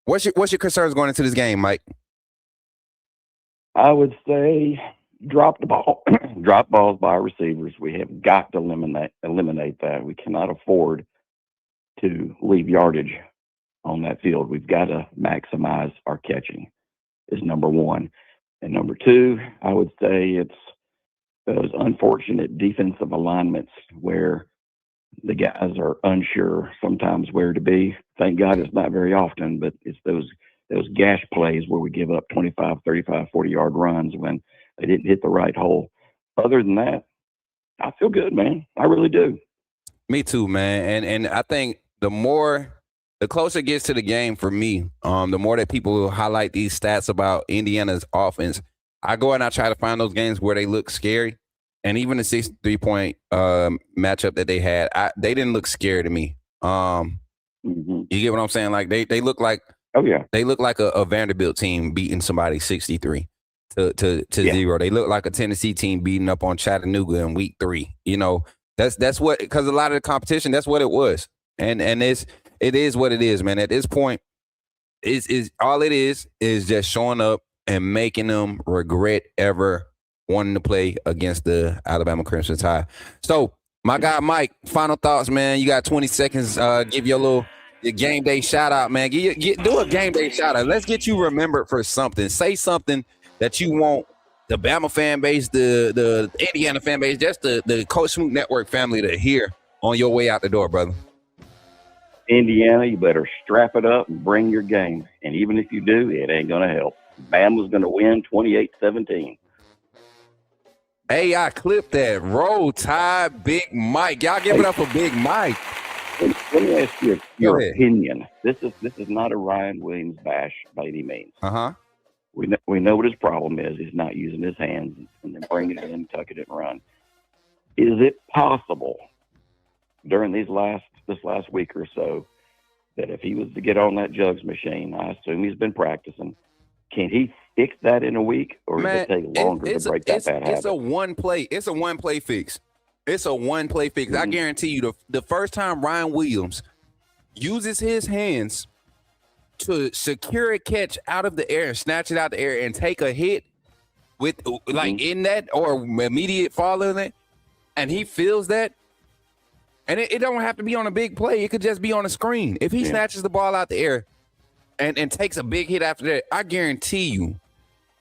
Speaker 2: what's your concerns going into this game, Mike?
Speaker 11: I would say drop the ball, drop balls by our receivers. We have got to eliminate that. We cannot afford to leave yardage on that field. We've got to maximize our catching is number one. And number two, I would say it's those unfortunate defensive alignments where the guys are unsure sometimes where to be. Thank God it's not very often, but it's those gash plays where we give up 25, 35, 40-yard runs when they didn't hit the right hole. Other than that, I feel good, man. I really do.
Speaker 2: Me too, man. And I think the closer it gets to the game for me, the more that people highlight these stats about Indiana's offense, I go and I try to find those games where they look scary. And even the 63-point matchup that they had, they didn't look scary to me. You get what I'm saying? Like they look like, they look like a Vanderbilt team beating somebody 63 to 0. They look like a Tennessee team beating up on Chattanooga in week 3. You know, that's what, because a lot of the competition, that's what it was. And it is what it is, man. At this point, is all it is just showing up and making them regret ever wanting to play against the Alabama Crimson Tide. So, my guy Mike, final thoughts, man. You got 20 seconds. Give your game day shout out, man. Do a game day shout out. Let's get you remembered for something. Say something that you want the Bama fan base, the Indiana fan base, just the Coach Smook Network family to hear on your way out the door, brother.
Speaker 11: Indiana, you better strap it up and bring your game. And even if you do, it ain't going to help. Bama's going to win 28-17.
Speaker 2: Hey, I clipped that. Roll Tide, Big Mike. Y'all give it up for Big Mike.
Speaker 11: Let me ask you your opinion. This is not a Ryan Williams bash by any means. We know what his problem is. He's not using his hands and then bringing it in, tucking it, and run. Is it possible during this last week or so that if he was to get on that jugs machine, I assume he's been practicing, can he fix that in a week, or does it take longer to break that bad habit?
Speaker 2: It's a one play fix. It's a one play fix. I guarantee you, the first time Ryan Williams uses his hands to secure a catch out of the air and snatch it out the air and take a hit with in that or immediate fall in it, and he feels that, and it don't have to be on a big play. It could just be on a screen. If he snatches the ball out the air and takes a big hit after that, I guarantee you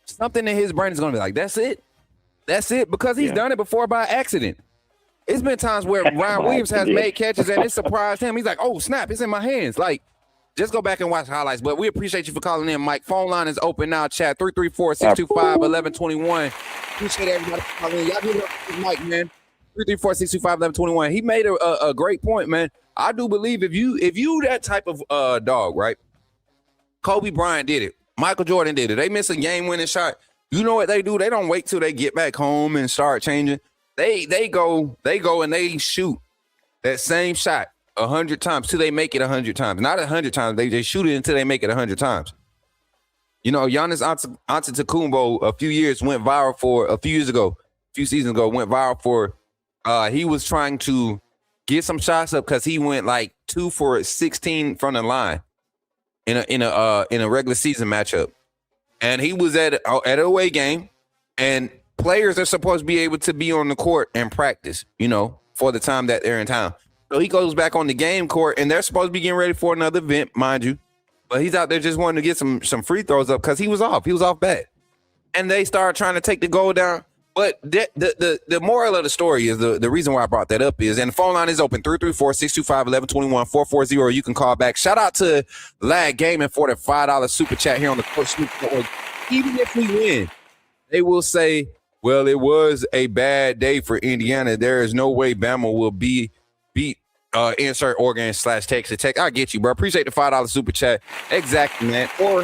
Speaker 2: something in his brain is going to be like, that's it, because he's done it before by accident. It's been times where Ryan Williams has made catches and it surprised him. He's like, oh, snap, it's in my hands. Like, just go back and watch highlights. But we appreciate you for calling in, Mike. Phone line is open now. Chat 334-625-1121. Appreciate everybody for calling in. Y'all give it up to Mike, man. 334-625-1121. He made a great point, man. I do believe if you that type of dog, right? Kobe Bryant did it. Michael Jordan did it. They miss a game-winning shot. You know what they do? They don't wait till they get back home and start changing. They go and they shoot that same shot 100 times till they make it 100 times. Not 100 times. They shoot it until they make it 100 times. You know, Giannis Antetokounmpo a few seasons ago, went viral for he was trying to get some shots up because he went like 2 for 16 from the line in a regular season matchup, and he was at an away game, and players are supposed to be able to be on the court and practice, you know, for the time that they're in town. So he goes back on the game court, and they're supposed to be getting ready for another event, mind you. But he's out there just wanting to get some free throws up because he was off. He was off bad. And they started trying to take the goal down.
Speaker 4: But the moral of the story is the reason why I brought that up is, and the phone line is open 334-625-1121 440, or you can call back. Shout out to Lag Gaming for the $5 super chat here on the Coach Smook Network. Even if we win, they will say, well, it was a bad day for Indiana. There is no way Bama will beat insert Oregon/Texas Tech. I get you, bro. Appreciate the $5 super chat. Exactly, man. Or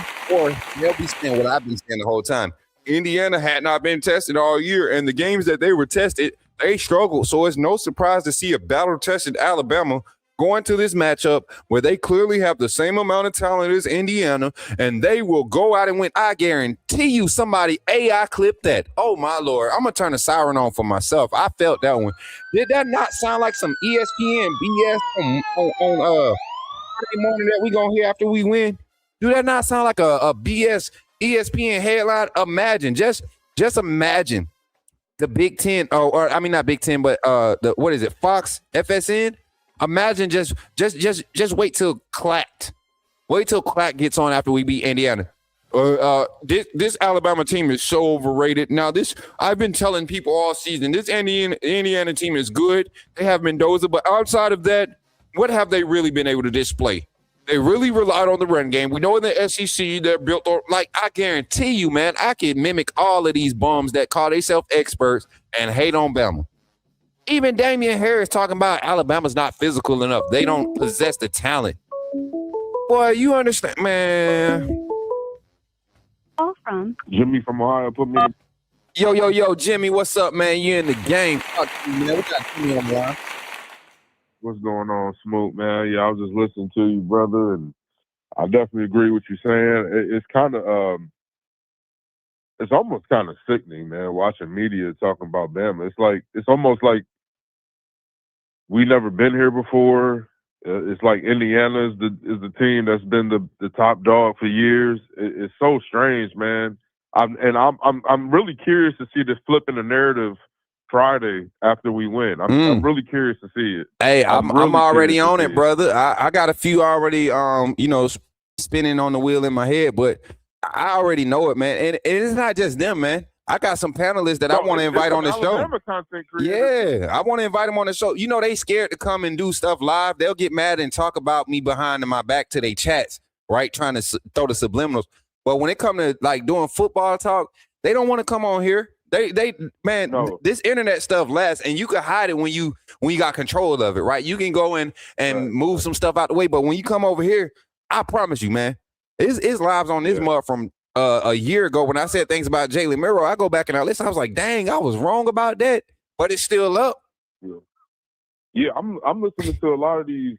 Speaker 4: they'll be saying what I've been saying the whole time. Indiana had not been tested all year, and the games that they were tested, they struggled. So it's no surprise to see a battle-tested Alabama go into this matchup where they clearly have the same amount of talent as Indiana, and they will go out and win. I guarantee you somebody AI clipped that. Oh, my Lord. I'm going to turn the siren on for myself. I felt that one. Did that not sound like some ESPN BS on Friday morning that we going to hear after we win? Do that not sound like a BS ESPN headline? Imagine, just imagine the Big Ten, or I mean not Big Ten, but what is it, Fox, FSN? Imagine just wait till Clack gets on after we beat Indiana. This Alabama team is so overrated. Now I've been telling people all season, this Indiana team is good. They have Mendoza, but outside of that, what have they really been able to display? They really relied on the run game. We know in the SEC they're built on, like, I guarantee you, man, I can mimic all of these bums that call themselves experts and hate on Bama. Even Damian Harris talking about Alabama's not physical enough. They don't possess the talent. Boy, you understand, man.
Speaker 12: All from
Speaker 7: Jimmy from Ohio put me.
Speaker 4: Yo, Jimmy, what's up, man? You in the game? Fuck you, man. What got Jimmy on the line?
Speaker 7: What's going on, Smoke, man? Yeah, I was just listening to you, brother, and I definitely agree with you saying. It's kind of, it's almost kind of sickening, man, watching media talking about Bama. It's almost like we never been here before. It's like Indiana is the team that's been the top dog for years. It's so strange, man. I'm really curious to see this flip in the narrative Friday after we win. I'm really curious to see it.
Speaker 4: Hey, I'm already on it, brother. I got a few already, spinning on the wheel in my head, but I already know it, man. And it's not just them, man. I got some panelists that I want to invite on the show. Yeah, I want to invite them on the show. You know, they scared to come and do stuff live. They'll get mad and talk about me behind my back to their chats, right? Trying to throw the subliminals. But when it comes to like doing football talk, they don't want to come on here. This internet stuff lasts, and you can hide it when you got control of it, right? You can go in and move some stuff out the way, but when you come over here, I promise you, man, it's lives on this mud from a year ago when I said things about Jalen Miro. I go back and I listen. I was like, dang, I was wrong about that, but it's still up.
Speaker 7: Yeah, I'm listening to a lot of these.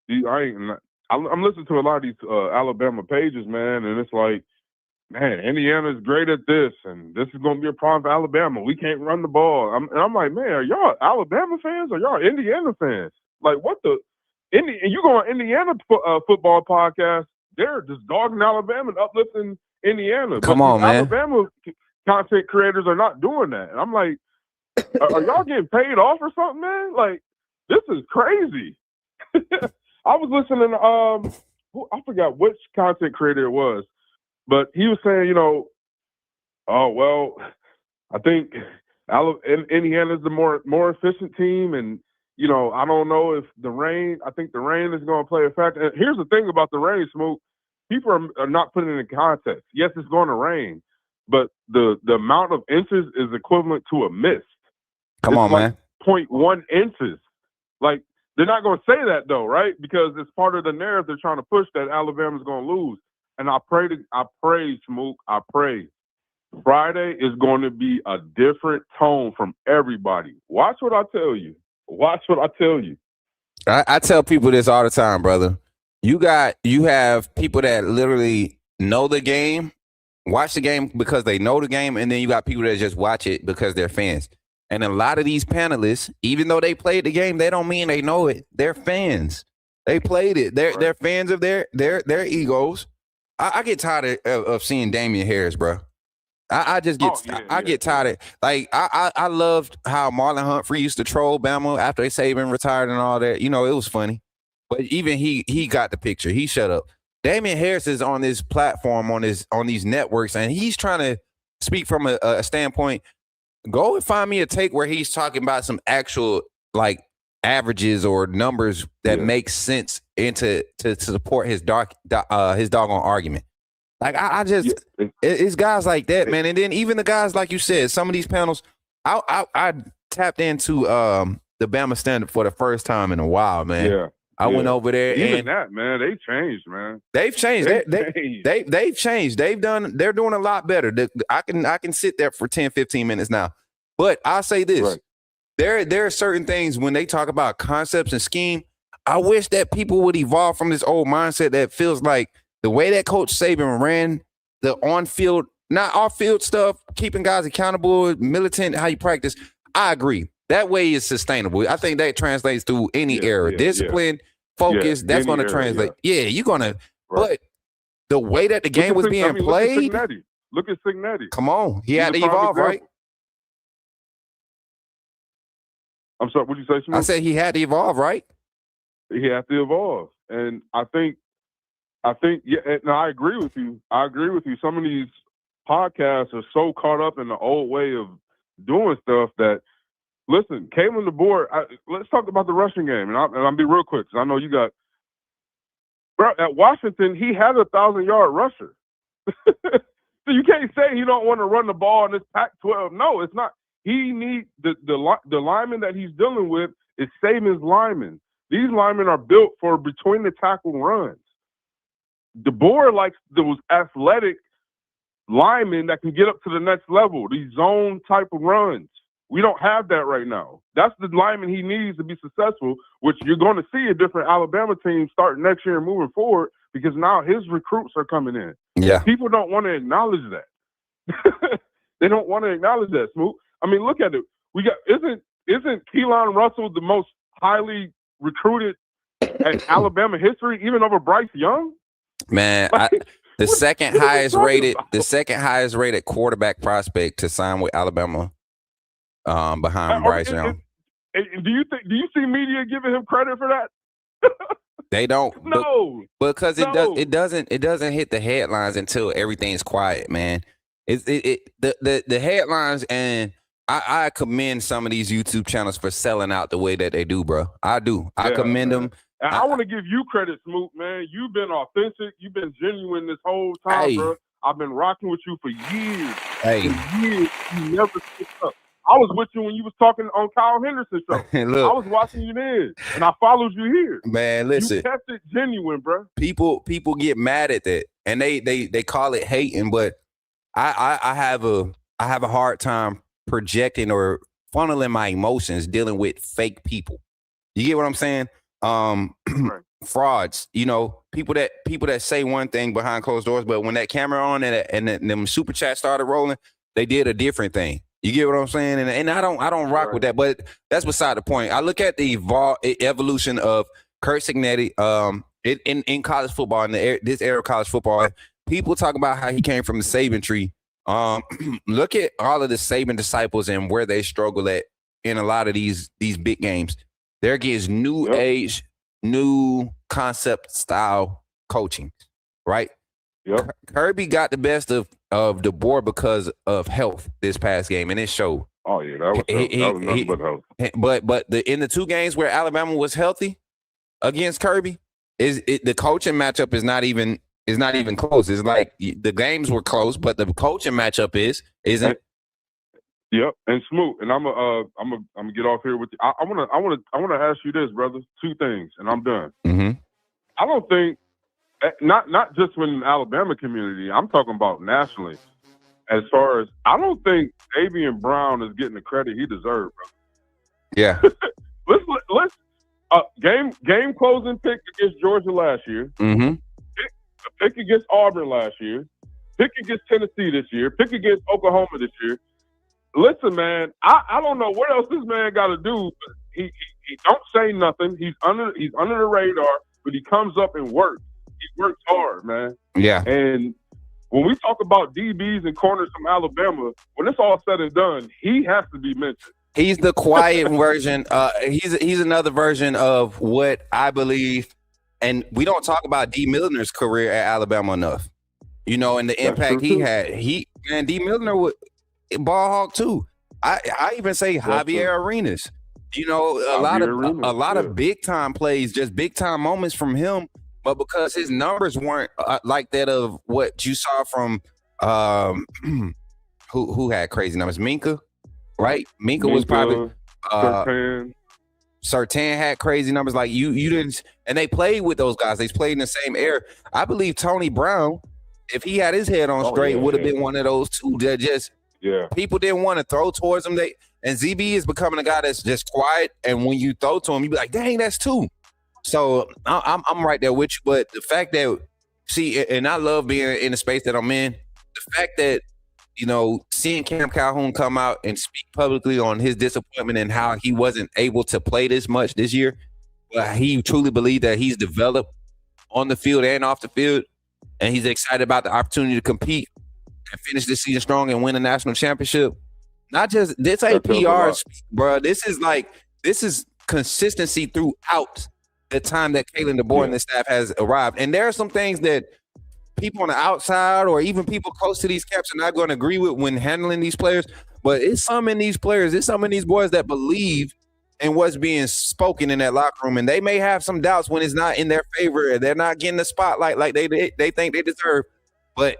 Speaker 7: I'm listening to a lot of these Alabama pages, man, and it's like, man, Indiana's great at this, and this is going to be a problem for Alabama. We can't run the ball. I'm like, man, are y'all Alabama fans or y'all Indiana fans? Like, what the? And you go on Indiana football podcast, they're just dogging Alabama and uplifting Indiana.
Speaker 4: Come on, man.
Speaker 7: Alabama content creators are not doing that. And I'm like, are y'all getting paid off or something, man? Like, this is crazy. I was listening to, I forgot which content creator it was, but he was saying, I think Indiana's the more efficient team, and I don't know if I think the rain is going to play a factor. And here's the thing about the rain, Smoke. People are not putting it in context. Yes, it's going to rain, but the amount of inches is equivalent to a mist.
Speaker 4: Come on, man.
Speaker 7: 0.1 inches. Like, they're not going to say that, though, right? Because it's part of the narrative they're trying to push that Alabama's going to lose. And I pray, Smoke, I pray. Friday is going to be a different tone from everybody. Watch what I tell you. Watch what I tell you.
Speaker 4: I tell people this all the time, brother. You have people that literally know the game, watch the game because they know the game, and then you got people that just watch it because they're fans. And a lot of these panelists, even though they played the game, they don't mean they know it. They're fans. They played it. They're fans of their egos. I get tired of seeing Damian Harris, bro. I just get get tired of, like, I loved how Marlon Humphrey used to troll Bama after Saban retired and all that. It was funny. But even he got the picture. He shut up. Damian Harris is on this platform on these networks, and he's trying to speak from a standpoint.
Speaker 2: Go and find me a take where he's talking about some actual like averages or numbers that make sense to support his doggone argument. Like I just it's guys like that, man. And then even the guys like you said, some of these panels, I tapped into the Bama Standard for the first time in a while, man.
Speaker 7: Yeah.
Speaker 2: I went over there.
Speaker 7: Even
Speaker 2: and
Speaker 7: that, man, they changed, man.
Speaker 2: They've changed. They've changed. They're doing a lot better. I can sit there for 10, 15 minutes now. But I'll say this. Right. There are certain things when they talk about concepts and scheme, I wish that people would evolve from this old mindset that feels like the way that Coach Saban ran the on-field, not off-field stuff, keeping guys accountable, militant, how you practice. I agree. That way is sustainable. I think that translates through any era. Discipline, focus, that's going to translate. Yeah, you're going to. But the way that the game was being played.
Speaker 7: Look at Cignetti.
Speaker 2: Come on. He had to evolve, right?
Speaker 7: I'm sorry, what did you say, Smook?
Speaker 2: I said he had to evolve, right?
Speaker 7: He had to evolve. And I think, yeah, and I agree with you. Some of these podcasts are so caught up in the old way of doing stuff that, listen, Kalen DeBoer, let's talk about the rushing game. And I'll be real quick because I know you got, bro, at Washington, he had a 1,000-yard rusher. So you can't say he don't want to run the ball in this Pac-12. No, it's not. He needs the lineman that he's dealing with is Saban's linemen. These linemen are built for between the tackle runs. DeBoer likes those athletic linemen that can get up to the next level, these zone type of runs. We don't have that right now. That's the lineman he needs to be successful, which you're going to see a different Alabama team starting next year and moving forward because now his recruits are coming in.
Speaker 2: Yeah.
Speaker 7: People don't want to acknowledge that. They don't want to acknowledge that, Smook. I mean, look at it. We got isn't Keelan Russell the most highly recruited at Alabama history, even over Bryce Young?
Speaker 2: Man, the second highest rated quarterback prospect to sign with Alabama, behind Bryce Young.
Speaker 7: Do you see media giving him credit for that?
Speaker 2: They don't.
Speaker 7: No,
Speaker 2: because it doesn't hit the headlines until everything's quiet, man. The headlines, and I commend some of these YouTube channels for selling out the way that they do, bro. I do. I commend them.
Speaker 7: And I want to give you credit, Smook, man. You've been authentic. You've been genuine this whole time, bro. I've been rocking with you for years. Years. You never skipped up. I was with you when you was talking on Kyle Henderson's show.
Speaker 2: Look,
Speaker 7: I was watching you then, and I followed you here.
Speaker 2: Man, listen.
Speaker 7: You kept it genuine, bro.
Speaker 2: People get mad at that, and they call it hating, but I have a hard time projecting or funneling my emotions dealing with fake people. You get what I'm saying? Frauds, people that say one thing behind closed doors, but when that camera on and them super chats started rolling, they did a different thing. You get what I'm saying? And I don't rock with that, but that's beside the point. I look at the evolution of Curt Cignetti in college football, in this era of college football. People talk about how he came from the Saban tree. Look at all of the Saban disciples and where they struggle at in a lot of these big games. There gets new age, new concept style coaching, right?
Speaker 7: Yep.
Speaker 2: Kirby got the best of DeBoer because of health this past game, and it showed.
Speaker 7: Oh yeah, that was nothing but health.
Speaker 2: But in the two games where Alabama was healthy against Kirby, the coaching matchup is not even close. It's like the games were close, but the coaching matchup isn't.
Speaker 7: Yep, and Smook, and I'm gonna get off here with you. I wanna ask you this, brother. Two things, and I'm done.
Speaker 2: Mm-hmm.
Speaker 7: I don't think, not just in the Alabama community. I'm talking about nationally. As far as, I don't think Davian Brown is getting the credit he deserves, bro.
Speaker 2: Yeah.
Speaker 7: let's game closing pick against Georgia last year.
Speaker 2: Mm-hmm.
Speaker 7: Pick against Auburn last year. Pick against Tennessee this year. Pick against Oklahoma this year. Listen, man, I don't know what else this man got to do. He don't say nothing. He's under the radar, but he comes up and works. He works hard, man.
Speaker 2: Yeah.
Speaker 7: And when we talk about DBs and corners from Alabama, when it's all said and done, he has to be mentioned.
Speaker 2: He's the quiet version. He's another version of what I believe. And we don't talk about D. Milner's career at Alabama enough, and the impact he had. D. Milner was ball hawk too. I even say Javier Arenas. You know, a lot of big time plays, just big time moments from him. But because his numbers weren't like that of what you saw from who had crazy numbers, Minka, right? Minka was probably Sertan had crazy numbers like you didn't, and they played with those guys. They played in the same era. I believe Tony Brown, if he had his head on straight, would have been one of those two that just people didn't want to throw towards him. And ZB is becoming a guy that's just quiet, and when you throw to him, you be like, dang, that's two. So I'm right there with you. But the fact that and I love being in the space that I'm in. The fact that seeing Cam Calhoun come out and speak publicly on his disappointment and how he wasn't able to play this much this year, but he truly believed that he's developed on the field and off the field, and he's excited about the opportunity to compete and finish this season strong and win a national championship. Not just this ain't PR, bro. This is consistency throughout the time that Kalen DeBoer and the staff has arrived. And there are some things that people on the outside or even people close to these camps are not going to agree with when handling these players. But it's some in these players, it's some in these boys that believe in what's being spoken in that locker room. And they may have some doubts when it's not in their favor. They're not getting the spotlight like they think they deserve. But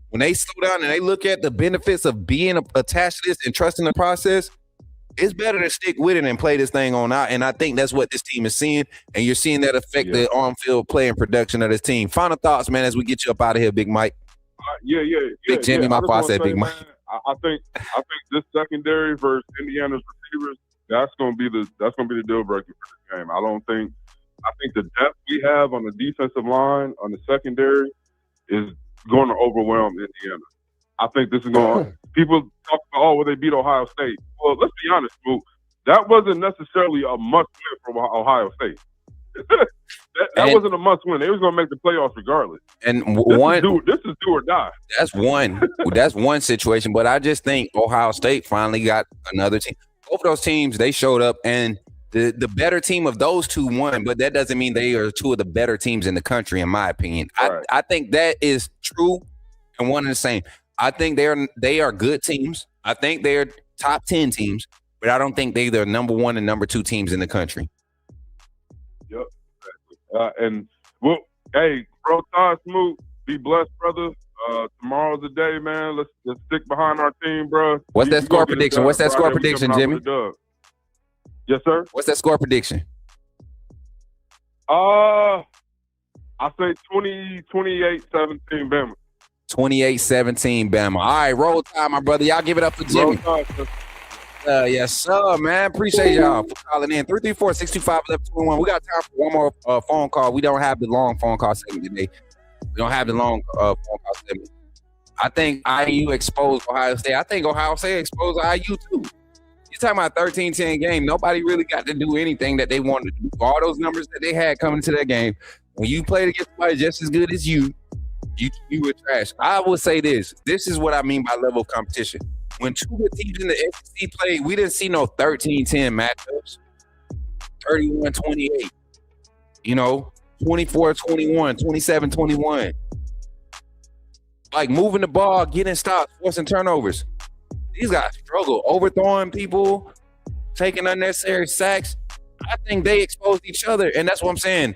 Speaker 2: when they slow down and they look at the benefits of being attached to this and trusting the process, it's better to stick with it and play this thing on out. And I think that's what this team is seeing. And you're seeing that affect the on-field play and production of this team. Final thoughts, man, as we get you up out of here, Big Mike. Big Jimmy, my boss said Big Mike.
Speaker 7: I think this secondary versus Indiana's receivers, that's gonna be the deal breaker for this game. I think the depth we have on the defensive line on the secondary is going to overwhelm Indiana. I think this is going. People talk about, will they beat Ohio State? Well, let's be honest, Smook. That wasn't necessarily a must-win from Ohio State. that wasn't a must-win. They was going to make the playoffs regardless.
Speaker 2: And
Speaker 7: this is do or die.
Speaker 2: That's one situation. But I just think Ohio State finally got another team. Both of those teams, they showed up, and the better team of those two won. But that doesn't mean they are two of the better teams in the country, in my opinion. Right. I think that is true and one and the same. I think they are good teams. I think they're top 10 teams, but I don't think they're number 1 and number 2 teams in the country.
Speaker 7: Yep. Hey, bro, Todd Smook, be blessed, brother. Tomorrow's the day, man. Let's stick behind our team, bro.
Speaker 2: What's that score prediction? What's that score prediction, Jimmy?
Speaker 7: Yes, sir.
Speaker 2: What's that score prediction?
Speaker 7: I say 28-17 Bama.
Speaker 2: 28-17 Bama. All right, roll time, my brother. Y'all give it up for Jimmy. Yes, sir, man. Appreciate y'all for calling in. 334-625-1121. We got time for one more phone call. We don't have the long phone call segment today. We don't have the long phone call segment. I think IU exposed Ohio State. I think Ohio State exposed IU too. You're talking about a 13-10 game. Nobody really got to do anything that they wanted to do. All those numbers that they had coming into that game, when you played against somebody just as good as you were trash. I will say this. This is what I mean by level of competition. When two good teams in the SEC played, we didn't see no 13-10 matchups. 31-28. 24-21, 27-21. Like moving the ball, getting stops, forcing turnovers. These guys struggle. Overthrowing people, taking unnecessary sacks. I think they exposed each other, and that's what I'm saying.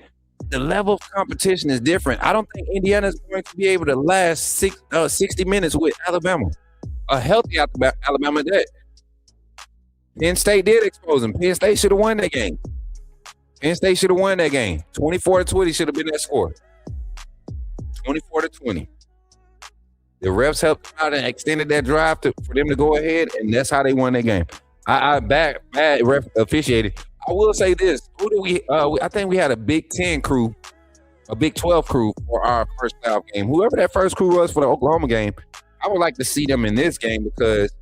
Speaker 2: The level of competition is different. I don't think Indiana's going to be able to last 60 minutes with Alabama. A healthy Alabama that. Penn State did expose them. Penn State should have won that game. 24-20 should have been that score. 24-20. The refs helped out and extended that drive for them to go ahead, and that's how they won that game. Bad ref officiated. I will say this. Who do we I think we had a Big 10 crew, a Big 12 crew for our first playoff game. Whoever that first crew was for the Oklahoma game, I would like to see them in this game because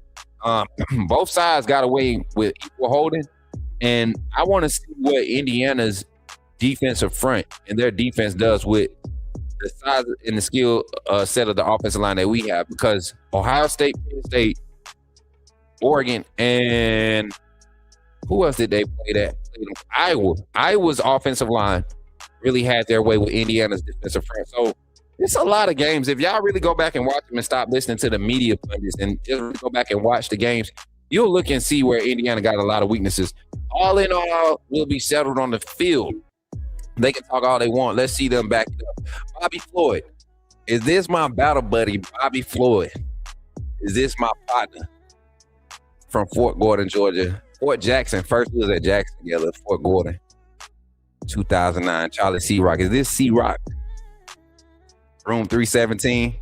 Speaker 2: both sides got away with equal holding. And I want to see what Indiana's defensive front and their defense does with the size and the skill set of the offensive line that we have, because Ohio State, Penn State, Oregon, and who else did they play that? Iowa's offensive line really had their way with Indiana's defensive front. So it's a lot of games. If y'all really go back and watch them and stop listening to the media pundits and just really go back and watch the games,
Speaker 4: you'll look and see where Indiana got a lot of weaknesses. All in all, will be settled on the field. They can talk all they want. Let's see them back it up. Bobby Floyd. Is this my battle buddy, Bobby Floyd? Is this my partner from Fort Gordon, Georgia? Fort Jackson. First we was at Jackson together, Fort Gordon. 2009, Charlie C. Rock. Is this C. Rock? Room 317.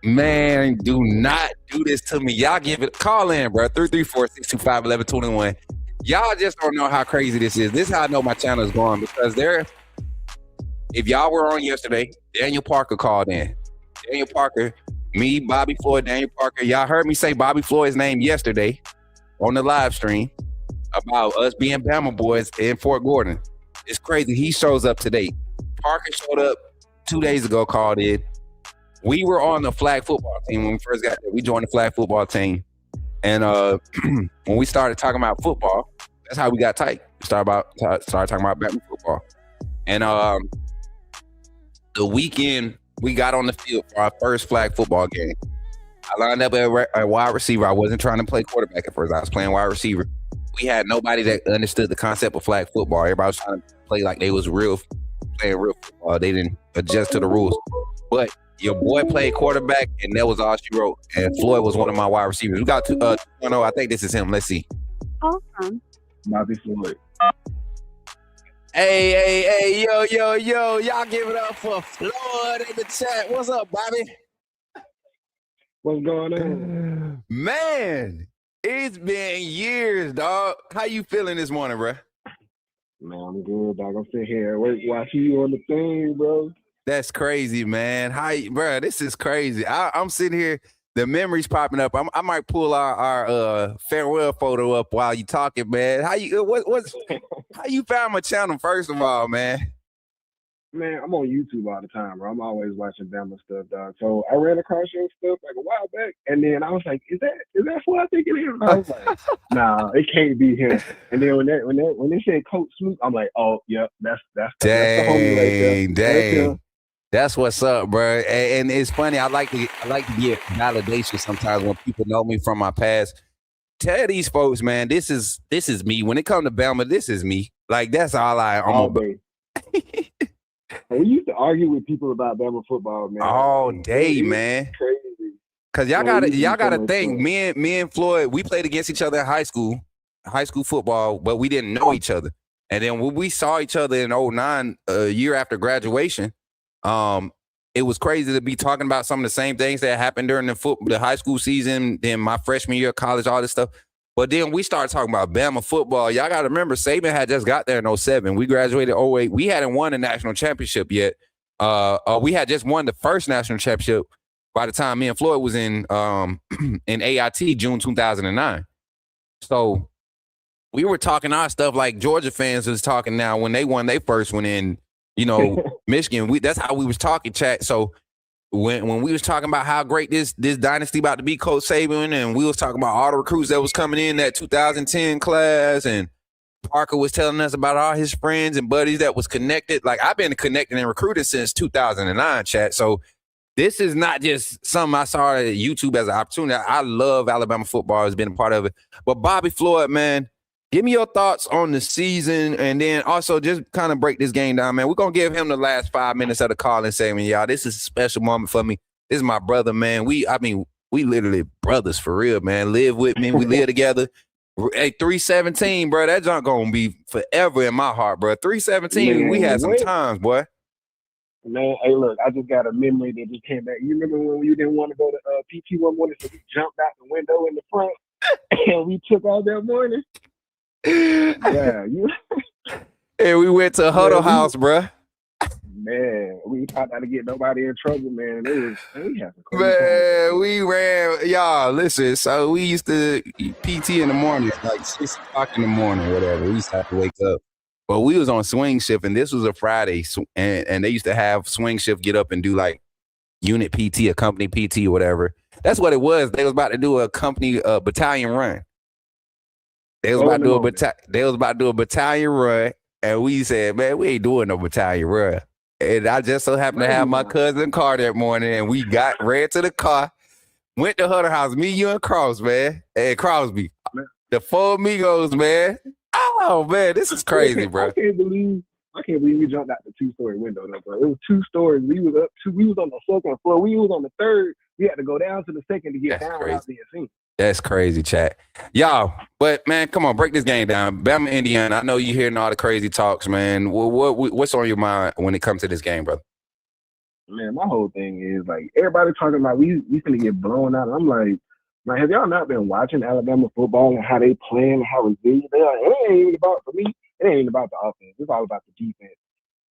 Speaker 4: Man, do not do this to me. Y'all give it, call in, bro. 334-625-1121. Y'all just don't know how crazy this is. This is how I know my channel is going, because if y'all were on yesterday, Daniel Parker called in. Daniel Parker, me, Bobby Floyd, Daniel Parker. Y'all heard me say Bobby Floyd's name yesterday on the live stream about us being Bama boys in Fort Gordon. It's crazy. He shows up today. Parker showed up 2 days ago, called in. We were on the flag football team when we first got there. We joined the flag football team. And when we started talking about football, that's how we got tight. We started talking about Bama football. And the weekend we got on the field for our first flag football game, I lined up at wide receiver. I wasn't trying to play quarterback at first. I was playing wide receiver. We had nobody that understood the concept of flag football. Everybody was trying to play like they was playing real football. They didn't adjust to the rules. But your boy played quarterback, and that was all she wrote. And Floyd was one of my wide receivers. We got I think this is him. Let's see.
Speaker 12: Awesome.
Speaker 7: Bobby Floyd.
Speaker 4: Hey, yo. Y'all give it up for Floyd in the chat. What's up, Bobby?
Speaker 7: What's going on?
Speaker 4: Man, it's been years, dog. How you feeling this morning, bro?
Speaker 7: Man, I'm good, dog. I'm sitting here watching you on the thing, bro.
Speaker 4: That's crazy, man. Bro, this is crazy. I'm sitting here, the memories popping up. I might pull our farewell photo up while you talking, man. How you found my channel, first of all, man?
Speaker 7: Man, I'm on YouTube all the time, bro. I'm always watching Bama stuff, dog. So I ran across your stuff like a while back, and then I was like, "Is that what I think it is?" And I was like, "Nah, it can't be him." And then when they said Coach Smook, I'm like, "Oh, yep, that's the homie right there."
Speaker 4: Dang. That's what's up, bro. And it's funny. I like to get validation sometimes when people know me from my past. Tell these folks, man, this is me. When it comes to Bama, this is me. Like, that's all
Speaker 7: all day. We used to argue with people about Bama football, man.
Speaker 4: All day, man.
Speaker 7: Crazy.
Speaker 4: Cause y'all gotta think. Me and Floyd, we played against each other in high school football, but we didn't know each other. And then when we saw each other in 2009, a year after graduation, it was crazy to be talking about some of the same things that happened during the high school season, then my freshman year of college, all this stuff. But then we started talking about Bama football. Y'all got to remember, Saban had just got there in 2007. We graduated 2008. We hadn't won a national championship yet. We had just won the first national championship by the time me and Floyd was in AIT, June 2009. So we were talking our stuff like Georgia fans is talking now when they won their first one in, Michigan. That's how we was talking, chat. So when we was talking about how great this dynasty about to be, Coach Saban, and we was talking about all the recruits that was coming in that 2010 class, and Parker was telling us about all his friends and buddies that was connected. Like, I've been connected and recruited since 2009, chat. So this is not just something I saw at YouTube as an opportunity. I love Alabama football, has been a part of it. But Bobby Floyd, man, give me your thoughts on the season, and then also just kind of break this game down, man. We're going to give him the last 5 minutes of the call and segment, y'all. This is a special moment for me. This is my brother, man. We literally brothers for real, man. Live with me. We live together. Hey, 317, bro. That junk going to be forever in my heart, bro. 317, man, we had some times, boy.
Speaker 7: Man, hey, look, I just got a memory that just came back. You remember when you didn't want to go to PT one morning, so we jumped out the window in the front, and we took off that morning? Yeah,
Speaker 4: and we went to Huddle House, bruh.
Speaker 7: Man, we tried not to get nobody in trouble, man. We had some crazy
Speaker 4: times. We ran, y'all. Listen, so we used to PT in the morning, like 6 o'clock in the morning, whatever. We used to have to wake up, but we was on swing shift, and this was a Friday, and they used to have swing shift get up and do like unit PT, a company PT, or whatever. That's what it was. They was about to do a company battalion run. They was about to do a battalion run, and we said, man, we ain't doing no battalion run. And I just so happened to have my cousin car that morning, and we ran to the car. Went to Huddle House, me, you, and Cross, man. And Crosby. The four amigos, man. Oh, man, this is crazy, bro.
Speaker 5: I can't believe we jumped out the 2-story window, though, bro. It was 2 stories. We was on the second floor. We was on the third. We had to go down to the second to get down without being seen.
Speaker 4: That's crazy, chat. Y'all, but, man, come on, break this game down. Bama, Indiana, I know you're hearing all the crazy talks, man. What's on your mind when it comes to this game, brother?
Speaker 5: Man, my whole thing is, like, everybody talking about we finna get blown out. And I'm like, man, have y'all not been watching Alabama football and how they play and how resilient they are? It ain't even about, for me, it ain't even about the offense. It's all about the defense.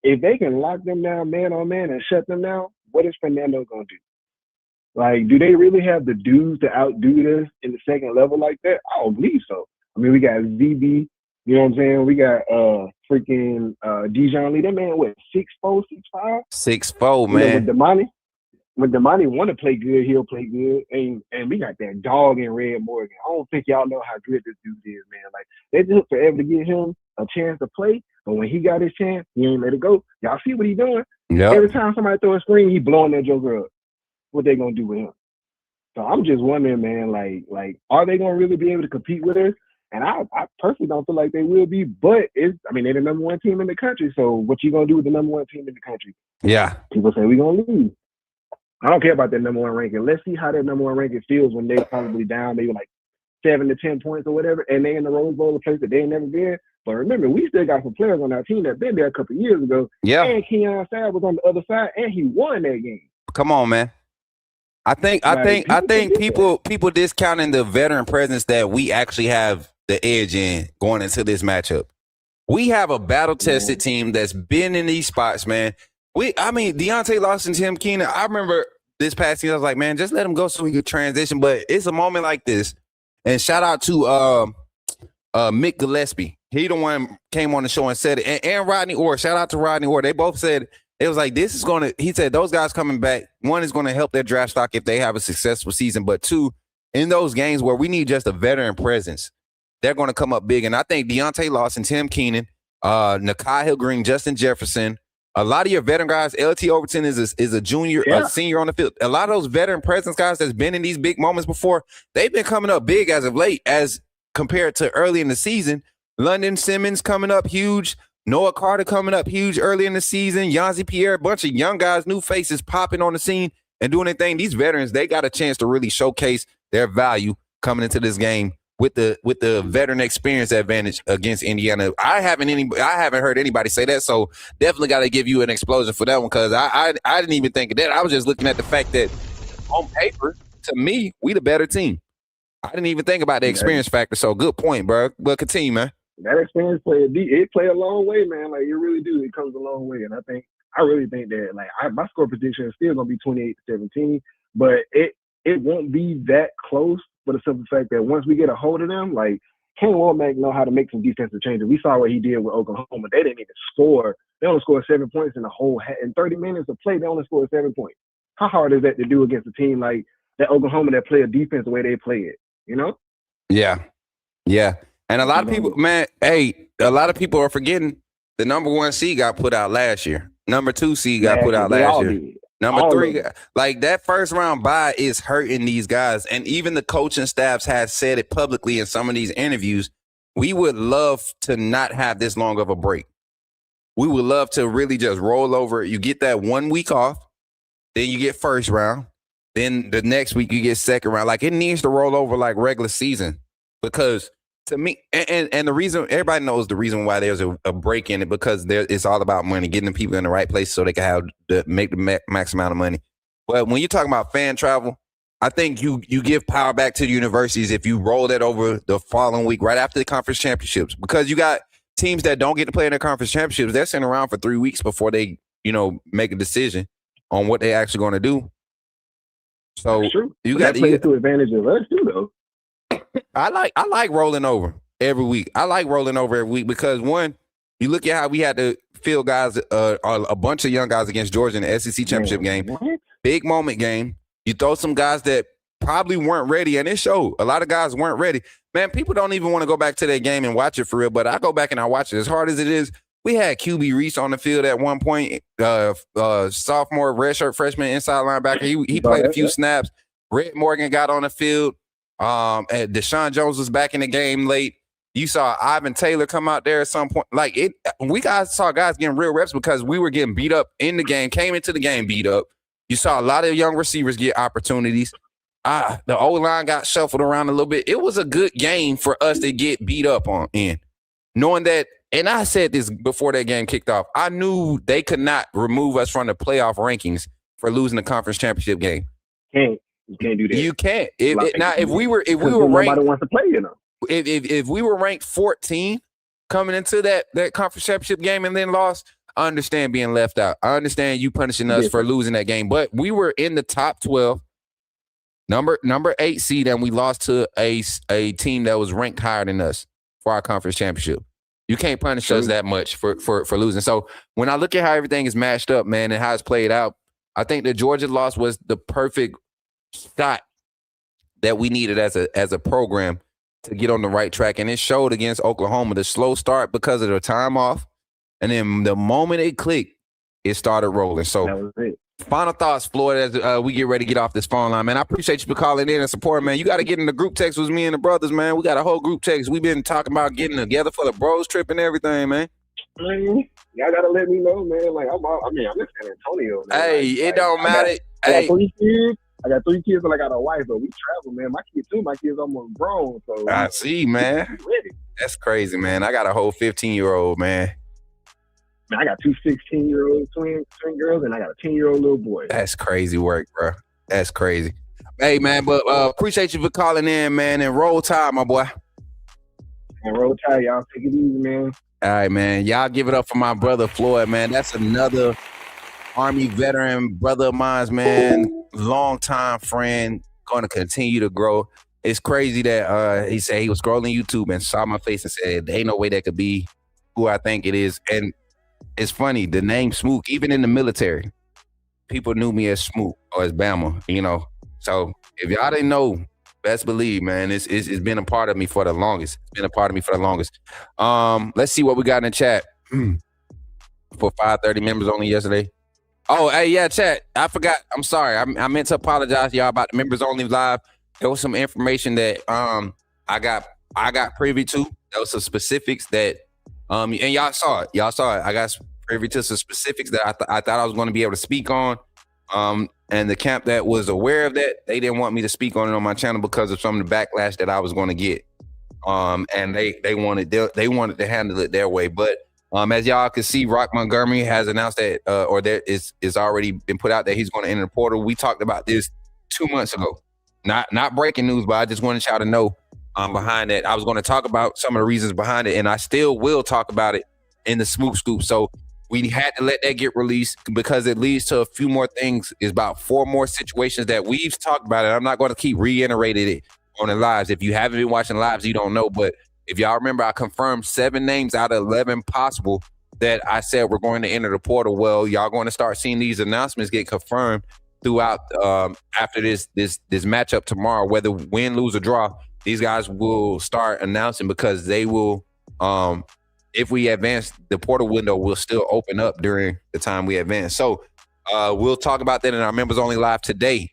Speaker 5: If they can lock them down man on man and shut them down, what is Fernando going to do? Like, do they really have the dudes to outdo this in the second level like that? I don't believe so. I mean, we got ZB, you know what I'm saying? We got freaking Dijon Lee. That man, what, 6'4", 6'5"?
Speaker 4: 6'4", man.
Speaker 5: You know, when Damani want to play good, he'll play good. And we got that dog in Red Morgan. I don't think y'all know how good this dude is, man. Like, they took forever to give him a chance to play, but when he got his chance, he ain't let it go. Y'all see what he doing?
Speaker 4: Yep.
Speaker 5: Every time somebody throw a screen, he blowing that joker up. What they gonna do with him? So I'm just wondering, man, like, are they gonna really be able to compete with us? And I personally don't feel like they will be, but they're the number one team in the country. So what you gonna do with the number one team in the country?
Speaker 4: Yeah.
Speaker 5: People say we gonna lose. I don't care about that number one ranking. Let's see how that number one ranking feels when they probably down maybe like 7 to 10 points or whatever, and they in the Rose Bowl, a place that they ain't never been. But remember, we still got some players on our team that been there a couple of years ago.
Speaker 4: Yeah.
Speaker 5: And Keon Sabb was on the other side, and he won that game.
Speaker 4: Come on, man. I think people discounting the veteran presence that we actually have the edge in going into this matchup. We have a battle-tested team that's been in these spots, man. Deontay Lawson, Tim Keenan, I remember this past season, I was like, man, just let him go so he could transition. But it's a moment like this. And shout out to Mick Gillespie. He the one came on the show and said it. And Rodney Orr, shout out to Rodney Orr. They both said, it was like, he said those guys coming back, one is going to help their draft stock if they have a successful season. But two, in those games where we need just a veteran presence, they're going to come up big. And I think Deontay Lawson, Tim Keenan, Nakai Hill-Green, Justin Jefferson, a lot of your veteran guys, LT Overton is a junior, a senior on the field. A lot of those veteran presence guys that's been in these big moments before, they've been coming up big as of late as compared to early in the season. London Simmons coming up huge. Noah Carter coming up huge early in the season. Yanzi Pierre, a bunch of young guys, new faces popping on the scene and doing their thing. These veterans, they got a chance to really showcase their value coming into this game with the veteran experience advantage against Indiana. I haven't heard anybody say that, so definitely got to give you an explosion for that one because I didn't even think of that. I was just looking at the fact that on paper, to me, we the better team. I didn't even think about the experience factor. So good point, bro. But continue, man.
Speaker 5: That experience play a long way, man. Like it really do. It comes a long way, and I really think that like my score prediction is still gonna be 28-17, but it won't be that close for the simple fact that once we get a hold of them, like Ken Womack know how to make some defensive changes. We saw what he did with Oklahoma. They didn't even score. They only scored 7 points in 30 minutes of play. They only scored 7 points. How hard is that to do against a team like that Oklahoma that play a defense the way they play it? You know?
Speaker 4: Yeah. And a lot of people, man, a lot of people are forgetting the number 1 seed got put out last year. Number 2 seed got put out last year. Number 3, like that first round bye is hurting these guys. And even the coaching staffs has said it publicly in some of these interviews. We would love to not have this long of a break. We would love to really just roll over. You get that 1 week off, then you get first round. Then the next week you get second round. Like it needs to roll over like regular season because to me, and the reason everybody knows the reason why there's a break in it because it's all about money, getting the people in the right place so they can make the max amount of money. But when you're talking about fan travel, I think you give power back to the universities if you roll that over the following week right after the conference championships because you got teams that don't get to play in their conference championships. They're sitting around for 3 weeks before they make a decision on what they're actually going to do. So you got to
Speaker 5: play to advantage of us too, though.
Speaker 4: I like rolling over every week. I like rolling over every week because one, you look at how we had to field guys, a bunch of young guys against Georgia in the SEC championship game, big moment game. You throw some guys that probably weren't ready, and it showed. A lot of guys weren't ready. Man, people don't even want to go back to that game and watch it for real. But I go back and I watch it. As hard as it is, we had QB Reese on the field at one point, sophomore, redshirt freshman, inside linebacker. He played a few snaps. Red Morgan got on the field. And Deshaun Jones was back in the game late. You saw Ivan Taylor come out there at some point. Like saw guys getting real reps because we were getting beat up in the game, came into the game beat up. You saw a lot of young receivers get opportunities. The O-line got shuffled around a little bit. It was a good game for us to get beat up on in. Knowing that, and I said this before that game kicked off, I knew they could not remove us from the playoff rankings for losing the conference championship game.
Speaker 5: You can't do that.
Speaker 4: You can't. If we were ranked,
Speaker 5: nobody wants to play,
Speaker 4: If we were ranked 14 coming into that conference championship game and then lost, I understand being left out. I understand you punishing us for losing that game, but we were in the top 12, number 8 seed, and we lost to a team that was ranked higher than us for our conference championship. You can't punish us that much for losing. So when I look at how everything is matched up, man, and how it's played out, I think the Georgia loss was the perfect shot that we needed as a program to get on the right track. And it showed against Oklahoma, the slow start because of the time off. And then the moment it clicked, it started rolling. So
Speaker 5: that was it.
Speaker 4: Final thoughts, Floyd, as we get ready to get off this phone line, man. I appreciate you for calling in and supporting, man. You got to get in the group text with me and the brothers, man. We got a whole group text. We've been talking about getting together for the bros trip and everything, man.
Speaker 5: Man, y'all got to let me know, man. Like, I'm in San Antonio, man.
Speaker 4: Hey, it don't matter.
Speaker 5: I got 3 kids. I got 3 kids and I got a wife, but we travel, man. My kids almost grown. So
Speaker 4: I see, man.
Speaker 5: Ready.
Speaker 4: That's crazy, man. I got a whole 15-year-old, man.
Speaker 5: Man, I got 2 16-year-old twin girls, and I got a 10-year-old little boy.
Speaker 4: That's crazy work, bro. That's crazy. Hey, man, but appreciate you for calling in, man, and roll tide, my boy.
Speaker 5: And roll tide, y'all. Take it easy, man.
Speaker 4: All right, man. Y'all give it up for my brother, Floyd, man. That's another Army veteran brother of mine, man. Longtime friend, going to continue to grow. It's crazy that he said he was scrolling YouTube and saw my face and said, there ain't no way that could be who I think it is. And it's funny, the name Smook, even in the military, people knew me as Smook or as Bama, you know. So if y'all didn't know, best believe, man, it's been a part of me for the longest. It's been a part of me for the longest. Let's see what we got in the chat for 5:30 members only yesterday. Oh, hey, yeah, chat. I forgot. I'm sorry. I meant to apologize to y'all about the members only live. There was some information that I got privy to. There was some specifics that and y'all saw it. I got privy to some specifics that I thought I was going to be able to speak on. And the camp that was aware of that, they didn't want me to speak on it on my channel because of some of the backlash that I was going to get. And they wanted to handle it their way. But as y'all can see, Rock Montgomery has announced that, or there is already been put out that he's going to enter the portal. We talked about this 2 months ago. Not breaking news, but I just wanted y'all to know behind that. I was going to talk about some of the reasons behind it, and I still will talk about it in the Smook Scoop. So we had to let that get released because it leads to a few more things. It's about 4 more situations that we've talked about, and I'm not going to keep reiterating it on the lives. If you haven't been watching lives, you don't know, but if y'all remember, I confirmed 7 names out of 11 possible that I said we're going to enter the portal. Well, y'all going to start seeing these announcements get confirmed throughout after this matchup tomorrow, whether win, lose, or draw. These guys will start announcing because they will, if we advance, the portal window will still open up during the time we advance. So we'll talk about that in our members only live today.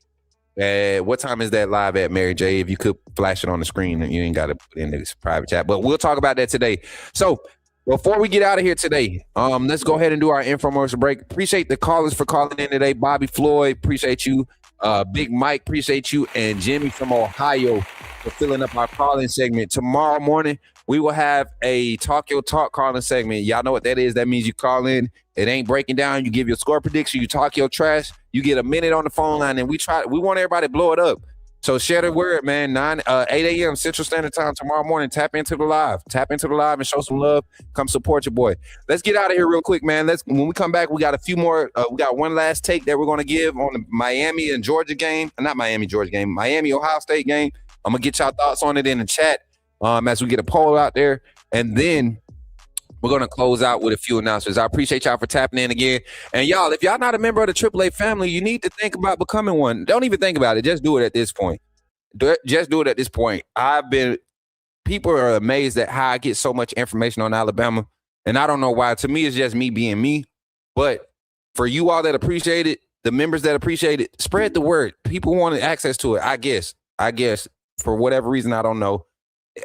Speaker 4: What time is that live at, Mary J? If you could flash it on the screen, and you ain't got to put it in this private chat, but we'll talk about that today. So before we get out of here today, let's go ahead and do our infomercial break. Appreciate the callers for calling in today. Bobby Floyd, appreciate you. Big Mike, appreciate you. And Jimmy from Ohio for filling up our calling segment. Tomorrow morning, we will have a Talk Your Talk calling segment. Y'all know what that is. That means you call in. It ain't breaking down. You give your score prediction. You talk your trash. You get a minute on the phone line, and we want everybody to blow it up. So share the word, man. 8 a.m. Central Standard Time tomorrow morning. Tap into the live and show some love. Come support your boy. Let's get out of here real quick, man. When we come back, we got a few more. We got one last take that we're going to give on the Miami and Georgia game. Not Miami, Georgia game. Miami, Ohio State game. I'm going to get y'all thoughts on it in the chat as we get a poll out there. And then we're going to close out with a few announcements. I appreciate y'all for tapping in again. And y'all, if y'all not a member of the AAA family, you need to think about becoming one. Don't even think about it. Just do it at this point. Just do it at this point. People are amazed at how I get so much information on Alabama. And I don't know why. To me, it's just me being me. But for you all that appreciate it,
Speaker 2: the members that appreciate it, spread the word. People wanted access to it. I guess for whatever reason, I don't know.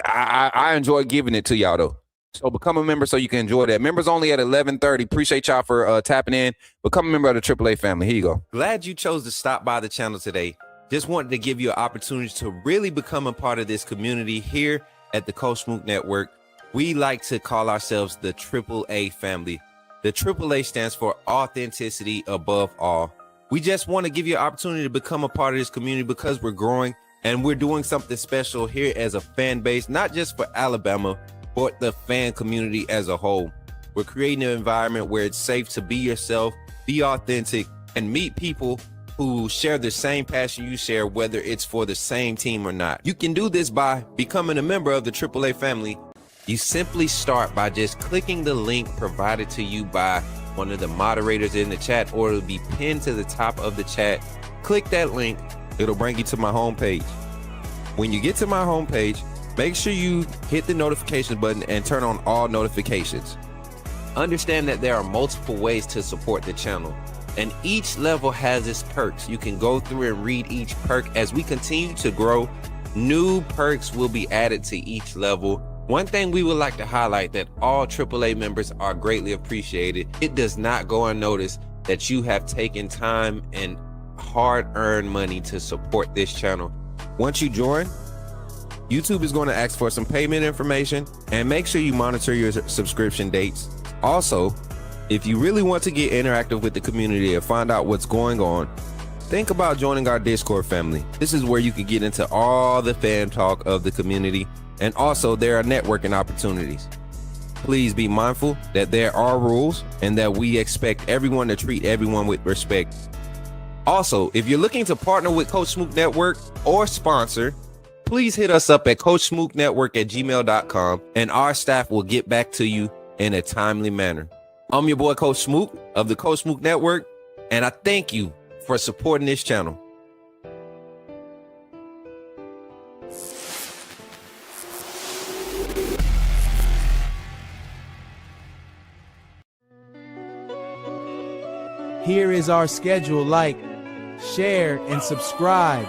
Speaker 2: I enjoy giving it to y'all though. So become a member so you can enjoy that. Members only at 11:30. Appreciate y'all for tapping in. Become a member of the AAA family. Here you go. Glad you chose to stop by the channel today. Just wanted to give you an opportunity to really become a part of this community here at the Coach Smook Network. We like to call ourselves the AAA family. The AAA stands for authenticity above all. We just want to give you an opportunity to become a part of this community because we're growing and we're doing something special here as a fan base, not just for Alabama, but the fan community as a whole. We're creating an environment where it's safe to be yourself, be authentic, and meet people who share the same passion you share, whether it's for the same team or not. You can do this by becoming a member of the AAA family. You simply start by just clicking the link provided to you by one of the moderators in the chat, or it'll be pinned to the top of the chat. Click that link, it'll bring you to my homepage. When you get to my homepage, make sure you hit the notification button and turn on all notifications. Understand that there are multiple ways to support the channel, and each level has its perks. You can go through and read each perk. As we continue to grow, new perks will be added to each level. One thing we would like to highlight that all AAA members are greatly appreciated. It does not go unnoticed that you have taken time and hard-earned money to support this channel. Once you join, YouTube is going to ask for some payment information, and make sure you monitor your subscription dates. Also, if you really want to get interactive with the community and find out what's going on, think about joining our Discord family. This is where you can get into all the fan talk of the community, and also there are networking opportunities. Please be mindful that there are rules and that we expect everyone to treat everyone with respect. Also, if you're looking to partner with Coach Smook Network or sponsor, please hit us up at coachsmooknetwork@gmail.com, and our staff will get back to you in a timely manner. I'm your boy, Coach Smook of the Coach Smook Network, and I thank you for supporting this channel.
Speaker 1: Here is our schedule. Like, share, and subscribe.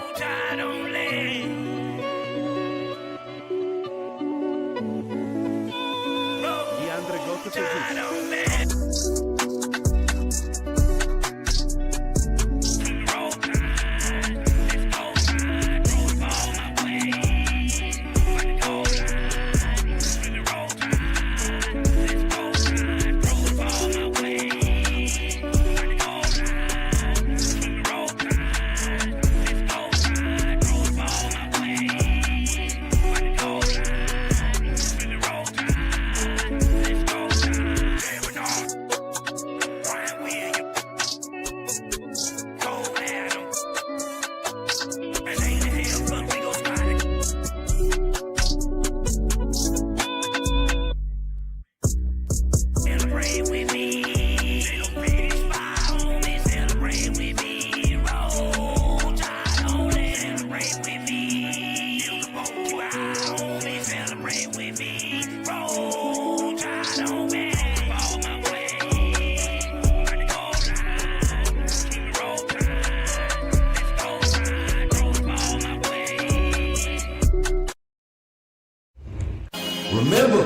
Speaker 9: Remember,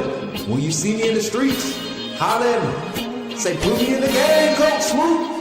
Speaker 9: when you see me in the streets, holler at me. Say, put me in the game, Coach Smook.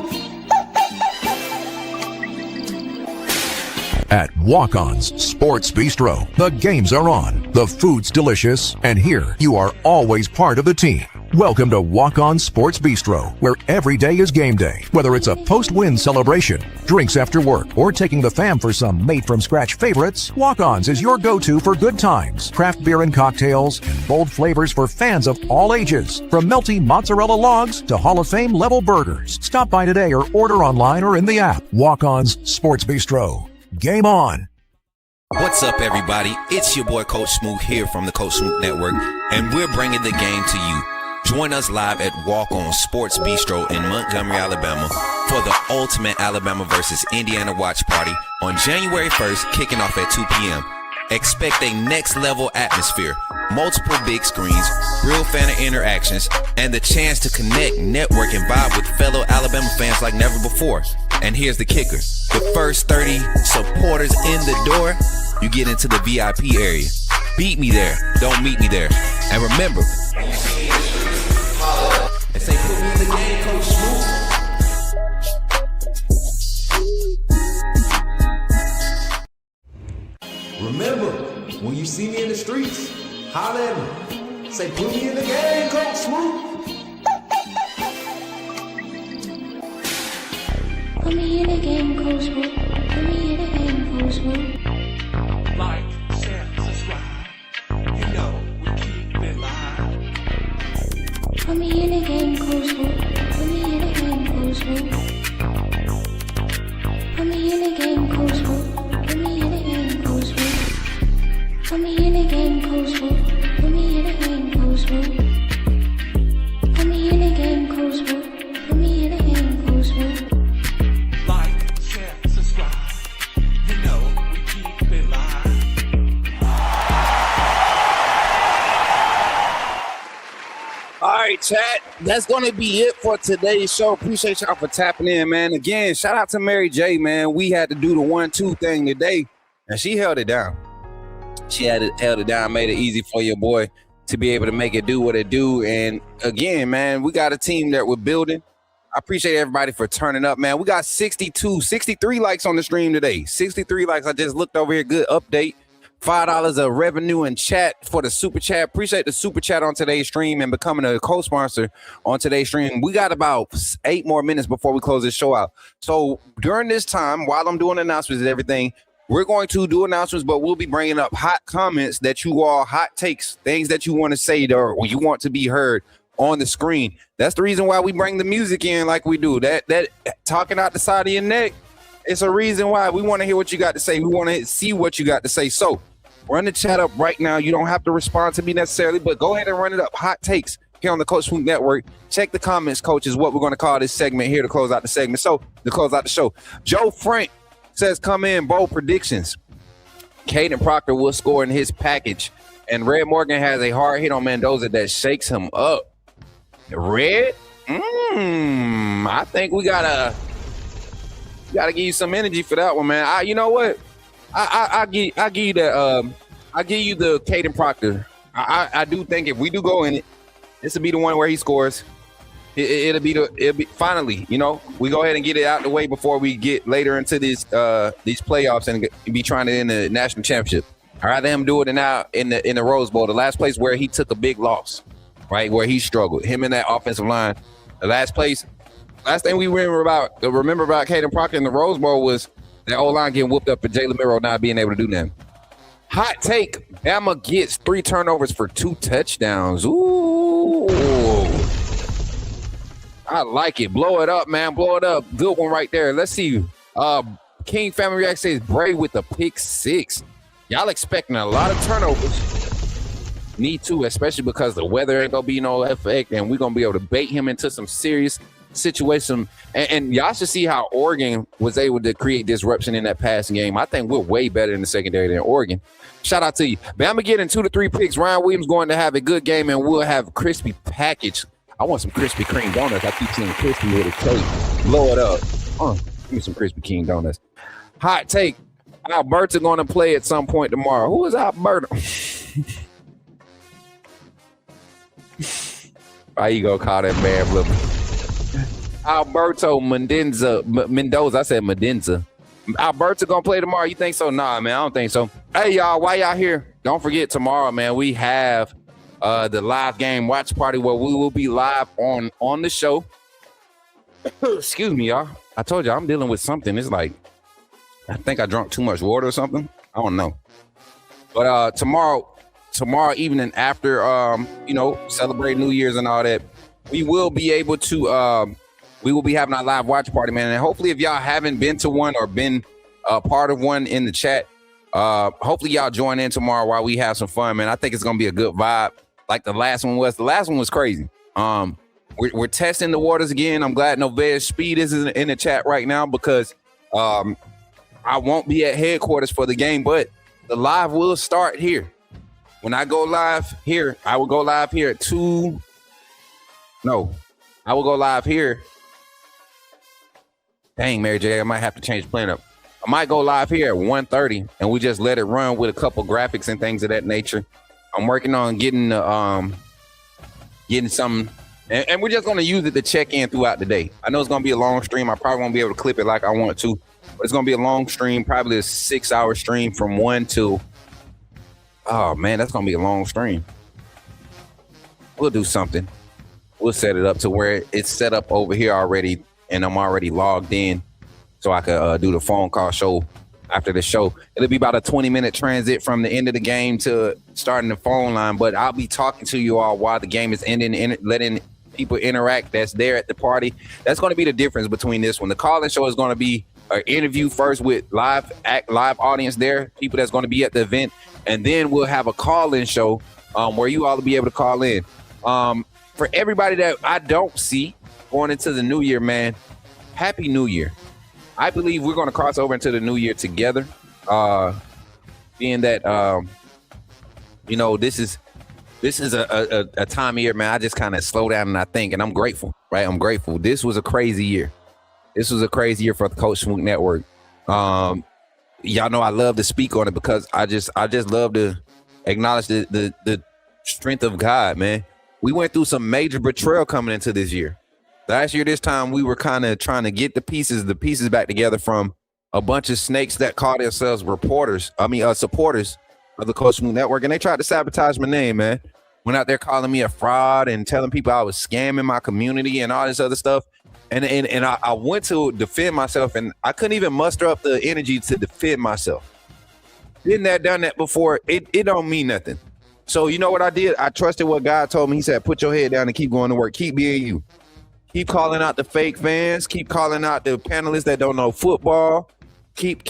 Speaker 10: At Walk-On's Sports Bistro, the games are on, the food's delicious, and here you are always part of the team. Welcome to Walk-On Sports Bistro, where every day is game day. Whether it's a post-win celebration, drinks after work, or taking the fam for some made-from-scratch favorites, Walk-On's is your go-to for good times, craft beer and cocktails, and bold flavors for fans of all ages. From melty mozzarella logs to Hall of Fame level burgers. Stop by today or order online or in the app. Walk-On's Sports Bistro. Game on.
Speaker 2: What's up, everybody? It's your boy, Coach Smook, here from the Coach Smook Network, and we're bringing the game to you. Join us live at Walk-On Sports Bistro in Montgomery, Alabama for the ultimate Alabama versus Indiana watch party on January 1st, kicking off at 2 p.m. Expect a next-level atmosphere, multiple big screens, real fan interactions, and the chance to connect, network, and vibe with fellow Alabama fans like never before. And here's the kicker. The first 30 supporters in the door, you get into the VIP area. Beat me there. Don't meet me there. And remember, and say, put me in the game, Coach Smook.
Speaker 9: Remember, when you see me in the streets, holler at me. Say, put me in the game, Coach Smook.
Speaker 13: Put me in the game, Coach Smook. Put me in the game, Coach Smook.
Speaker 3: Like, share, subscribe. You know we keep it live.
Speaker 13: Put me in the game, Coach Smook. Put me in the game, Coach Smook. Put me in the game, Coach Smook. Put me in the game, Coach Smook. Put me in the game, Coach Smook. Put me in the game, Coach Smook. Put me in the game, Coach Smook. Put me in the game, Coach Smook.
Speaker 3: Like, share, subscribe. You know we keep it live.
Speaker 4: All right, chat. That's going to be it for today's show. Appreciate y'all for tapping in, man. Again, shout out to Mary J, man. We had to do the 1-2 thing today, and she held it down. She held it down, made it easy for your boy to be able to make it do what it do. And again, man, we got a team that we're building. I appreciate everybody for turning up, man. We got 63 likes on the stream today. 63 likes. I just looked over here. Good update. $5 of revenue in chat for the super chat. Appreciate the super chat on today's stream and becoming a co-sponsor on today's stream. We got about 8 more minutes before we close this show out. So during this time, while I'm doing announcements and everything, we're going to do announcements, but we'll be bringing up hot comments that you all, hot takes, things that you want to say or you want to be heard on the screen. That's the reason why we bring the music in like we do. That talking out the side of your neck, it's a reason why. We want to hear what you got to say. We want to see what you got to say. So run the chat up right now. You don't have to respond to me necessarily, but go ahead and run it up. Hot takes here on the Coach Smook Network. Check the comments, coach, is what we're going to call this segment here to close out the segment. So to close out the show, Joe Frank says, come in, bold predictions. Caden Proctor will score in his package. And Red Morgan has a hard hit on Mendoza that shakes him up. Red? I think we gotta give you some energy for that one, man. You know what? I give you the I give you the Caden Proctor. I do think if we do go in it, this will be the one where he scores. It'll be finally, you know, we go ahead and get it out the way before we get later into these playoffs and be trying to win the national championship. I'd rather him do it now in the Rose Bowl, the last place where he took a big loss, right, where he struggled. Him in that offensive line, the last thing we remember about Caden Proctor in the Rose Bowl was that O-line getting whooped up for Jalen Miro not being able to do that. Hot take: Bama gets 3 turnovers for 2 touchdowns. Ooh. I like it. Blow it up, man. Blow it up. Good one right there. Let's see. King Family React says Bray with the pick 6. Y'all expecting a lot of turnovers. Me too, especially because the weather ain't gonna be no effect, and we're gonna be able to bait him into some serious situation. And y'all should see how Oregon was able to create disruption in that passing game. I think we're way better in the secondary than Oregon. Shout out to you. Bama getting 2 to 3 picks. Ryan Williams going to have a good game, and we'll have a crispy package. I want some Krispy Kreme donuts. I keep seeing crispy with a cake. Blow it up. Give me some Krispy Kreme donuts. Hot take: Alberta going to play at some point tomorrow. Who is Alberta? Why you gonna call that man blubber? Alberto Mendoza. I said Mendoza. Alberta gonna play tomorrow. You think so? Nah, man, I don't think so. Hey, y'all, while y'all here, don't forget tomorrow, man, we have the live game watch party where we will be live on the show. Excuse me, y'all. I told you I'm dealing with something. It's like I think I drank too much water or something. I don't know. But tomorrow evening after celebrate New Year's and all that, we will be able to we will be having our live watch party, man. And hopefully if y'all haven't been to one or been part of one in the chat, hopefully y'all join in tomorrow while we have some fun, man. I think it's gonna be a good vibe like the last one was. The last one was crazy. We're testing the waters again. I'm glad Nova's Speed is in the chat right now because I won't be at headquarters for the game, but the live will start here. When I go live here, I will go live here at 2. No, I will go live here Dang, Mary J, I might have to change the plan up. I might go live here at 1:30 and we just let it run with a couple graphics and things of that nature. I'm working on getting some, and we're just going to use it to check in throughout the day. I know it's going to be a long stream. I probably won't be able to clip it like I want to, but it's going to be a long stream, probably a 6-hour stream from 1 to, oh man, that's going to be a long stream. We'll do something. We'll set it up to where it's set up over here already, and I'm already logged in, so I could do the phone call show after the show. It'll be about a 20-minute transit from the end of the game to starting the phone line, but I'll be talking to you all while the game is ending and letting people interact that's there at the party. That's going to be the difference between this one. The call-in show is going to be an interview first with live audience there, people that's going to be at the event, and then we'll have a call-in show where you all will be able to call in. For everybody that I don't see going into the new year, man, Happy New Year. I believe we're going to cross over into the new year together. Being that, this is a time of year, man. I just kind of slow down and I think, and I'm grateful, right? I'm grateful. This was a crazy year. This was a crazy year for the Coach Smook Network. Y'all know I love to speak on it because I just love to acknowledge the strength of God, man. We went through some major betrayal coming into this year. Last year, this time, we were kind of trying to get the pieces back together from a bunch of snakes that called themselves supporters of the Coach Smook Network, and they tried to sabotage my name, man. Went out there calling me a fraud and telling people I was scamming my community and all this other stuff. And I went to defend myself, and I couldn't even muster up the energy to defend myself. Done that before, it don't mean nothing. So you know what I did? I trusted what God told me. He said, put your head down and keep going to work. Keep being you. Keep calling out the fake fans. Keep calling out the panelists that don't know football. Keep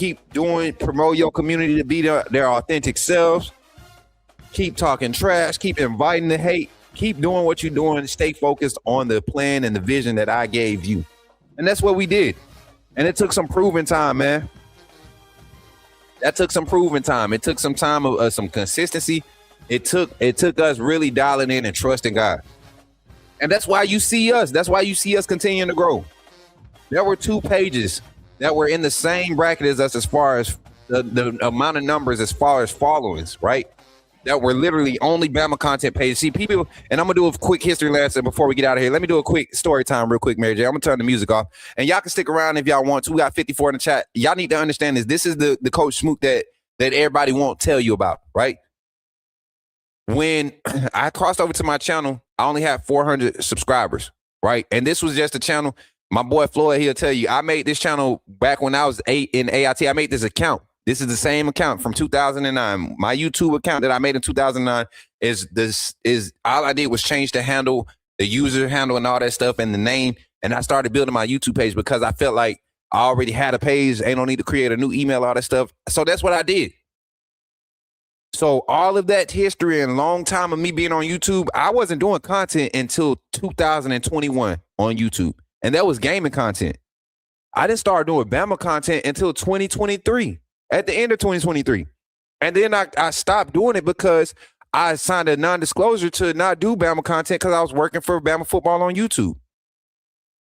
Speaker 4: promote your community to be their authentic selves. Keep talking trash. Keep inviting the hate. Keep doing what you're doing. Stay focused on the plan and the vision that I gave you. And that's what we did. And it took some proving time, man. That took some proving time. It took some time of some consistency. It took us really dialing in and trusting God. And that's why you see us. That's why you see us continuing to grow. There were 2 pages that were in the same bracket as us as far as the amount of numbers as far as followings, right? That were literally only Bama content pages. See, people, and I'm going to do a quick history lesson before we get out of here. Let me do a quick story time real quick, Mary J. I'm going to turn the music off. And y'all can stick around if y'all want to. We got 54 in the chat. Y'all need to understand this. This is the Coach Smook that everybody won't tell you about, right? When I crossed over to my channel, I only had 400 subscribers, right? And this was just a channel. My boy Floyd, he'll tell you, I made this channel back when I was in AIT. I made this account. This is the same account from 2009. My YouTube account that I made in 2009 is all I did was change the handle, the user handle and all that stuff and the name. And I started building my YouTube page because I felt like I already had a page. Ain't no need to create a new email, all that stuff. So that's what I did. So all of that history and long time of me being on YouTube, I wasn't doing content until 2021 on YouTube. And that was gaming content. I didn't start doing Bama content until 2023, at the end of 2023. And then I stopped doing it because I signed a non-disclosure to not do Bama content because I was working for Bama football on YouTube.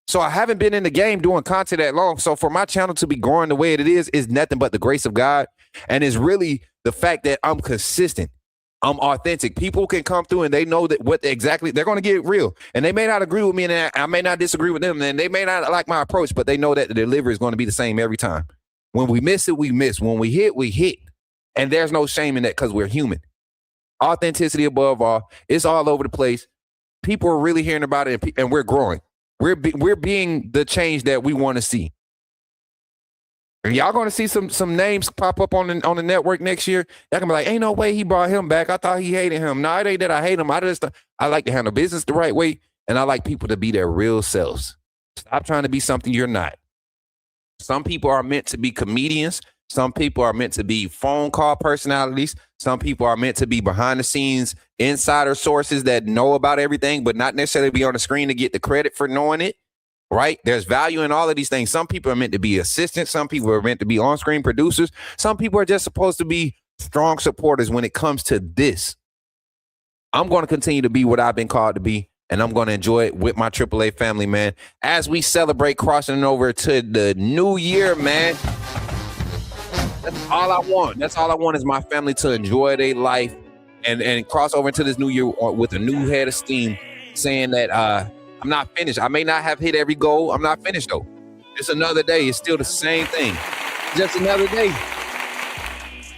Speaker 4: So I haven't been in the game doing content that long. So for my channel to be growing the way it is nothing but the grace of God. And it's really the fact that I'm consistent. I'm authentic. People can come through and they know that what exactly they're going to get real. And they may not agree with me and I may not disagree with them. And they may not like my approach, but they know that the delivery is going to be the same every time. When we miss it, we miss. When we hit, we hit. And there's no shame in that because we're human. Authenticity above all. It's all over the place. People are really hearing about it and we're growing. We're being the change that we want to see. And y'all going to see some names pop up on the network next year. Y'all going to be like, ain't no way he brought him back. I thought he hated him. No, it ain't that I hate him. I like to handle business the right way, and I like people to be their real selves. Stop trying to be something you're not. Some people are meant to be comedians. Some people are meant to be phone call personalities. Some people are meant to be behind the scenes insider sources that know about everything, but not necessarily be on the screen to get the credit for knowing it. Right? There's value in all of these things. Some people are meant to be assistants. Some people are meant to be on-screen producers. Some people are just supposed to be strong supporters when it comes to this. I'm going to continue to be what I've been called to be.
Speaker 2: and I'm going to enjoy it with my AAA family, man, as we celebrate crossing over to the new year, man. That's all I want. That's all I want is my family to enjoy their life and cross over into this new year with a new head of steam, saying that I'm not finished. I may not have hit every goal. I'm not finished, though. It's another day. It's still the same thing. Just another day.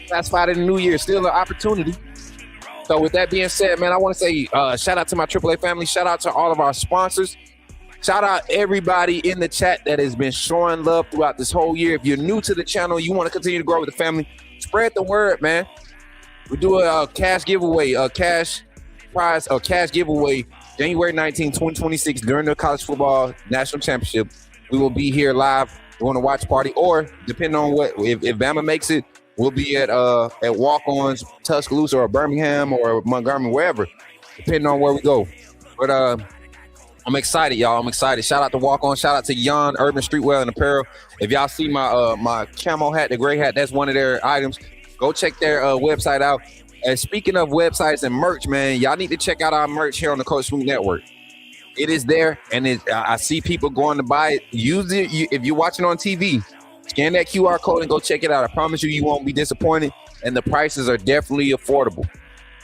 Speaker 2: Classified in the new year. Still an opportunity. So with that being said, man, I want to say shout out to my AAA family. Shout out to all of our sponsors. Shout out everybody in the chat that has been showing love throughout this whole year. If you're new to the channel, you want to continue to grow with the family, spread the word, man. We do a cash giveaway, cash giveaway January 19, 2026 during the college football national championship. We will be here live. We're going to watch party, or depending on if Bama makes it, we'll be at Walk-Ons, Tuscaloosa or Birmingham or Montgomery, wherever, depending on where we go. But I'm excited, y'all. I'm excited. Shout out to Walk-On. Shout out to Yon Urban Streetwear and Apparel. If y'all see my my camo hat, the gray hat, that's one of their items. Go check their website out. And speaking of websites and merch, man, y'all need to check out our merch here on the Coach Smook Network. It is there, and I see people going to buy it. Use it if you're watching on TV. Scan that QR code and go check it out. I promise you won't be disappointed, and the prices are definitely affordable.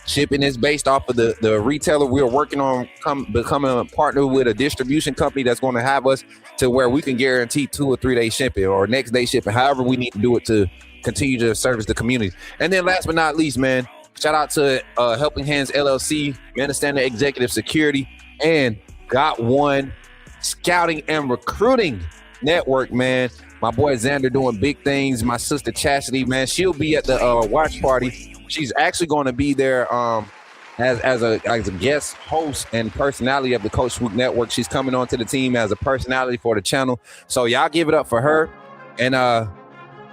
Speaker 2: Shipping is based off of the retailer. We're working on becoming a partner with a distribution company that's going to have us to where we can guarantee 2 or 3 day shipping or next day shipping, however we need to do it to continue to service the community. And then last but not least, man, shout out to Helping Hands LLC, Man of Standard Executive Security, and Got One Scouting and Recruiting Network, man. My boy Xander doing big things. My sister Chastity, man, she'll be at the watch party. She's actually going to be there as a guest host and personality of the Coach Smook Network. She's coming on to the team as a personality for the channel. So y'all give it up for her. And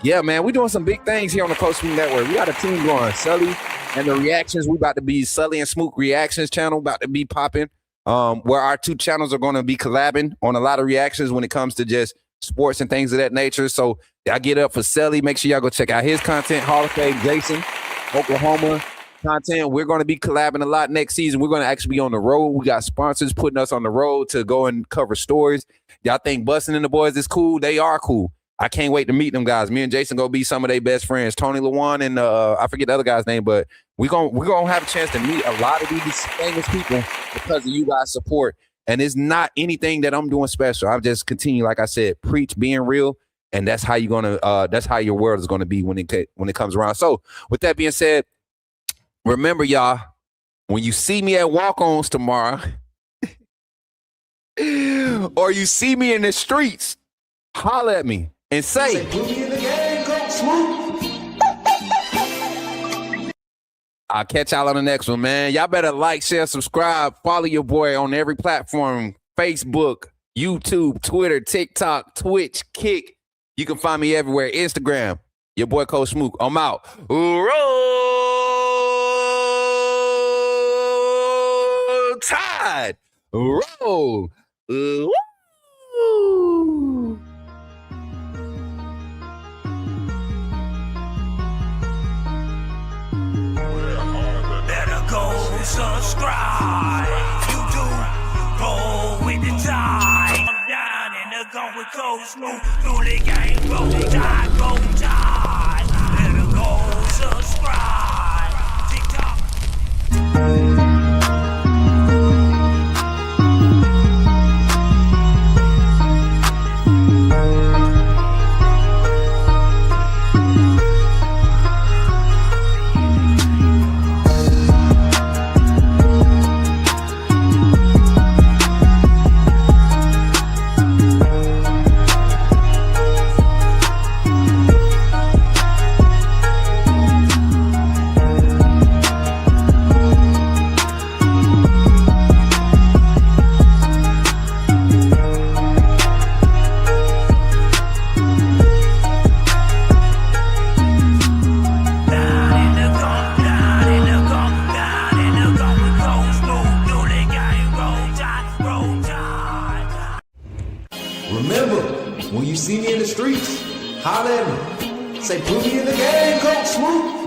Speaker 2: yeah, man, we're doing some big things here on the Coach Smook Network. We got a team going. Sully and the reactions. We about to be Sully and Smook Reactions channel about to be popping. Where our 2 channels are going to be collabing on a lot of reactions when it comes to just sports and things of that nature. So y'all get up for Sully. Make sure y'all go check out his content. Hall of Fame Jason, Oklahoma content. We're going to be collabing a lot next season. We're going to actually be on the road. We got sponsors putting us on the road to go and cover stories. Y'all think Bustin' and the Boys is cool? They are cool. I can't wait to meet them guys. Me and Jason gonna be some of their best friends. Tony Lewan and I forget the other guy's name, but we're gonna have a chance to meet a lot of these famous people because of you guys' support. And it's not anything that I'm doing special. I'm just continue, like I said, preach being real, and that's how you're gonna that's how your world is gonna be when it comes around. So with that being said, remember, y'all, when you see me at Walk-Ons tomorrow, or you see me in the streets, holler at me and say,
Speaker 9: "Put me in the game, Coach Smook."
Speaker 2: I'll catch y'all on the next one, man. Y'all better like, share, subscribe, follow your boy on every platform: Facebook, YouTube, Twitter, TikTok, Twitch, Kick. You can find me everywhere. Instagram, your boy Coach Smook. I'm out. Roll Tide. Roll. Woo.
Speaker 3: Better go subscribe. You do roll with the tide. I'm down in the gun with Coach Smook. Through the game, roll tide, roll tide. Better go subscribe. TikTok.
Speaker 9: Remember, when you see me in the streets, holler at me. Say, "Put me in the game, Coach Smook."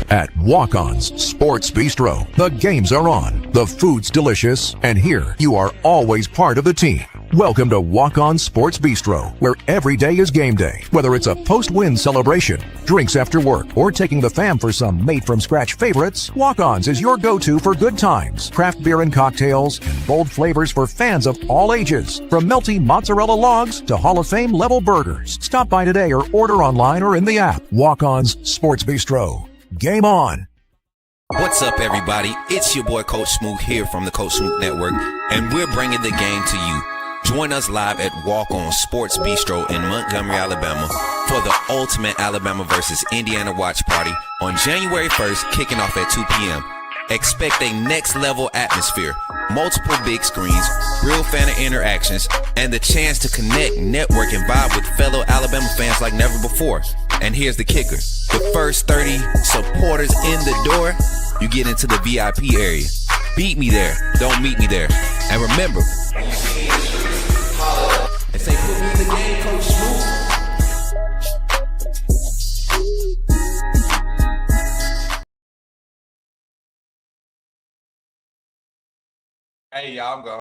Speaker 10: at Walk-On's Sports Bistro. The games are on, the food's delicious, and here you are always part of the team. Welcome to Walk-On Sports Bistro, where every day is game day. Whether it's a post-win celebration, drinks after work, or taking the fam for some made-from-scratch favorites, Walk-On's is your go-to for good times. Craft beer and cocktails, and bold flavors for fans of all ages. From melty mozzarella logs to Hall of Fame level burgers. Stop by today or order online or in the app. Walk-On's Sports Bistro. Game on.
Speaker 2: What's up, everybody? It's your boy Coach Smook here from the Coach Smook Network, and we're bringing the game to you. Join us live at Walk On Sports Bistro in Montgomery, Alabama for the ultimate Alabama versus Indiana watch party on January 1st, kicking off at 2 p.m. Expect a next level atmosphere, multiple big screens, real fan interactions, and the chance to connect, network, and vibe with fellow Alabama fans like never before. And here's the kicker. The first 30 supporters in the door, you get into the VIP area. Beat me there, don't meet me there. And remember, and say, put me in the game, Coach Smook. Hey, y'all, I'm going.